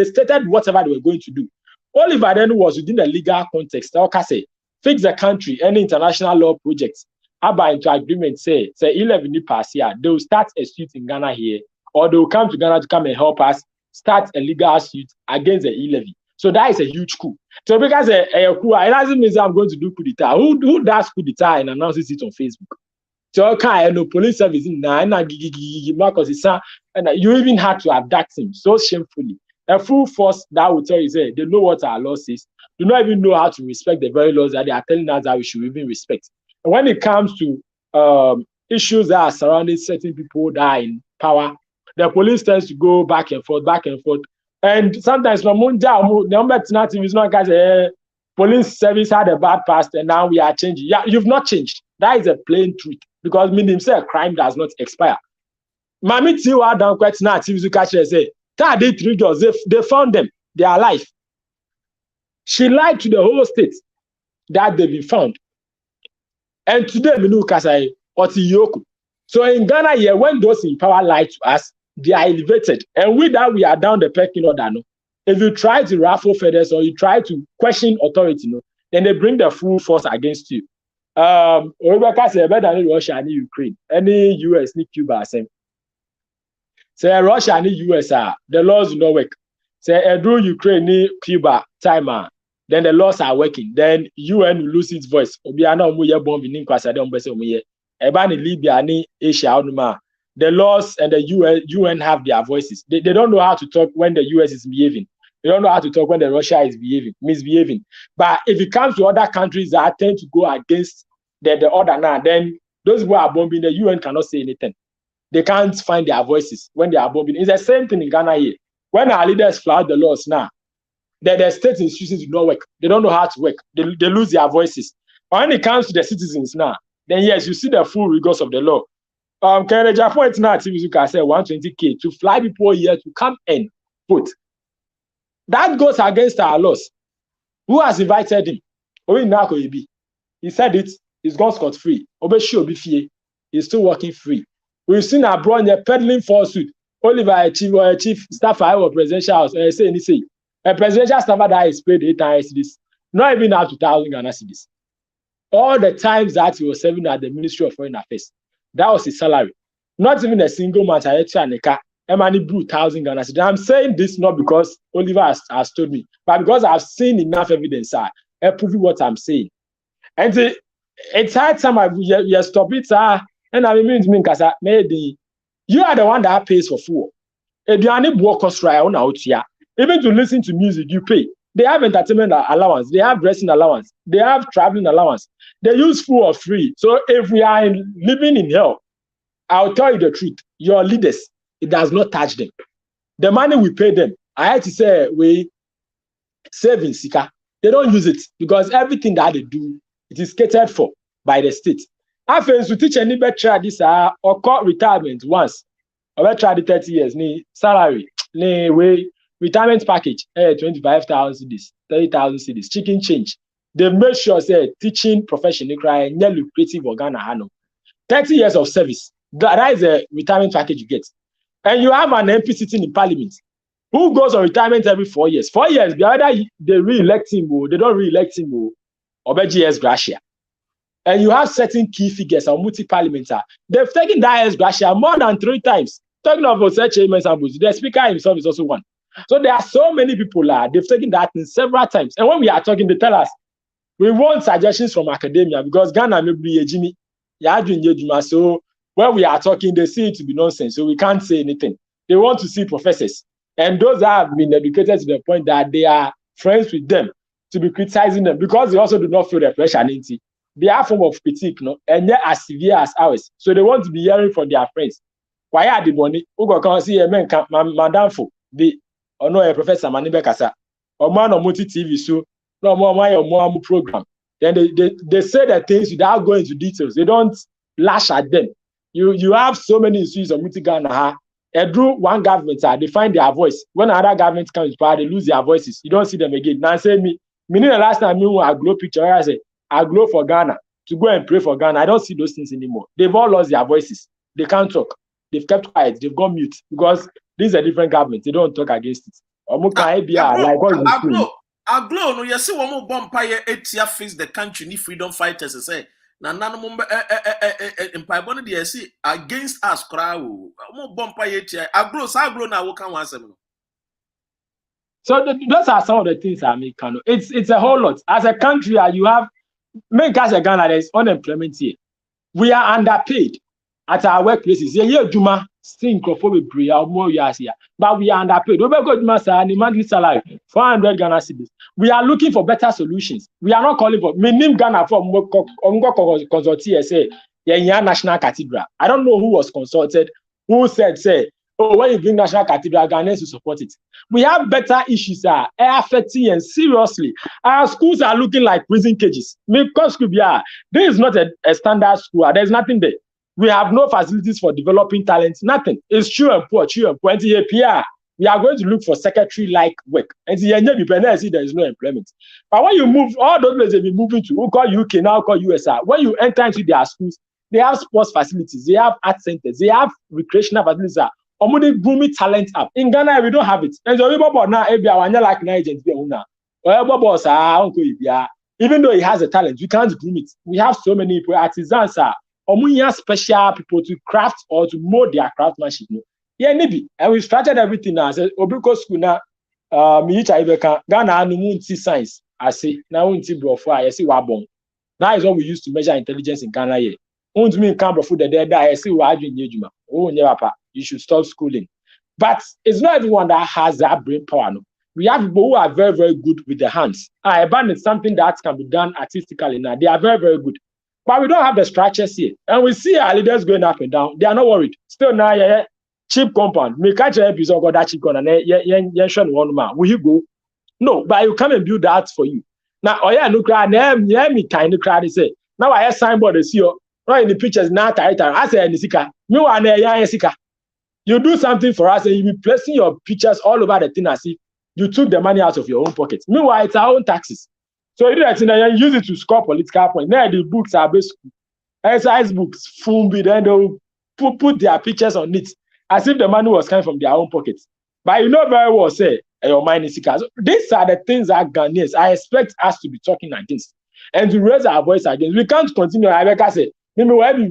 stated whatever they were going to do. Oliver then was within the legal context. Say, fix the country, any international law projects. Into agreement, say E-Levy ni pass here. They will start a suit in Ghana here, or they will come to Ghana to come and help us start a legal suit against the E-Levy. So that is a huge coup. So because a coup, it doesn't mean I'm going to do coup d'etat. Who does coup d'etat and announces it on Facebook? So okay, no police service and you even had to abduct him so shamefully. A full force that will tell you say they know what our law says, do not even know how to respect the very laws that they are telling us that we should even respect. And when it comes to issues that are surrounding certain people that are in power, the police tends to go back and forth. And sometimes the number is not guys police service had a bad past and now we are changing. Yeah, you've not changed. That is a plain truth. Because meaning say crime does not expire. Mami Tiwa down quite now, TV catch say, 3 girls, they found them, they are alive. She lied to the whole state that they've been found. And today, Minu Kasai, Otiyoko. So in Ghana, here, when those in power lie to us, they are elevated. And with that, we are down the pecking order. No? If you try to ruffle feathers or you try to question authority, no, then they bring the full force against you. Rebecca said better than Russia and Ukraine. Any US, ni Cuba, same. Say Russia and US the laws do not work. Say do Ukraine, ni Cuba, timer. Then the laws are working. Then UN will lose its voice. Obiana umuye bomb in Kwasa de umbese umuye. Eba ni Libya ni Asia onuma. The laws and the UN have their voices. They don't know how to talk when the US is behaving. They don't know how to talk when the Russia is misbehaving. But if it comes to other countries that tend to go against the order now, then those who are bombing, the UN cannot say anything. They can't find their voices when they are bombing. It's the same thing in Ghana here. When our leaders flout the laws now, the state institutions do not work. They don't know how to work. They lose their voices. When it comes to the citizens now, then yes, you see the full rigors of the law. Canada point now, you can say 120K to fly people here to come and vote. That goes against our laws. Who has invited him? He said it. He's gone scot-free. He's still working free. We've seen abroad peddling falsehood. Oliver, chief staffer of presidential house, say a presidential staffer that is paid 8 times this, not even up to 1,000 Ghana cedis. All the times that he was serving at the Ministry of Foreign Affairs, that was his salary. Not even a single month. Emani blew 1,000 Ghana cedis. I'm saying this not because Oliver has told me, but because I've seen enough evidence proving what I'm saying. And it's hard time you stop it, and I mean because you are the one that pays for food. Even to listen to music, you pay. They have entertainment allowance, they have dressing allowance, they have traveling allowance. They use food for free. So if we are living in hell, I'll tell you the truth. Your leaders, it does not touch them. The money we pay them, I had to say we save in Sika. They don't use it because everything that they do, it is catered for by the state. After to teach any better this or call retirement once, or try the 30 years, ni salary, ni way retirement package, 25,000 cedis, 30,000 cedis, chicken change. They make sure say teaching profession cry lucrative or Ghana 30 years of service. That is a retirement package you get. And you have an MP sitting in parliament who goes on retirement every 4 years. 4 years, either they re-elect him or they don't re-elect him or GS Gracia. And you have certain key figures on multi-parliamentar. They've taken that S Gracia more than 3 times. Talking about such examples, the speaker himself is also one. So there are so many people they've taken that in several times. And when we are talking, they tell us, we want suggestions from academia because Ghana may be a Jimmy. So when we are talking, they see it to be nonsense. So we can't say anything. They want to see professors. And those have been educated to the point that they are friends with them to be criticizing them because they also do not feel the pressure. They are form of critique, and they're as severe as ours. So they want to be hearing from their friends. Why are the money? Ugo can see a man, Madam Fo, the or no a professor Manibekasa, or man or multi TV show, no more program. Then they say the things without going into details. They don't lash at them. You have so many issues of multi Ghana. Through one government, they find their voice. When another government comes to power, they lose their voices. You don't see them again. Now say me the last time I glow picture, I say I glow for Ghana to go and pray for Ghana. I don't see those things anymore. They've all lost their voices. They can't talk. They've kept quiet. They've gone mute because this is a different government. They don't talk against it. Aglo, no, you see one more bumpire etia face the country ni freedom fighters say. Na nano mumba empire boni dey see against us crowd. More bumpire etia. Aglo na wo kan wansem no. So those are some of the things I make. It's a whole lot. As a country, you have make us a Ghana. There's unemployment here. We are underpaid at our workplaces. Yeah, Juma still microphobic or more years here, but we are underpaid. We go Juma the monthly salary 400 Ghana cedis. We are looking for better solutions. We are not calling for minimum Ghana for consultee say national cathedral. I don't know who was consulted. Who said oh, when you bring national cathedral, Ghanaians to support it. We have better issues that are affecting and seriously. Our schools are looking like prison cages. Because this is not a standard school. There's nothing there. We have no facilities for developing talent. Nothing. It's true and poor. And we are going to look for secretary-like work. And see, there is no employment. But when you move, all those places you'll be moving to, who call UK, now call USR. When you enter into their schools, they have sports facilities, they have art centers, they have recreational facilities. Grooming talent up. In Ghana, we don't have it. And so now, like an agent, even though he has a talent, we can't groom it. We have so many people, artisans, special people to craft or to mold their craftsmanship. Yeah, maybe. And we started everything now. I said, Obriko school now, Ghana, no science. I say, now I see Wabon. That is what we use to measure intelligence in Ghana here. I see you should stop schooling. But it's not everyone that has that brain power. No? We have people who are very, very good with their hands. Band is something that can be done artistically now. They are very, very good. But we don't have the structures here. And we see our leaders going up and down. They are not worried. Still now, cheap compound. Me catch an episode of that cheap compound. Will you go? No, but you come and build that for you. Now, no crowd. Me kind of crowd say. Now I have signboard. See you. Right in the pictures now. I say Nisika. Me wa Nisika. You do something for us and you be placing your pictures all over the thing as if you took the money out of your own pocket. Meanwhile, it's our own taxes. So you do that thing and you use it to score political points. Now the books are basically exercise books, full bid, and they'll put their pictures on it as if the money was coming from their own pockets. But you know very well, say, your mind is sick. So these are the things that Ghanaians, I expect us to be talking against and to raise our voice against. We can't continue, like I say, we can't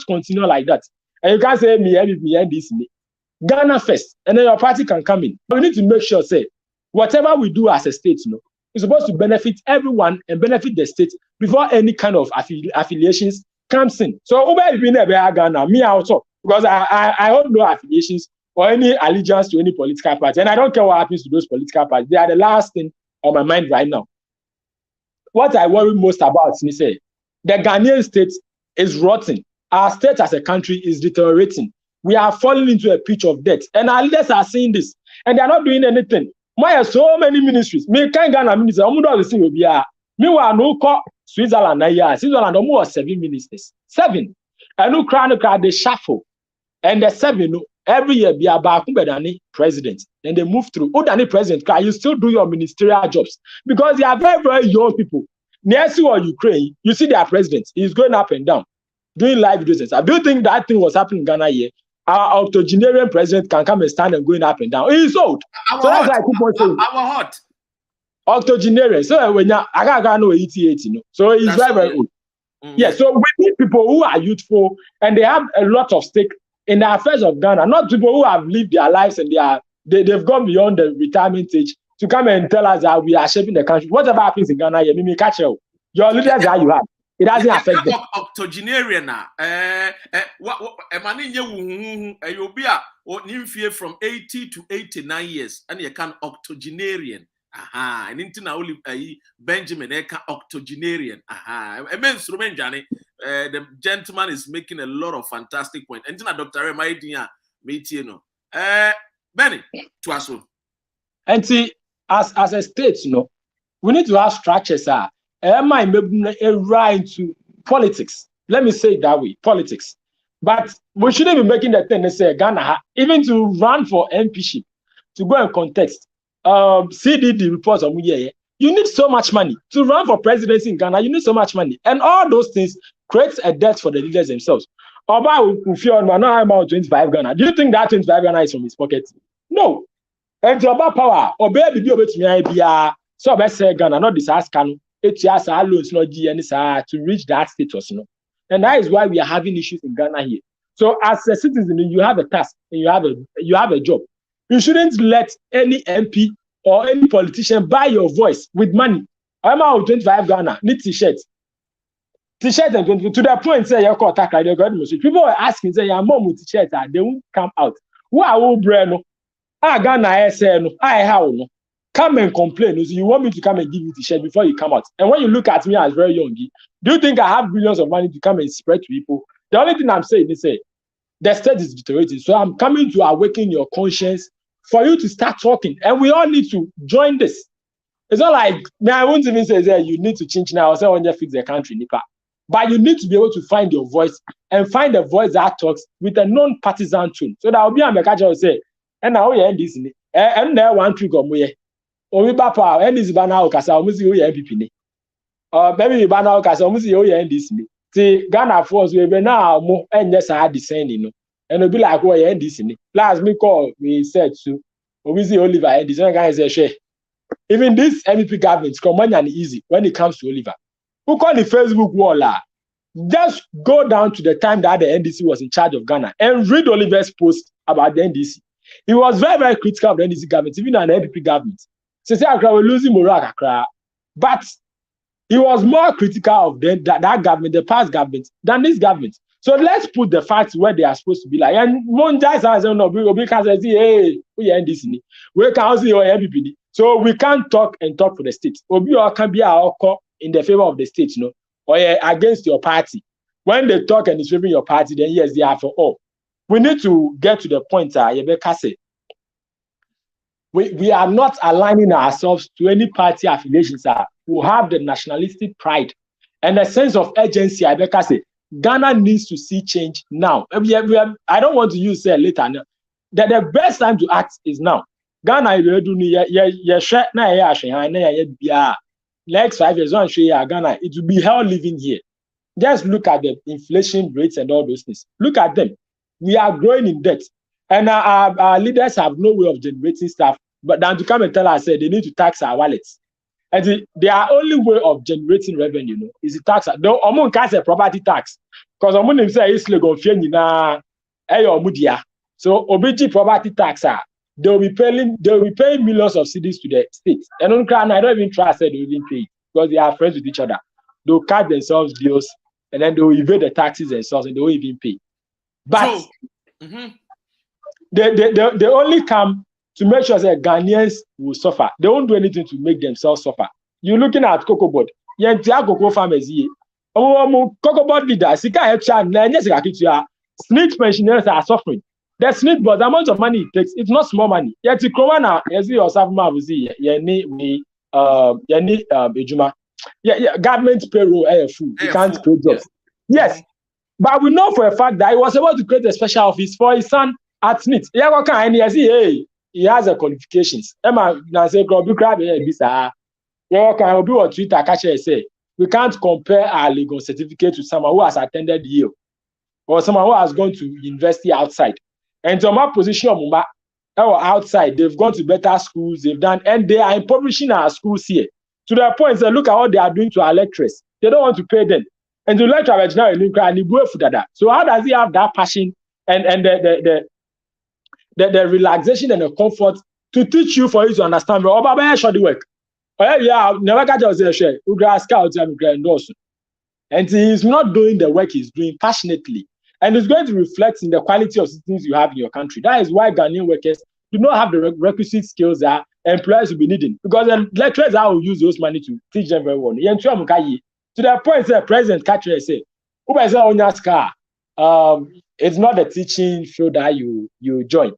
continue like that. And you can't say me end this. Ghana first, and then your party can come in. We need to make sure, say, whatever we do as a state, it's supposed to benefit everyone and benefit the state before any kind of affiliations comes in. So Ghana, me also, because I hold no affiliations or any allegiance to any political party, and I don't care what happens to those political parties. They are the last thing on my mind right now. What I worry most about is the Ghanaian state is rotten. Our state as a country is deteriorating. We are falling into a pitch of debt. And our leaders are seeing this. And they are not doing anything. Why are so many ministries? Me can't Ghana minister. Meanwhile, no call Switzerland. Switzerland almost 7 ministers. 7. And no crowd, they shuffle. And the 7, every year, be about president. Then they move through. Oh, Dani president, you still do your ministerial jobs because they are very, very young people. Near to Ukraine, you see their president. He's going up and down. doing live videos and stuff. Do you think that thing was happening in Ghana here? Our octogenarian president can come and stand and going up and down. He's old. So that's why I keep on saying. Our hot. Octogenarian. So when I got no 88, you know. So he's very old. Yeah, so we need people who are youthful and they have a lot of stake in the affairs of Ghana, not people who have lived their lives and they've gone beyond the retirement age to come and tell us that we are shaping the country. Whatever happens in Ghana, you catch your leaders that you have. It doesn't affect them. Octogenarian you'll be from 80 to 89 years, and you can octogenarian. And into now Benjamin Eka octogenarian. The gentleman is making a lot of fantastic points. And Dr. Remaidia Metino. Benny, to us. And see, as a state, you know, we need to have structures. Am I right to politics? Let me say it that way, politics. But we shouldn't be making the thing, say Ghana, even to run for MPship, to go and contest. CDD reports on you need so much money to run for presidency in Ghana. You need so much money, and all those things creates a debt for the leaders themselves. Oba Ufio no about 25 Ghana. Do you think that 25 Ghana is from his pocket? No. And Oba power, Oba be to me so I say Ghana, not this ask can loans not to reach that status, no. And that is why we are having issues in Ghana here. So as a citizen, you have a task and you have a job. You shouldn't let any MP or any politician buy your voice with money. I'm out 25 Ghana, need t-shirts. T-shirts and 20 to the point say you call attack radio government. People are asking, say your mom with t-shirts, they won't come out. Who are all brand? Ghana SN, I how no. Come and complain. So you want me to come and give you t-shirt before you come out. And when you look at me as very young, do you think I have billions of money to come and spread to people? The only thing I'm saying is say the state is deteriorating. So I'm coming to awaken your conscience for you to start talking, and we all need to join this. It's not like I won't even say that you need to change now or say when you fix the country, Nipa. But you need to be able to find your voice and find a voice that talks with a non-partisan tone. So that will be a mekacha will say, and now we end this, and there one trick of me. Or we bapa and this banana okasa omusi o MPP ni. Or maybe banana okasa omusi o end this ni. See Ghana force we be now mo and just had descending no. And it'll be like, oh, yeah, this in it. Last me call, we said to obviously Oliver, and this one guy says, share. Even this MEP government, come on and easy when it comes to Oliver. Who call the Facebook wall? Just go down to the time that the NDC was in charge of Ghana and read Oliver's post about the NDC. He was very, very critical of the NDC government, even an MEP government. So say, we're losing morale, but he was more critical of that government, the past government, than this government. So let's put the facts where they are supposed to be like. And Monjai says, no, we can't say, hey, we are NDC. We can't see your MPP. So we can't talk for the state. Obi or can be our call in the favor of the state, you know, or against your party. When they talk and it's favoring your party, then yes, they are for all. We need to get to the point, Yebeka said. We are not aligning ourselves to any party affiliations who have the nationalistic pride and a sense of urgency, Yebeka said. Ghana needs to see change now. I don't want to use say later. That the best time to act is now. Ghana, next 5 years, Ghana, it will be hell living here. Just look at the inflation rates and all those things. Look at them. We are growing in debt, and our leaders have no way of generating stuff. But then to come and tell us, say they need to tax our wallets. And their only way of generating revenue, you know, is the tax. Though Omun can't say property tax, because Omun say it's legal na mudia. So OBG property tax, they will be paying millions of cedis to the state. And on Crown, I don't even trust that they will even pay it because they are friends with each other. They'll cut themselves deals and then they will evade the taxes themselves and they won't even pay. But they only come to make sure that Ghanaians will suffer. They won't do anything to make themselves suffer. You're looking at cocoa board. You're cocoa farmers here. Cocoa board leaders, SNIT pensioners are suffering. The SNIT board, the amount of money it takes, it's not small money. Yet the corona, as you yourself will see, government payroll, food. You can't create jobs. Yes. But we know for a fact that he was able to create a special office for his son at SNIT. He has a qualifications. Emma say Twitter say we can't compare our legal certificate to someone who has attended Yale or someone who has gone to university outside. And to my position or outside, they've gone to better schools, they've done, and they are impoverishing our schools here. To the point that look at what they are doing to our lecturers. They don't want to pay them. And the lecturer now so how does he have that passion and the relaxation and the comfort to teach you for you to understand? Oh, Baba, show the work. Oh, yeah, never catch us there, share. And he's not doing the work he's doing passionately. And it's going to reflect in the quality of things you have in your country. That is why Ghanaian workers do not have the requisite skills that employers will be needing. Because the lecturers will use those money to teach them very well. To the point that President Katre said, it's not the teaching field that you join.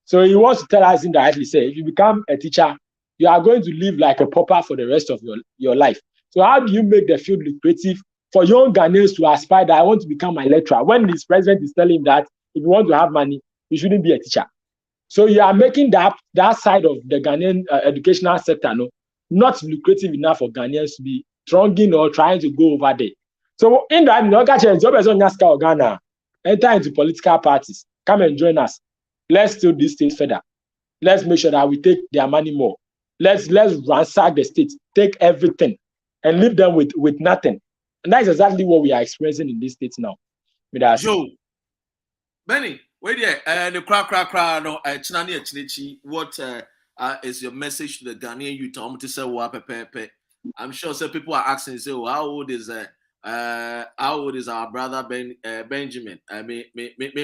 So he wants to tell us indirectly, say, if you become a teacher, you are going to live like a pauper for the rest of your life. So how do you make the field lucrative for young Ghanaians to aspire that I want to become my lecturer, when this president is telling him that if you want to have money, you shouldn't be a teacher? So you are making that side of the Ghanaian educational sector not lucrative enough for Ghanaians to be thronging or trying to go over there. So in that, Ghana, enter into political parties, come and join us. Let's steal this state further. Let's make sure that we take their money more. Let's ransack the state, take everything, and leave them with nothing. And that's exactly what we are experiencing in this state now. Joe, Benny, wait there. The crack, no, what is your message to the Ghanaian youth? I'm sure some people are asking, say, well, how old is our brother Benjamin? I mean,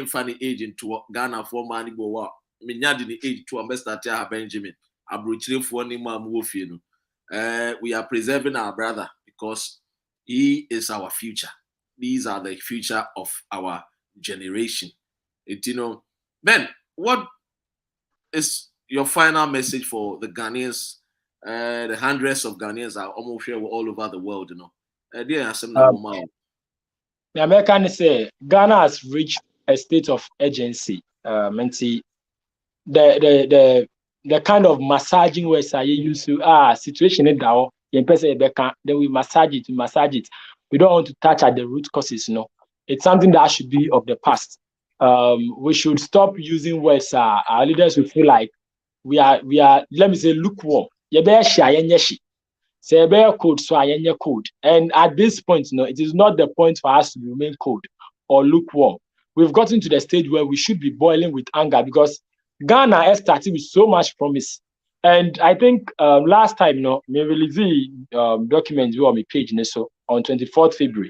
funny age into Ghana for money go out. I mean, the age to a best Benjamin. We are preserving our brother because he is our future. These are the future of our generation. Ben, what is your final message for the Ghanaians? The hundreds of Ghanaians are almost here all over the world, The American say Ghana has reached a state of urgency. The kind of massaging where I used to situation in now, then we massage it. We don't want to touch at the root causes, It's something that should be of the past. We should stop using words. Our leaders will feel like we are, let me say, lukewarm. Code, so code. And at this point, it is not the point for us to remain cold or lukewarm. We've gotten to the stage where we should be boiling with anger because Ghana has started with so much promise. And I think last time, me release the document on my page on 24th February.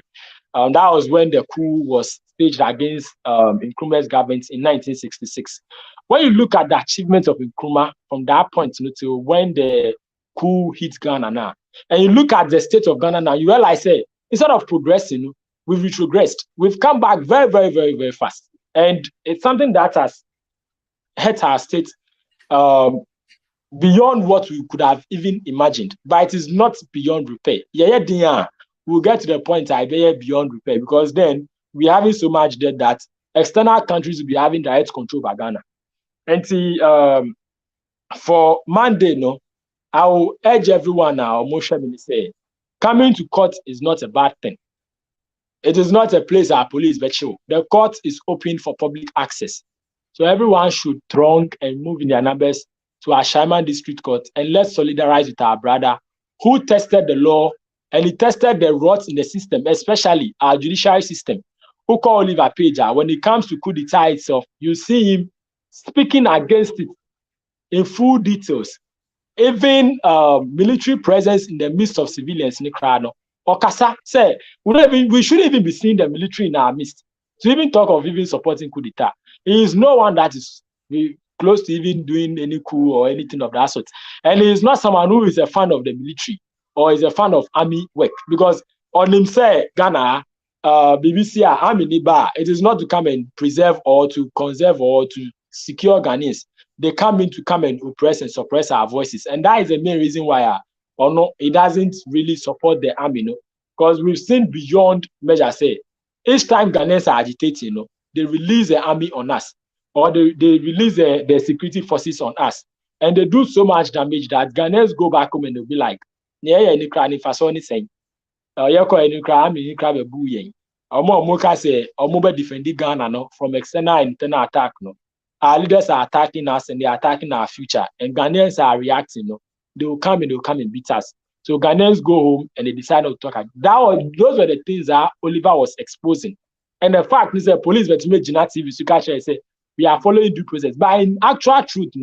That was when the coup was staged against Nkrumah's government in 1966. When you look at the achievements of Nkrumah from that point to when the coup hit Ghana now, and you look at the state of Ghana now, you realize, instead of progressing, we've retrogressed. We've come back very, very, very, very fast. And it's something that has hurt our state beyond what we could have even imagined. But it is not beyond repair. We'll get to the point beyond repair because then we're having so much debt that external countries will be having direct control over Ghana. And for Monday, I will urge everyone now, say, coming to court is not a bad thing. It is not a place our police but show. The court is open for public access. So everyone should throng and move in their numbers to our Ashaiman District Court and let's solidarize with our brother who tested the law and he tested the rots in the system, especially our judiciary system, who call Oliver Pager. When it comes to coup d'etat itself, you see him speaking against it in full details. Even military presence in the midst of civilians in the crowd. Okasa say we shouldn't even be seeing the military in our midst to even talk of even supporting coup d'etat. He is no one that is close to even doing any coup or anything of that sort. And he is not someone who is a fan of the military or is a fan of army work. Because on him say Ghana, BBC army niba, it is not to come and preserve or to conserve or to secure Ghanaians. They come in to come and oppress and suppress our voices. And that is the main reason why it doesn't really support the army, because we've seen beyond measure. Say, each time Ghanaians are agitating, they release the army on us, or they release the security forces on us, and they do so much damage that Ghanaians go back home and they'll be like, Omo say omo be defending Ghana no from external and internal attack no. Our leaders are attacking us and they are attacking our future. And Ghanaians are reacting. No, they will come and beat us. So Ghanaians go home and they decide not to talk. Those were the things that Oliver was exposing. And the fact is that police were to make Gina TV so catch and say we are following due process. But in actual truth,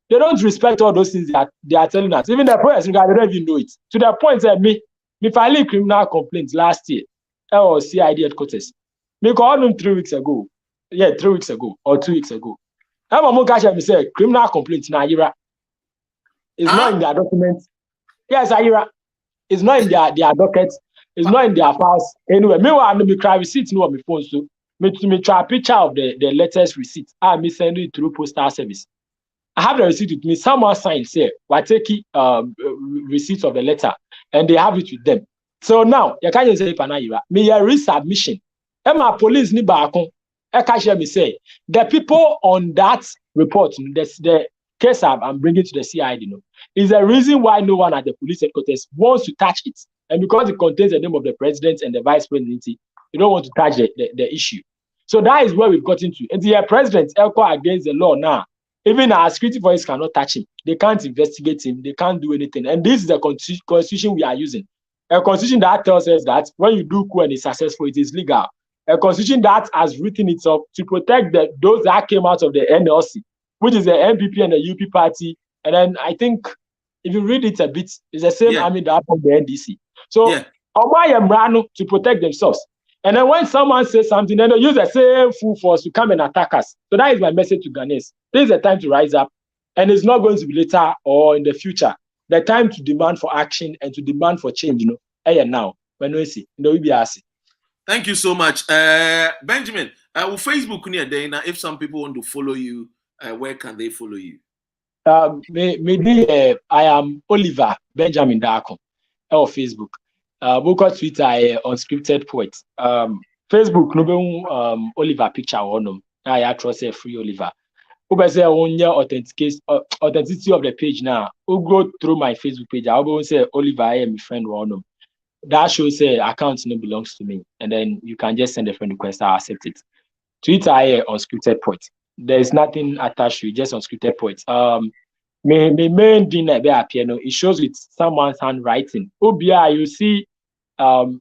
they don't respect all those things that they are telling us. Even the press, they don't even know it. To the point that me filing criminal complaints last year, or CID headquarters. Me called them 3 weeks ago. Yeah, 3 weeks ago or 2 weeks ago. I'm catch me say criminal complaints na Ira. It's not in their documents. Yes, Ira. It's not in their dockets. It's not in their files. Anyway, meanwhile, me cry receipt no on my phone. So me try a picture of the latest receipt. Me send it through postal service. I have the receipt with me. Someone signed say, I take receipt of the letter, and they have it with them. So now, you can't say Panayira. Me a resubmission. And my police ni baako. I can share me say the people on that report, the case I'm bringing to the CID, is the reason why no one at the police headquarters wants to touch it. And because it contains the name of the president and the vice presidency, you don't want to touch the issue. So that is where we've gotten to. And the president elko against the law now. Even our security voice cannot touch him. They can't investigate him. They can't do anything. And this is the constitution we are using. A constitution that tells us that when you do coup and it's successful, it is legal. A constitution that has written itself to protect those that came out of the NLC, which is the MPP and the UP party. And then I think if you read it a bit, it's the same army that from the NDC. So why am Rano to protect themselves? And then when someone says something, then they use the same full force to come and attack us. So that is my message to Ghanaians. This is the time to rise up, and it's not going to be later or in the future. The time to demand for action and to demand for change, now. When we see, Thank you so much, Benjamin. Facebook near Dana. If some people want to follow you, where can they follow you? Maybe I am Oliver Benjamin Darko on Facebook. Book on Twitter, unscripted poet. Facebook, no Oliver picture on them. I trust a free Oliver. Who say on your authenticity of the page now? Who go through my Facebook page? I will say Oliver, I am a friend on them. That shows say account no belongs to me, and then you can just send a friend request. I accept it. Twitter, I unscripted poet. There is nothing attached to it, just unscripted poet. My main thing that appear, it shows with someone's handwriting. OBI, you see, an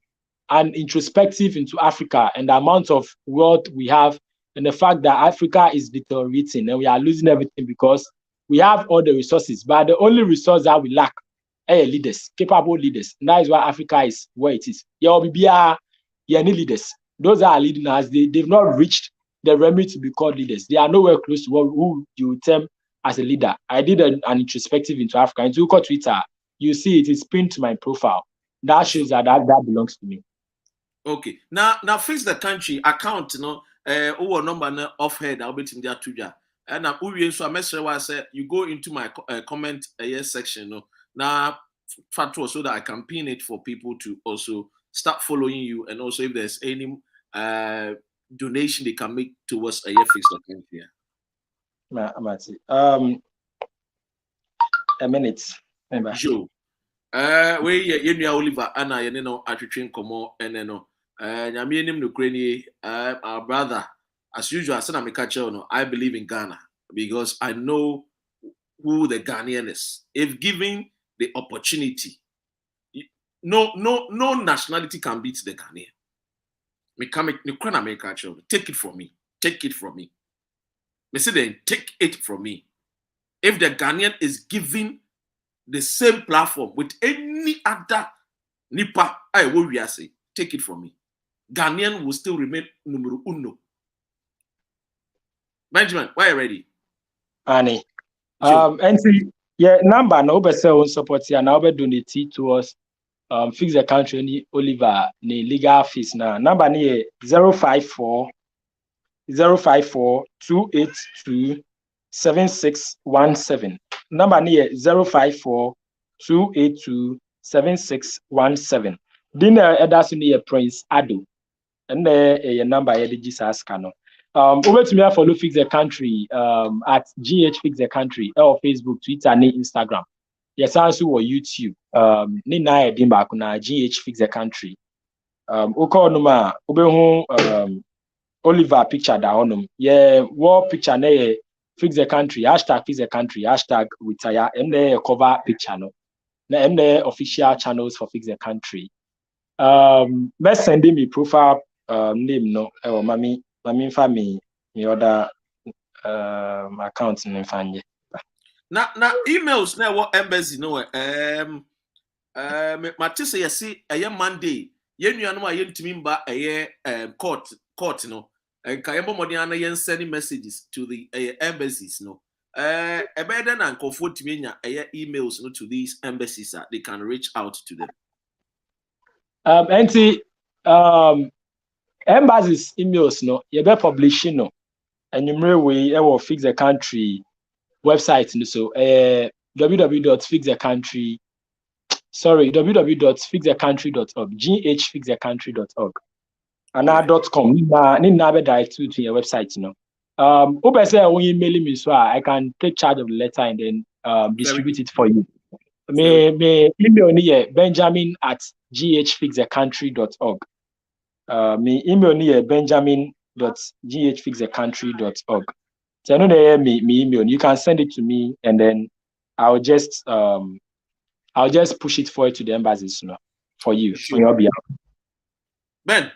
introspective into Africa and the amount of wealth we have, and the fact that Africa is deteriorating and we are losing everything because we have all the resources, but the only resource that we lack are leaders, capable leaders. And that is why Africa is where it is. Any leaders. Those are leading us. They've not reached the remit to be called leaders. They are nowhere close to who you would term as a leader. I did an introspective into Africa. And if you go to Twitter, you see it is pinned to my profile. That shows that belongs to me. Okay. Now fix the country account, over number off head, I'll be in there too. And I'm so I message I said you go into my comment section, now so that I can pin it for people to also start following you, and also if there's any donation they can make towards a year fix account here. A minute. Joe. We Oliver Anna atwetwe nkomo eneno nyame enim no krani our brother as usual say na me catch I believe in Ghana because I know who the Ghanaian is. If given the opportunity, no nationality can beat the Ghanaian. Me come me catch take it from me. Me say then take it from me. If the Ghanaian is given the same platform with any other nipa, I will say, take it from me. Ghanaian will still remain numero uno. Benjamin, why are you ready? Annie. And see, number no be say support here now be donate to us. Fix the country ni Oliver ni legal fees now. Number ni 054 282 7617. Number near 054 282 7617. Dinner that's near Prince Ado. And a number at the Jesus Cano. Over to me follow Fix the Country at GH Fix the Country or Facebook, Twitter, and Instagram. Yes, also or YouTube. Nina Dimba kuna GH Fix the Country. Ukonuma ubehu Oliver picture da onum. Yeah, war picture na fix the country, hashtag fix the country, hashtag retire, and the cover picture no. Na and the official channels for fix the country. Best sending me profile name no mami family me other account in fanye. Na emails na wo embassy no matise yesi eye Monday yenuanom a yentimi mba eye court no enka yebo modi ana yen send messages to the embassies no ebeden na nkofo timi nya eye emails no to these embassies they can reach out to them. Embassies emails no you be publishing no enyumre we will fix the country website no so www.fixthecountry.org ghfixthecountry.org and .com ni be direct to your website no open say when you email me so I can take charge of the letter and then distribute it for you. Me email ni benjamin@ghfixthecountry.org. Me email ni benjamin.ghfixthecountry.org. So I know they me email. You can send it to me and then I'll just push it forward to the embassies, for you on your behalf. Ben,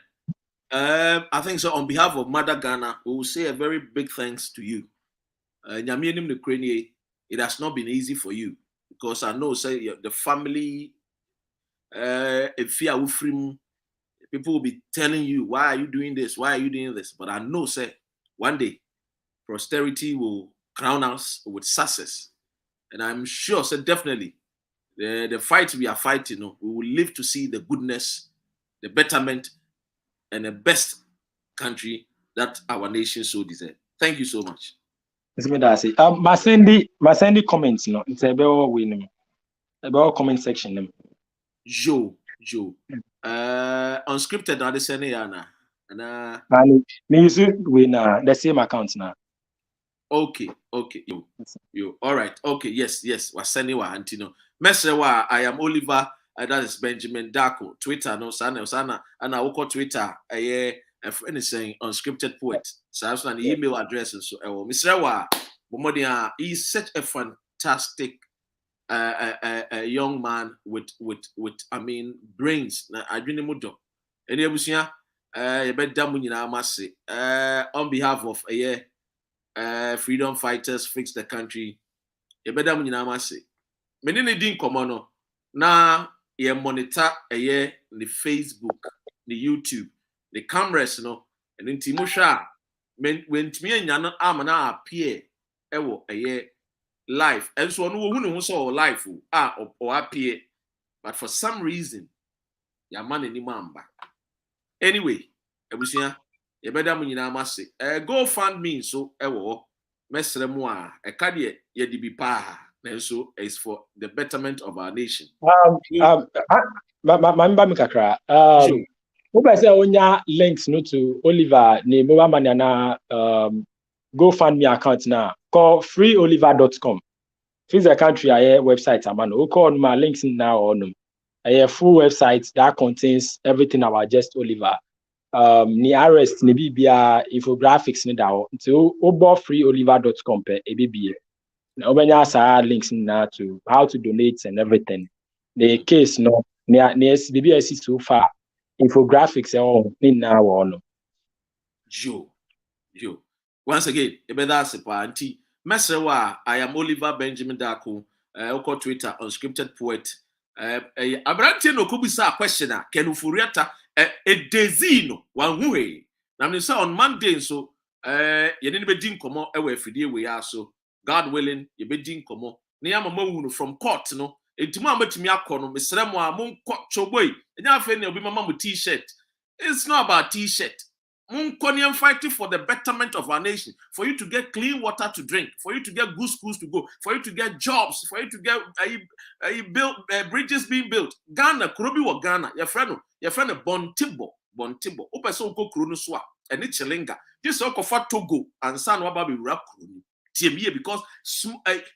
I think so. On behalf of Mother Ghana, we will say a very big thanks to you. It has not been easy for you because I know, say, the family, people will be telling you, why are you doing this? Why are you doing this? But I know, say, one day, posterity will crown us with success. And I'm sure, say, definitely, the fight we are fighting, we will live to see the goodness, the betterment, and the best country that our nation so deserves. Thank you so much. My Sandy comments, it's about winning, about comment section. Joe, unscripted, are the same yana. Me use win the same account now. Okay, you, all right, okay, yes, was sending wa Antino. Messewa, I am Oliver, that is Benjamin Darko, Twitter, no sana, and I will call Twitter, a friend is saying unscripted poet. So I have an email address and so Mr. Wa, Bomodia, he's such a fantastic young man with I mean brains. I didn't mudo. Any abusia, on behalf of freedom fighters fix the country. Many din komono na ye monitor the Facebook, the YouTube, the cameras no and in Timosha when me nyano amana appear ewo live and so no who saw live or appear but for some reason your man any mamba anyway ebusia ye beda mu nyina amase go fund me so ewo mesre mu a eka de ye di bi pa and so is for the betterment of our nation. Who say onya links no to Oliver ni mobile money na GoFundMe account now. Call freeoliver.com. Fix the country website amano. We call my links now on a full website that contains everything about just Oliver. Ni arrest ni bibia infographics ni dawo. So obo freeoliver.com pe ebibie. Na obenya sa links now to how to donate and everything. The case no ni BBS so far infographics in now on. Joe. Once again, that's a party. Messewa, I am Oliver Benjamin Darko, Oko Twitter, unscripted poet. Abranti no kubisa questioner, Ken Furiata, a dezino, one way. Now, on Monday, so, you didn't be din come away for the we are so, God willing, you be din come. Niama from court, no. It's more about me, Miss Remo, Moon Court Choboy, and now I'll be my mom with t-shirt. It's not about t-shirt. Munkonian fighting for the betterment of our nation, for you to get clean water to drink, for you to get good schools to go, for you to get jobs, for you to get bridges being built. Ghana, Kurobi wa Ghana, your friend Bontibo. Opeso ko Krono Swa, and it's Chilinga. This all for Togo and San Wababi Rap Kroni. TME because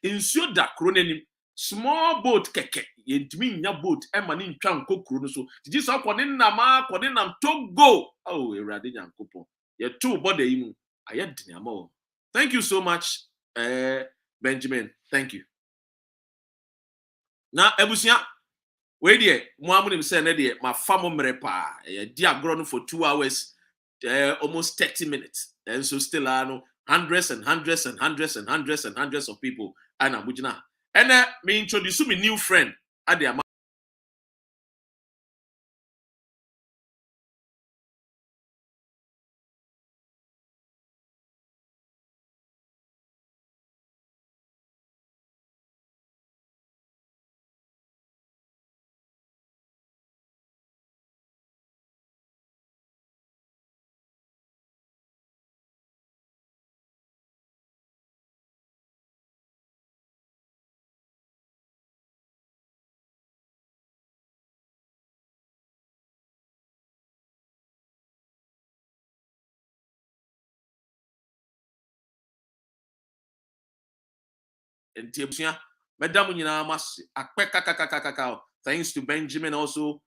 ensure that Kronenim small boat keke yentimi nya boat e ma ne ntwa nkokuru no so did you so kwone nam Togo oh erade nyankopon ye two body yi mu ayedene ama. Thank you so much Benjamin, thank you. Na ebusia we dey mo amunim say na dey ma fa mo mere pa ye di agro no for 2 hours almost 30 minutes and so still no hundreds of people and Abujina. And me introduce my new friend at the thanks to Benjamin also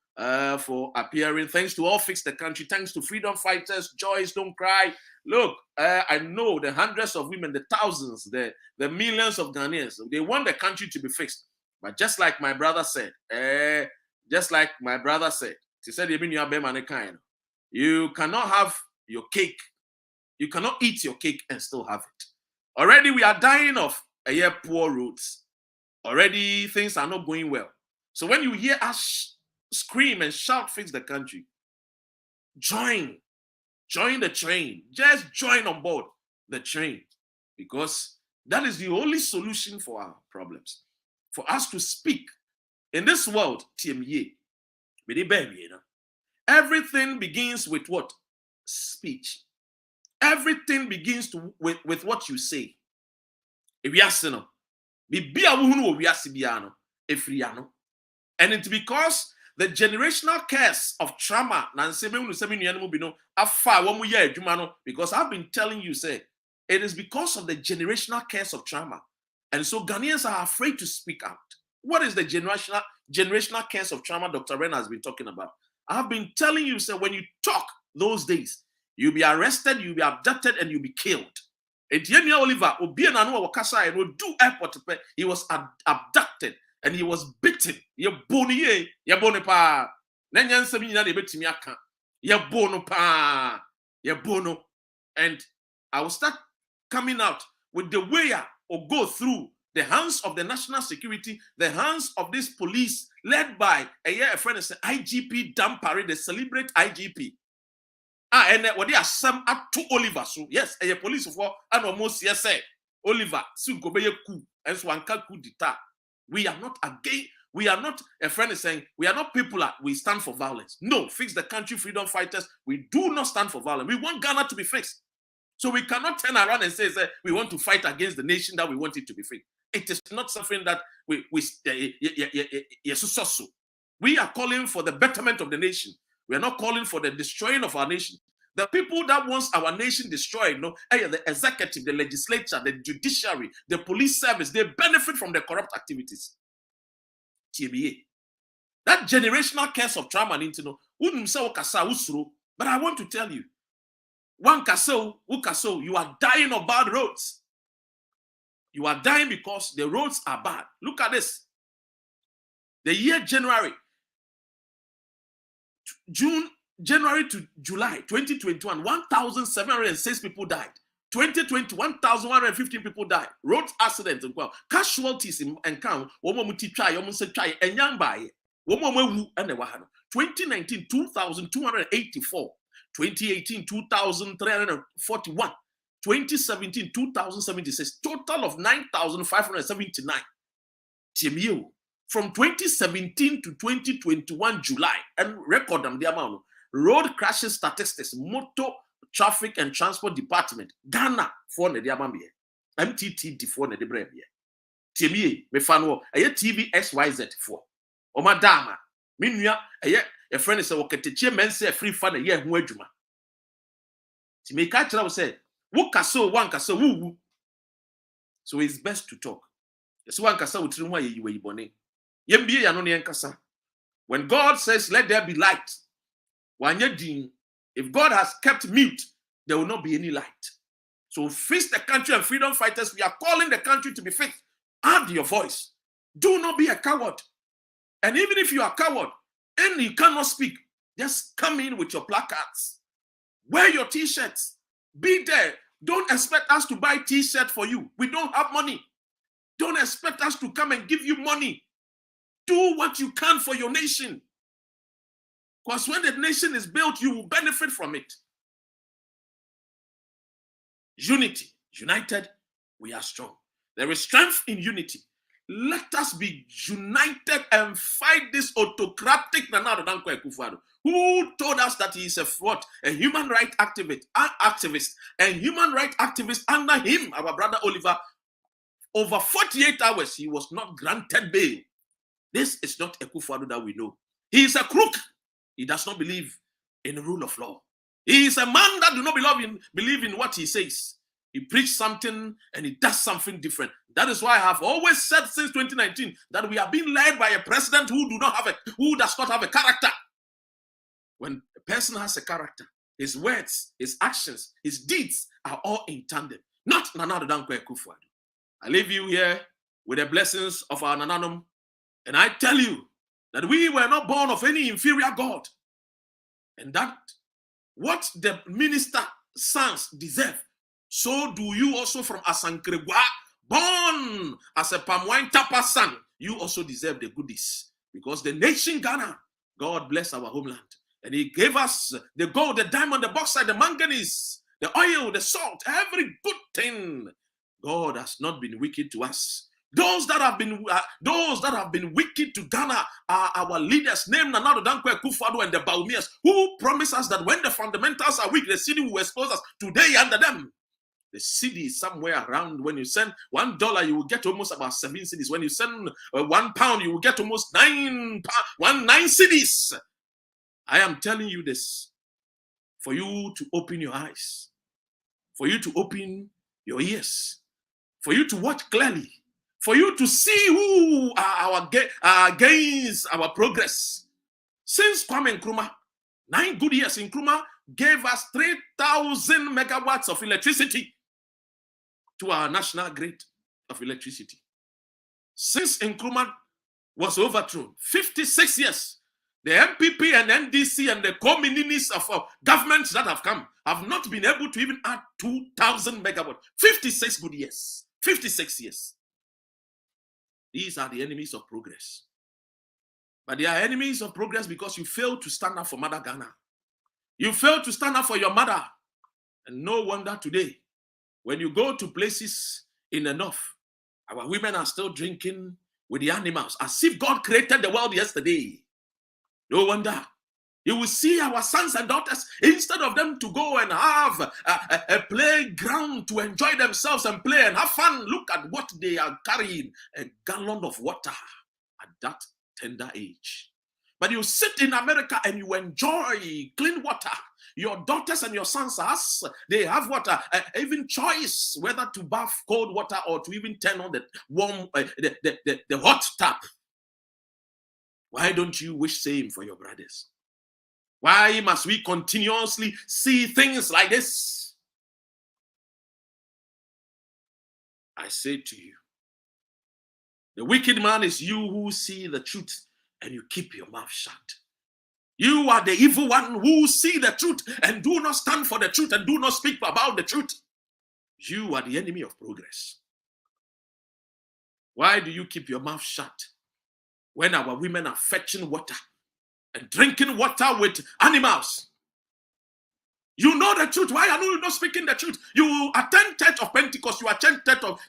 for appearing. Thanks to all Fix the Country. Thanks to freedom fighters. Joyce, don't cry. Look, I know the hundreds of women, the thousands, the millions of Ghanaians, they want the country to be fixed. But just like my brother said, he said, you cannot have your cake. You cannot eat your cake and still have it. Already we are dying of poor roads. Already things are not going well. So when you hear us scream and shout, fix the country, join the train. Just join on board the train, because that is the only solution for our problems. For us to speak in this world, everything begins with what? Speech. Everything begins with what you say. If you ask, and it's because the generational curse of trauma, because I've been telling you, say, it is because of the generational curse of trauma. And so Ghanaians are afraid to speak out. What is the generational curse of trauma Dr. Ren has been talking about? I've been telling you, say, when you talk those days, you'll be arrested, you'll be abducted, and you'll be killed. Etienne Oliver, he was abducted and he was beaten. And I will start coming out with the way or go through the hands of the national security, the hands of this police led by a friend is IGP Dampari, the celebrate IGP. And what they are some up to Oliver. So yes, a police for and almost yes, Oliver soon go be a coup and so coup d'etat. We are not again. We are not, a friend is saying, we are not people that we stand for violence. No, Fix the Country freedom fighters, we do not stand for violence. We want Ghana to be fixed. So we cannot turn around and say we want to fight against the nation that we want it to be free. It is not something that we are calling for the betterment of the nation. We are not calling for the destroying of our nation. The people that wants our nation destroyed, the executive, the legislature, the judiciary, the police service, they benefit from the corrupt activities. TBA. That generational curse of trauma, but I want to tell you, you are dying of bad roads. You are dying because the roads are bad. Look at this. The year January to July 2021, 1,706 people died. 2020, 1,115 people died. Road accidents and casualties in count. 2019, 2,284. 2018, 2,341. 2017, 2,076. Total of 9,579. From 2017 to 2021 July, and record them the amount. Road crashes statistics, Motor Traffic and Transport Department, Ghana for the Diamambia, MTTD for the Brevia. Timmy, me fanwo, TV XYZ for. O madama, Minya, a friend is a Wakateche men say free fun a year who ejuma. Timmy Catcher say, Wukaso, one kaso, woo. So it's best to talk. Yes, one kasa utri mu ayi we bone. Yembie ya no ne kasa. When God says, let there be light, if God has kept mute, there will not be any light. So face the country and freedom fighters, we are calling the country to be fixed. Add your voice. Do not be a coward. And even if you are a coward and you cannot speak, just come in with your placards. Wear your t-shirts. Be there. Don't expect us to buy t-shirts for you. We don't have money. Don't expect us to come and give you money. Do what you can for your nation. Because when the nation is built, you will benefit from it. Unity. United, we are strong. There is strength in unity. Let us be united and fight this autocratic Nana Addo Dankwa Akufo-Addo, who told us that he is a human rights activist, and human rights activist under him, our brother Oliver, over 48 hours, he was not granted bail. This is not Akufo-Addo that we know. He is a crook. He does not believe in the rule of law. He is a man that does not believe in what he says. He preaches something and he does something different. That is why I have always said since 2019 that we are being led by a president who does not have a character. When a person has a character, his words, his actions, his deeds are all in tandem. Not Nana Addo Dankwa Akufo-Addo. I leave you here with the blessings of our Nananom, and I tell you that we were not born of any inferior God, and that what the minister sons deserve, so do you also from Asankregwa, born as a palm wine tapper son, you also deserve the goodies. Because the nation Ghana, God bless our homeland, and he gave us the gold, the diamond, the bauxite, the manganese, the oil, the salt, every good thing. God has not been wicked to us. Those that have been wicked to Ghana are our leaders, named Nana Addo Dankwa Akufo-Addo and the Baumias, who promise us that when the fundamentals are weak, the city will expose us. Today, under them, the city is somewhere around. When you send $1, you will get almost about 7 cities. When you send £1, you will get almost 9 cities. I am telling you this for you to open your eyes, for you to open your ears, for you to watch clearly, for you to see who are our gains, our progress. Since Kwame Nkrumah, 9 good years, Nkrumah gave us 3,000 megawatts of electricity to our national grid of electricity. Since Nkrumah was overthrown, 56 years, the MPP and NDC and the communities of governments that have come have not been able to even add 2,000 megawatts. 56 good years. 56 years. These are the enemies of progress. But they are enemies of progress because you failed to stand up for Mother Ghana. You failed to stand up for your mother. And no wonder today, when you go to places in the north, our women are still drinking with the animals as if God created the world yesterday. No wonder. You will see our sons and daughters, instead of them to go and have a playground to enjoy themselves and play and have fun, look at what they are carrying, a gallon of water at that tender age. But you sit in America and you enjoy clean water. Your daughters and your sons, they have water, even choice whether to bath cold water or to even turn on the warm, the hot tap. Why don't you wish same for your brothers? Why must we continuously see things like this? I say to you, the wicked man is you who see the truth and you keep your mouth shut. You are the evil one who see the truth and do not stand for the truth and do not speak about the truth. You are the enemy of progress. Why do you keep your mouth shut when our women are fetching water and drinking water with animals? You know the truth. Why are you not speaking the truth? You attend Church of Pentecost, you attend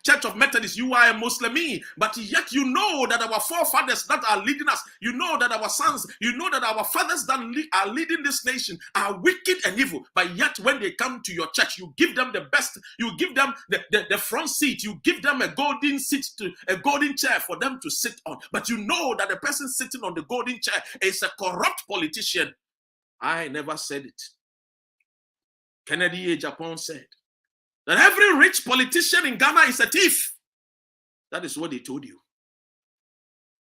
Church of Methodist, you are a Muslim, but yet you know that our forefathers that are leading us, you know that our sons, you know that our fathers that are leading this nation are wicked and evil, but yet when they come to your church, you give them the best, you give them the front seat, you give them a golden seat, a golden chair for them to sit on, but you know that the person sitting on the golden chair is a corrupt politician. I never said it. Kennedy A. Japan said that every rich politician in Ghana is a thief. That is what they told you.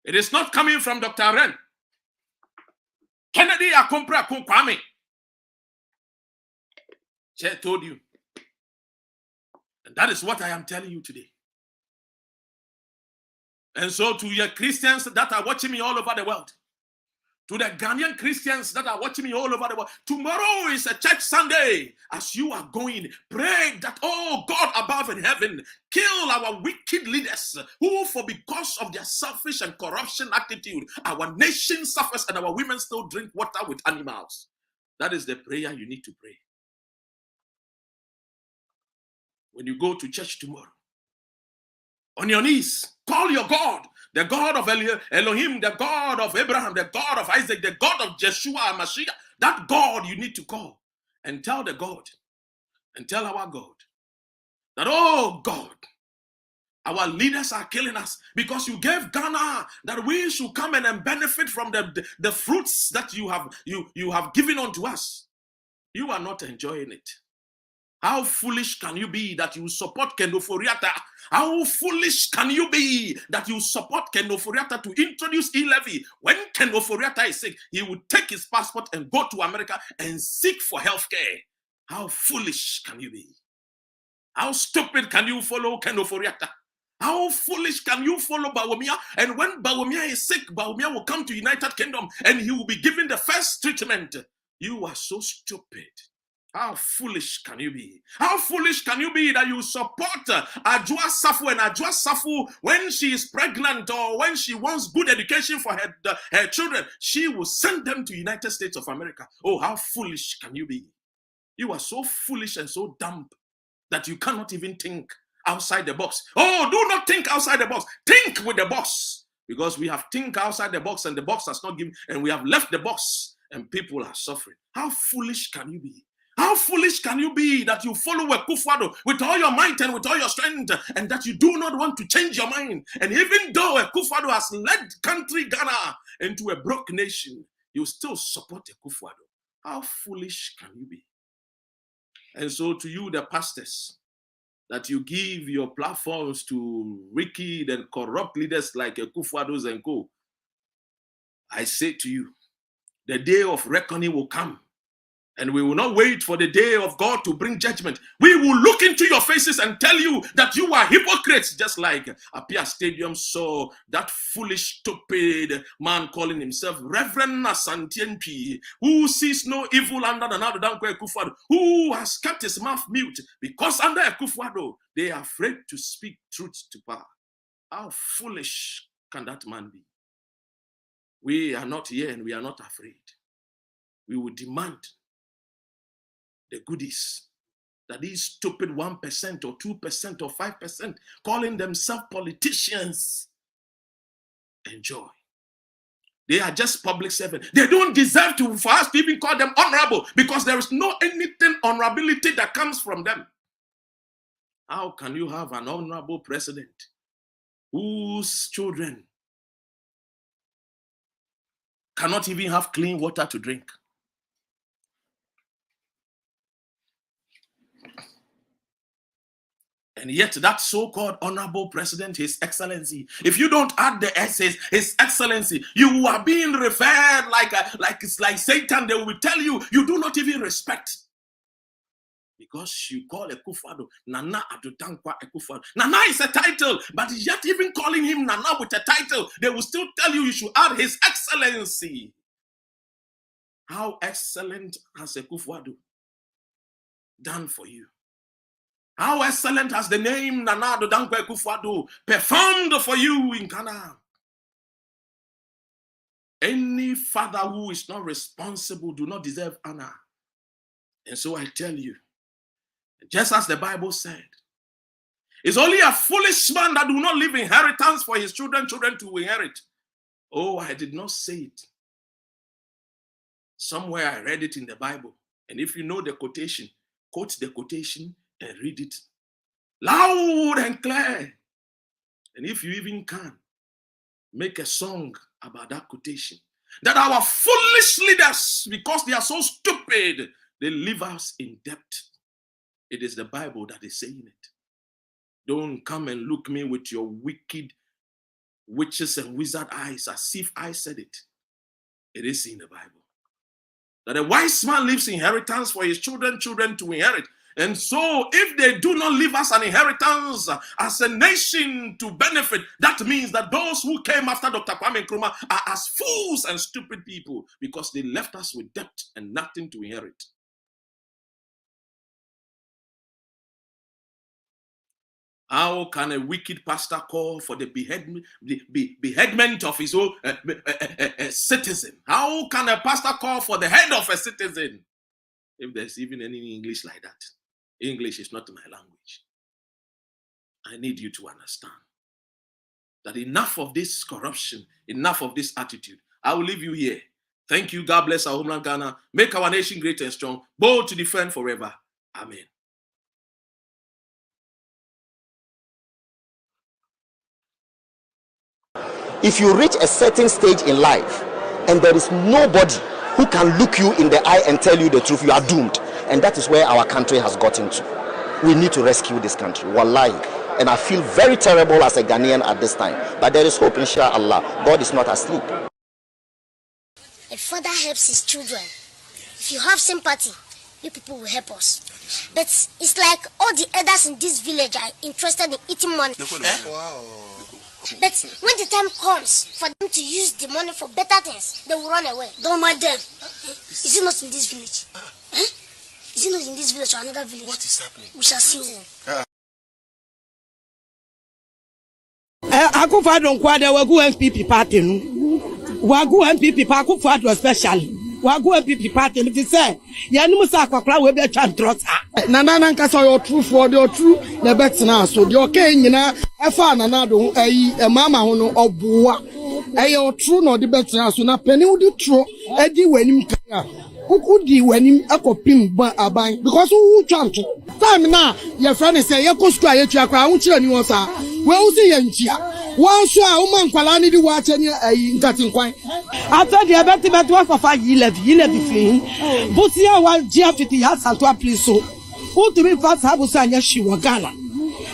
It is not coming from Dr. Ren. Kennedy Akompra Kwame. She told you. And that is what I am telling you today. And so to your Christians that are watching me all over the world, to the Ghanaian Christians that are watching me all over the world, tomorrow is a church Sunday. As you are going, pray that, oh God above in heaven, kill our wicked leaders who, for because of their selfish and corruption attitude, our nation suffers and our women still drink water with animals. That is the prayer you need to pray. When you go to church tomorrow, on your knees, call your God, the God of Elohim, the God of Abraham, the God of Isaac, the God of Jeshua and Mashiach. That God you need to call and tell the God and tell our God that, oh God, our leaders are killing us because you gave Ghana that we should come and benefit from the fruits that you have given unto us. You are not enjoying it. How foolish can you be that you support Ken Ofori-Atta? How foolish can you be that you support Ken Ofori-Atta to introduce E-Levy? When Ken Ofori-Atta is sick, he would take his passport and go to America and seek for health care. How foolish can you be? How stupid can you follow Ken Ofori-Atta? How foolish can you follow Bawumia? And when Bawumia is sick, Bawumia will come to United Kingdom and he will be given the first treatment. You are so stupid. How foolish can you be? How foolish can you be that you support Ajua Safu, and Ajua Safu, when she is pregnant or when she wants good education for her children, she will send them to United States of America. Oh, how foolish can you be? You are so foolish and so dumb that you cannot even think outside the box. Oh, do not think outside the box. Think with the box. Because we have think outside the box and the box has not given, and we have left the box and people are suffering. How foolish can you be? How foolish can you be that you follow Akufo-Addo with all your might and with all your strength, and that you do not want to change your mind? And even though Akufo-Addo has led country Ghana into a broke nation, you still support Akufo-Addo. How foolish can you be? And so to you, the pastors, that you give your platforms to wicked and corrupt leaders like Akufo-Addo and co, I say to you, the day of reckoning will come. And we will not wait for the day of God to bring judgment. We will look into your faces and tell you that you are hypocrites, just like Apia Stadium saw that foolish, stupid man calling himself Reverend Asantien, who sees no evil under the Nado Akufo-Addo, who has kept his mouth mute because under Akufo-Addo, they are afraid to speak truth to power. How foolish can that man be? We are not here and we are not afraid. We will demand the goodies that these stupid 1% or 2% or 5% calling themselves politicians enjoy. They are just public servants. They don't deserve for us to even call them honorable, because there is no anything honorability that comes from them. How can you have an honorable president whose children cannot even have clean water to drink? And yet that so-called honorable president, His Excellency, if you don't add the essays, His Excellency, you are being referred like it's like Satan. They will tell you, you do not even respect. Because you call Akufo-Addo Nana Adodankwa Akufo-Addo. Nana is a title, but yet even calling him Nana with a title, they will still tell you should add His Excellency. How excellent has Akufo-Addo done for you? How excellent has the name Nana Adodankwa Akufo-Addo performed for you in Ghana? Any father who is not responsible do not deserve honor. And so I tell you, just as the Bible said, it's only a foolish man that do not leave inheritance for his children to inherit. Oh, I did not say it. Somewhere I read it in the Bible. And if you know the quotation, quote the quotation and read it loud and clear. And if you even can, make a song about that quotation. That our foolish leaders, because they are so stupid, they leave us in debt. It is the Bible that is saying it. Don't come and look me with your wicked witches and wizard eyes as if I said it. It is in the Bible. That a wise man leaves inheritance for his children to inherit. And so if they do not leave us an inheritance as a nation to benefit, that means that those who came after Dr. Kwame Nkrumah are as fools and stupid people because they left us with debt and nothing to inherit. How can a wicked pastor call for the beheadment of his own citizen? How can a pastor call for the head of a citizen? If there's even any English like that. English is not my language. I need you to understand that enough of this corruption, enough of this attitude. I will leave you here. Thank you. God bless our homeland Ghana. Make our nation great and strong, bold to defend forever. Amen. If you reach a certain stage in life and there is nobody who can look you in the eye and tell you the truth, you are doomed. And that is where our country has gotten to. We need to rescue this country. Wallahi. And I feel very terrible as a Ghanaian at this time. But there is hope, inshallah. God is not asleep. A father helps his children. If you have sympathy, you people will help us. But it's like all the elders in this village are interested in eating money. Wow. But when the time comes for them to use the money for better things, they will run away. Don't mind them. Is it not in this village? Is it not in this village or another village? What is happening? We shall see. Akufa don't quite Wagu MPP party. Wagu MPP party, Akufa especially. Wagu MPP party. If you say, Yanusa Kakra will be a chantrota. Nana Kasa, your true for your true, the best now. So the okay, you know, a fan another, a mama or boa. A true no the best now. So now penny would you true, Eddie when him who could you when him a copim buying because who chant time now your friend is say you go square you won't you anyone sir well see yenchia one sure woman kwala need watch any nkatin kwan after the bet work of E-Levy free but here one GFT has to please so who to be fast have say she wa Ghana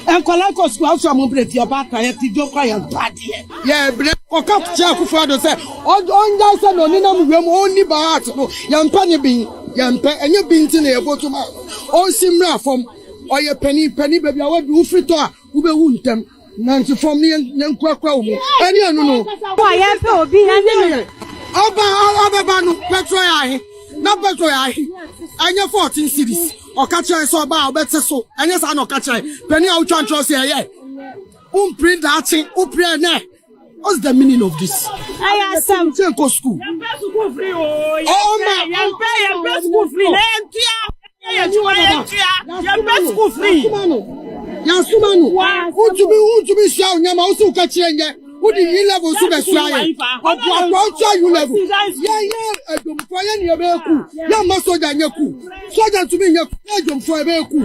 and kwala ko square so am break your back and ti do kwaya bad yeah break o ka chaku fado say on just say no ni na mu only ba no yampa ni bin yampa enye bin ti na ebo to ma o simra from o ye penny baby a we free to a we be wu ntem nanti from ni nkwakwa o mu eni anu no wa yampa obi anya oba no petrol ya na petrol ya anya 14 cities o ka chere so ba o bete so anya sa no ka chere penny a twan trust here print that thing print na. What's the meaning of this? I ask some go school. School free oh my your school free your school free Yasumanu who to be shout nyama usu ka chenye who the E-Level su be swaye opo you level yeah edom for ye ne be ku ya ma soja nyaku soja to be nyaku edom for be ku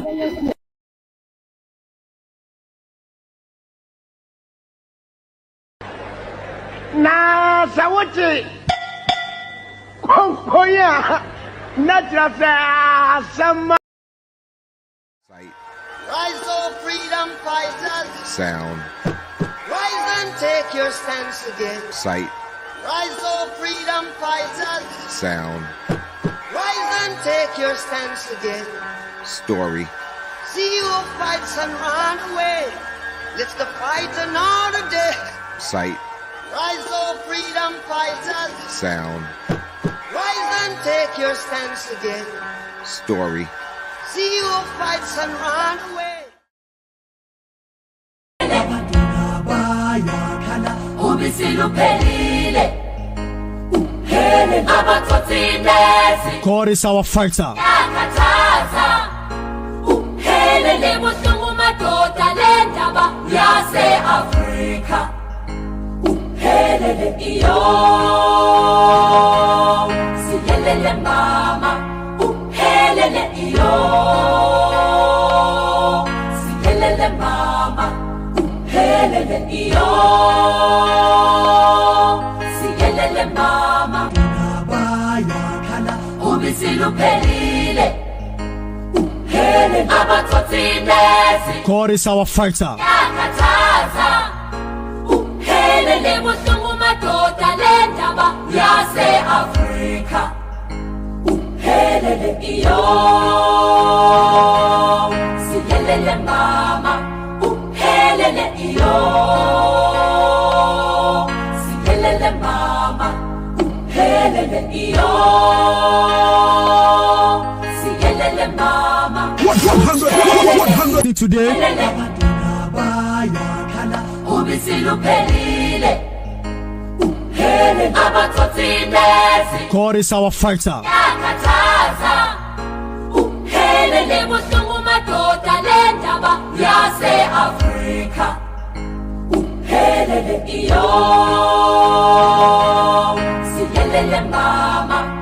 na sawoti konkoya natrasa sama Rise up, freedom fighters. Sound. Rise and take your stance again. Sight. Rise up, freedom fighters. Sound. Rise and take your stance again. Story. See you fights and run away. Let's the fight another day. Sight. Rise up, freedom fighters. Sound. Rise and take your stance again. Story. See you fights and run away. God is our fighter. Mama, God is our fighter. Today. God is our fighter. Mama,